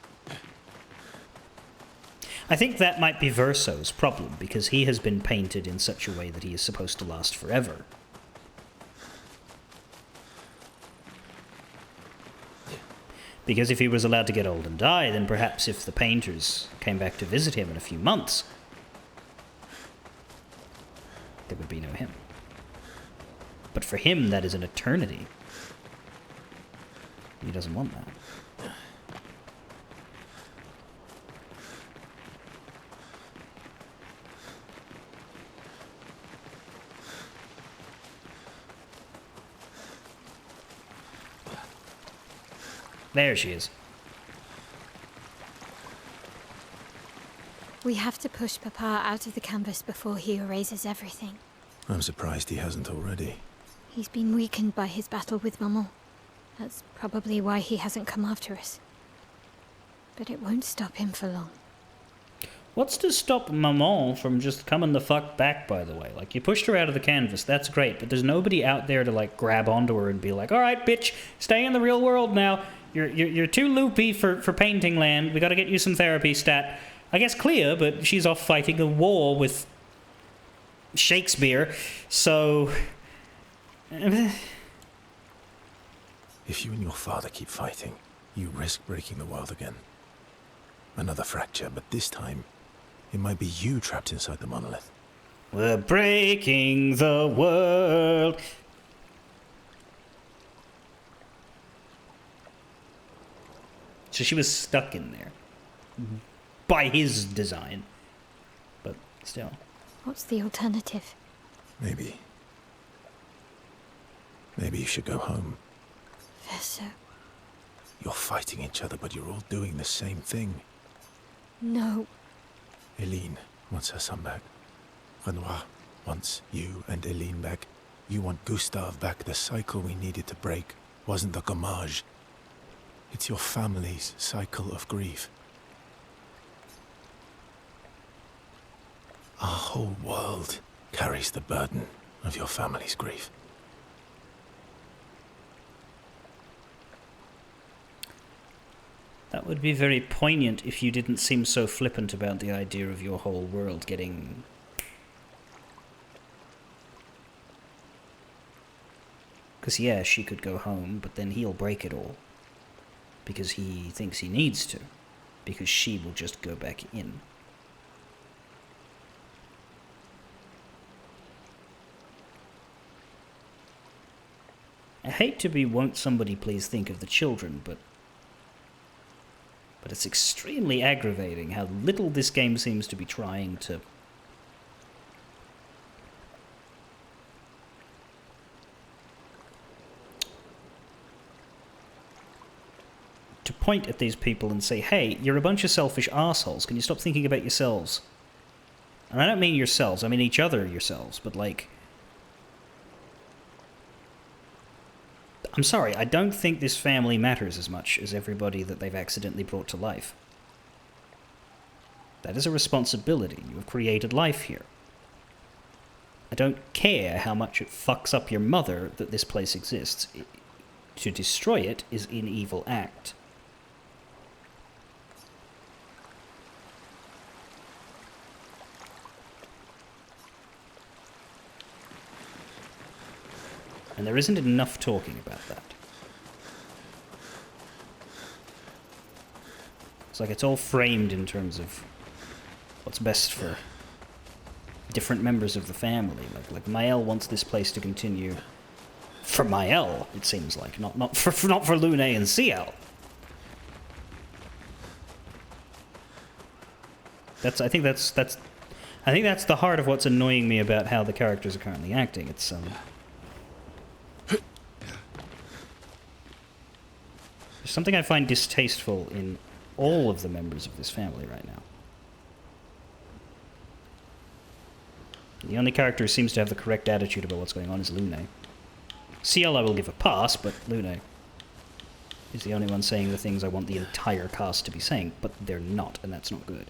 I think that might be Verso's problem, because he has been painted in such a way that he is supposed to last forever. Because if he was allowed to get old and die, then perhaps if the painters came back to visit him in a few months, there would be no him. But for him, that is an eternity. He doesn't want that. There she is. We have to push Papa out of the canvas before he erases everything. I'm surprised he hasn't already. He's been weakened by his battle with Maman. That's probably why he hasn't come after us. But it won't stop him for long. What's to stop Maman from just coming the fuck back, by the way? Like, you pushed her out of the canvas, that's great, but there's nobody out there to, like, grab onto her and be like, alright, bitch, stay in the real world now. You're too loopy for painting land. We gotta get you some therapy, stat. I guess Clair, but she's off fighting a war with Shakespeare, so... If you and your father keep fighting, you risk breaking the world again. Another fracture, but this time, it might be you trapped inside the monolith. We're breaking the world. So she was stuck in there. By his design. But still. What's the alternative? Maybe you should go home. Verso. You're fighting each other, but you're all doing the same thing. No. Eileen wants her son back. Renoir wants you and Eileen back. You want Gustave back. The cycle we needed to break wasn't the gommage. It's your family's cycle of grief. Our whole world carries the burden of your family's grief. That would be very poignant if you didn't seem so flippant about the idea of your whole world getting... Because, yeah, she could go home, but then he'll break it all. Because he thinks he needs to. Because she will just go back in. I hate to be won't somebody please think of the children, but it's extremely aggravating how little this game seems to be trying to point at these people and say, hey, you're a bunch of selfish assholes. Can you stop thinking about yourselves? And I don't mean yourselves, I mean each other yourselves, but like... I'm sorry, I don't think this family matters as much as everybody that they've accidentally brought to life. That is a responsibility. You have created life here. I don't care how much it fucks up your mother that this place exists. To destroy it is an evil act. And there isn't enough talking about that. It's like it's all framed in terms of what's best for different members of the family. Like Mael wants this place to continue For Mael, it seems like, not for Lune and CL. I think that's the heart of what's annoying me about how the characters are currently acting. It's there's something I find distasteful in all of the members of this family right now. The only character who seems to have the correct attitude about what's going on is Lune. CL I will give a pass, but Lune is the only one saying the things I want the entire cast to be saying, but they're not, and that's not good.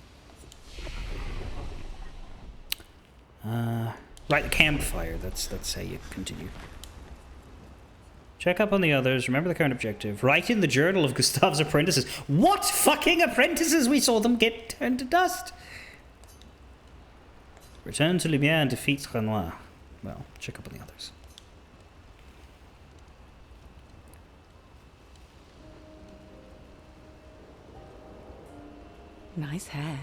Right, the campfire. That's how you continue. Check up on the others. Remember the current objective. Write in the journal of Gustave's apprentices. What fucking apprentices? We saw them get turned to dust. Return to Lumiere and defeat Renoir. Well, check up on the others. Nice hair.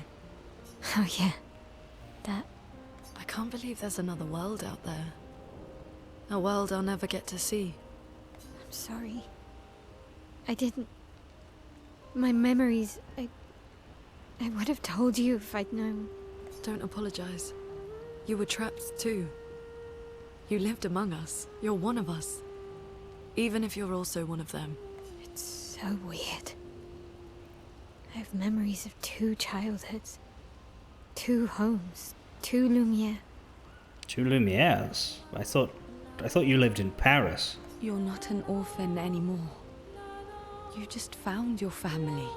Oh yeah, that. I can't believe there's another world out there. A world I'll never get to see. I'm sorry. I didn't. My memories, I would have told you if I'd known. Don't apologize. You were trapped too. You lived among us. You're one of us. Even if you're also one of them. It's so weird. I have memories of 2 childhoods. 2 homes. 2 Lumiere. 2 Lumieres? I thought you lived in Paris. You're not an orphan anymore. You just found your family.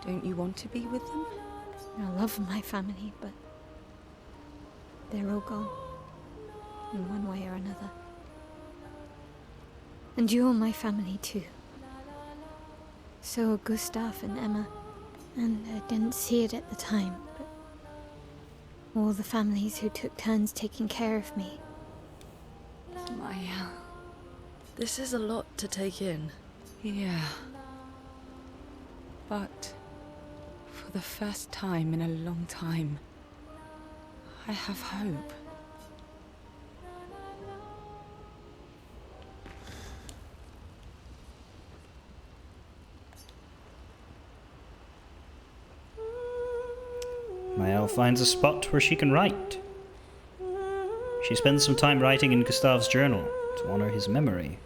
Don't you want to be with them? I love my family, but they're all gone. In one way or another. And you're my family too. So are Gustav and Emma. And I didn't see it at the time, but all the families who took turns taking care of me. Maya. This is a lot to take in. Yeah. But for the first time in a long time, I have hope. Mael finds a spot where she can write. She spends some time writing in Gustave's journal to honor his memory.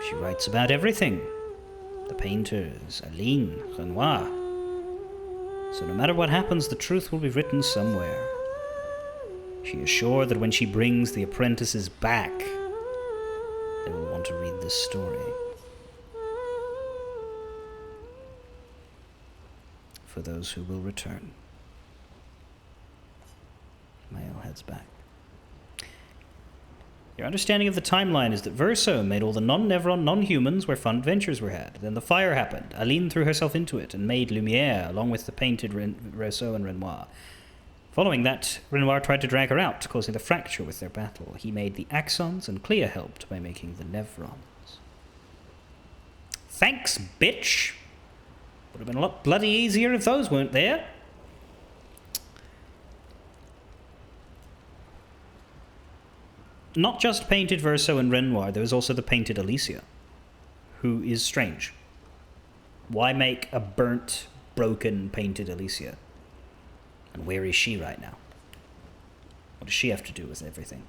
She writes about everything. The painters, Aline, Renoir. So no matter what happens, the truth will be written somewhere. She is sure that when she brings the apprentices back, they will want to read this story. For those who will return. Mael heads back. Your understanding of the timeline is that Verso made all the non-Nevron non-humans where fun adventures were had. Then the fire happened. Aline threw herself into it and made Lumiere, along with the painted Verso and Renoir. Following that, Renoir tried to drag her out, causing the fracture with their battle. He made the Axons, and Clair helped by making the Nevrons. Thanks, bitch! Would have been a lot bloody easier if those weren't there. Not just painted Verso and Renoir, there was also the painted Alicia, who is strange. Why make a burnt, broken, painted Alicia? And where is she right now? What does she have to do with everything?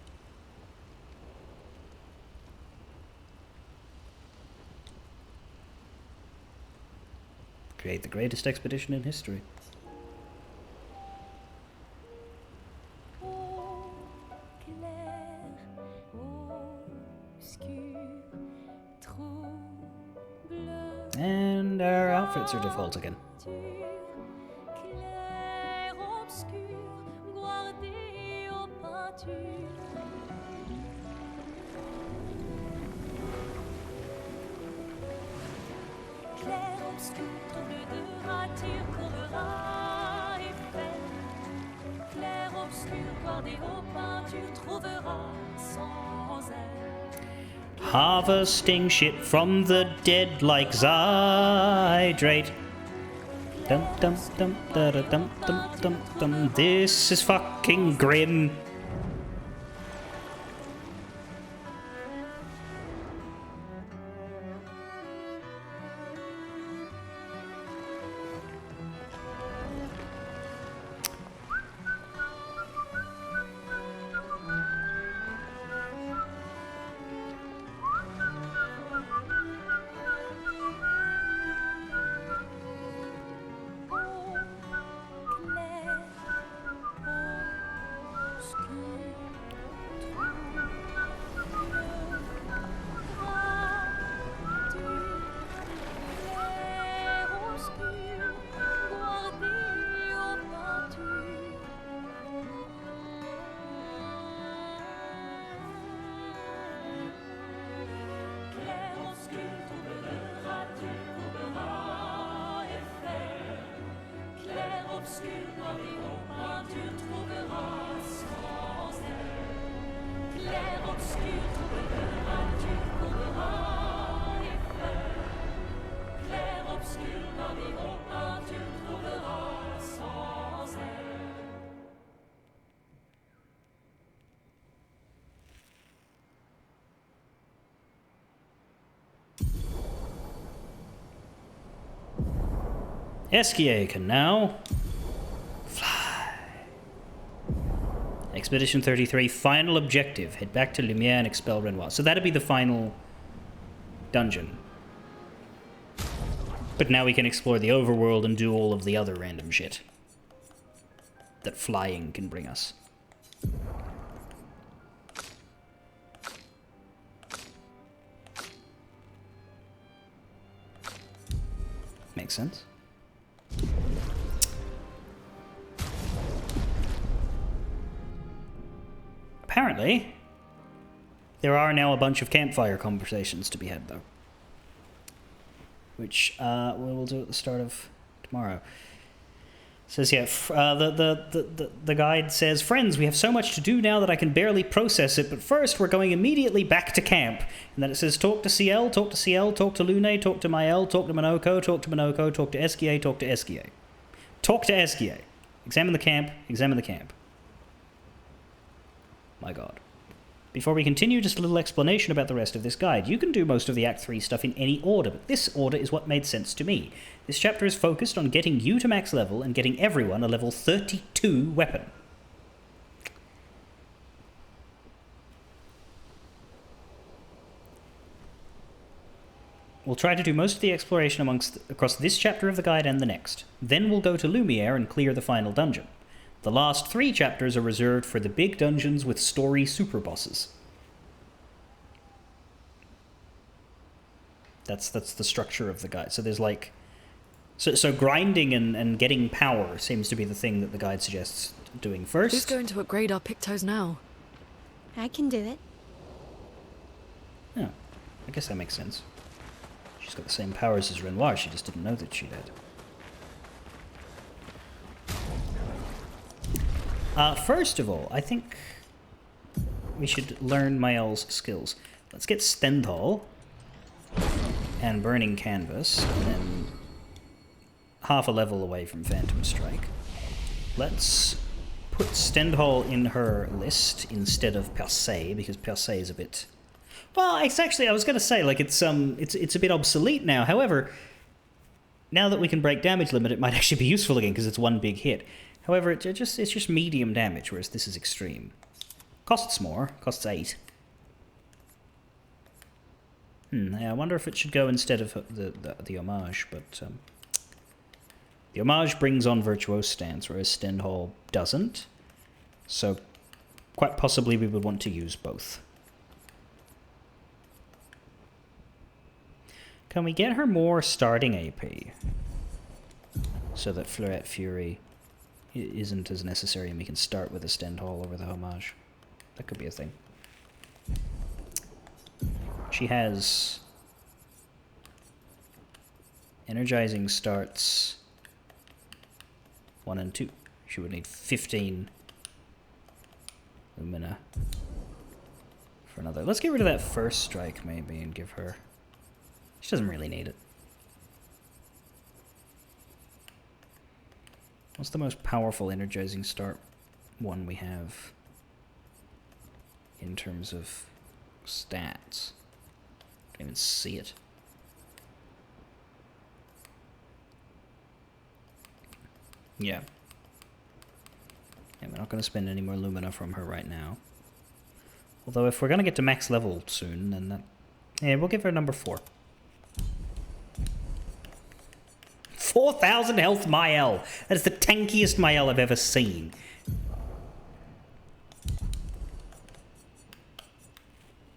Create the greatest expedition in history. And our outfits are default again. Harvesting shit from the dead like Zydrate. Dum dum dum da da dum dum dum dum. This is fucking grim. Clair, obscur, trouveras, tu trouveras les fleurs. Clair, obscur, n'environ pas, tu trouveras sans elle. Esquier can now fly. Expedition 33, final objective. Head back to Lumiere and expel Renoir. So that'd be the final dungeon. But now we can explore the overworld and do all of the other random shit that flying can bring us. Makes sense. Apparently, there are now a bunch of campfire conversations to be had, though. Which we will do at the start of tomorrow. It says, yeah, the guide says, friends, we have so much to do now that I can barely process it, but first we're going immediately back to camp. And then it says, talk to CL, talk to CL, talk to Lune, talk to Mael, talk to Monoko, talk to Monoko, talk to Esquier, talk to Esquier. Talk to Esquier. Examine the camp, examine the camp. My god. Before we continue, just a little explanation about the rest of this guide. You can do most of the Act 3 stuff in any order, but this order is what made sense to me. This chapter is focused on getting you to max level and getting everyone a level 32 weapon. We'll try to do most of the exploration across this chapter of the guide and the next. Then we'll go to Lumiere and clear the final dungeon. The last 3 chapters are reserved for the big dungeons with story super bosses. That's the structure of the guide. So there's like... So grinding and getting power seems to be the thing that the guide suggests doing first. Who's going to upgrade our Pictos now? I can do it. Yeah, I guess that makes sense. She's got the same powers as Renoir, she just didn't know that she did. First of all, I think we should learn Mael's skills. Let's get Stendhal and Burning Canvas, and then half a level away from Phantom Strike. Let's put Stendhal in her list instead of Perse, because Perse is a bit... Well, it's actually, I was going to say, like, it's a bit obsolete now. However, now that we can break damage limit, it might actually be useful again, because it's one big hit. However, it's just medium damage, whereas this is extreme. Costs more. Costs 8. Yeah, I wonder if it should go instead of the homage, but the homage brings on Virtuose Stance, whereas Stendhal doesn't. So, quite possibly we would want to use both. Can we get her more starting AP? So that Fleurette Fury isn't as necessary and we can start with a Stendhal over the homage. That could be a thing. She has energizing starts 1 and 2. She would need 15 Lumina for another. Let's get rid of that first strike maybe and give her... She doesn't really need it. What's the most powerful energizing start one we have in terms of stats? Can't even see it. Yeah. Yeah, we're not going to spend any more Lumina from her right now. Although if we're going to get to max level soon, then that... Yeah, we'll give her number 4. 4,000 health Mael. That is the tankiest Mael I've ever seen.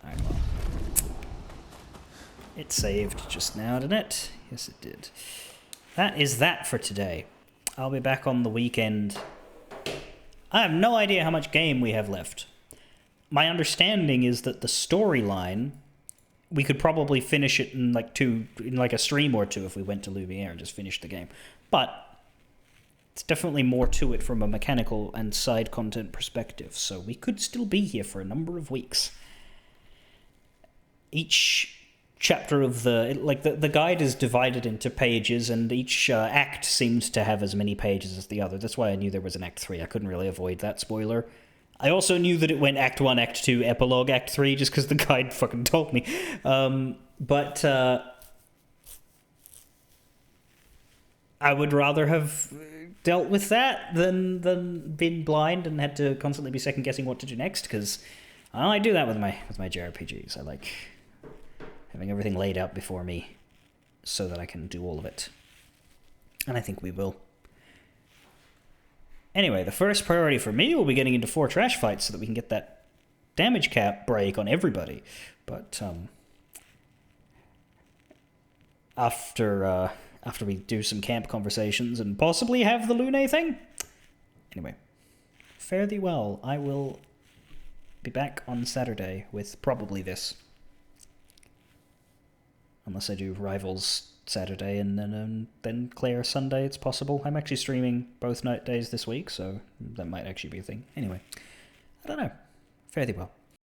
Alright, well. It saved just now, didn't it? Yes, it did. That is that for today. I'll be back on the weekend. I have no idea how much game we have left. My understanding is that the storyline... We could probably finish it in like a stream or two if we went to Lumiere and just finished the game. But It's definitely more to it from a mechanical and side content perspective, so we could still be here for a number of weeks. Each chapter of the guide is divided into pages, and each act seems to have as many pages as the other. That's why I knew there was an Act 3. I couldn't really avoid that spoiler. I also knew that it went Act 1, Act 2, Epilogue, Act 3, just because the guide fucking told me. But I would rather have dealt with that than been blind and had to constantly be second-guessing what to do next, because I do that with my JRPGs. I like having everything laid out before me so that I can do all of it. And I think we will. Anyway, the first priority for me will be getting into 4 trash fights so that we can get that damage cap break on everybody. But after we do some camp conversations and possibly have the Lune thing. Anyway, fare thee well. I will be back on Saturday with probably this. Unless I do Rivals Saturday and then Clair Sunday, it's possible. I'm actually streaming both night days this week, so that might actually be a thing. Anyway, I don't know. Fare thee well.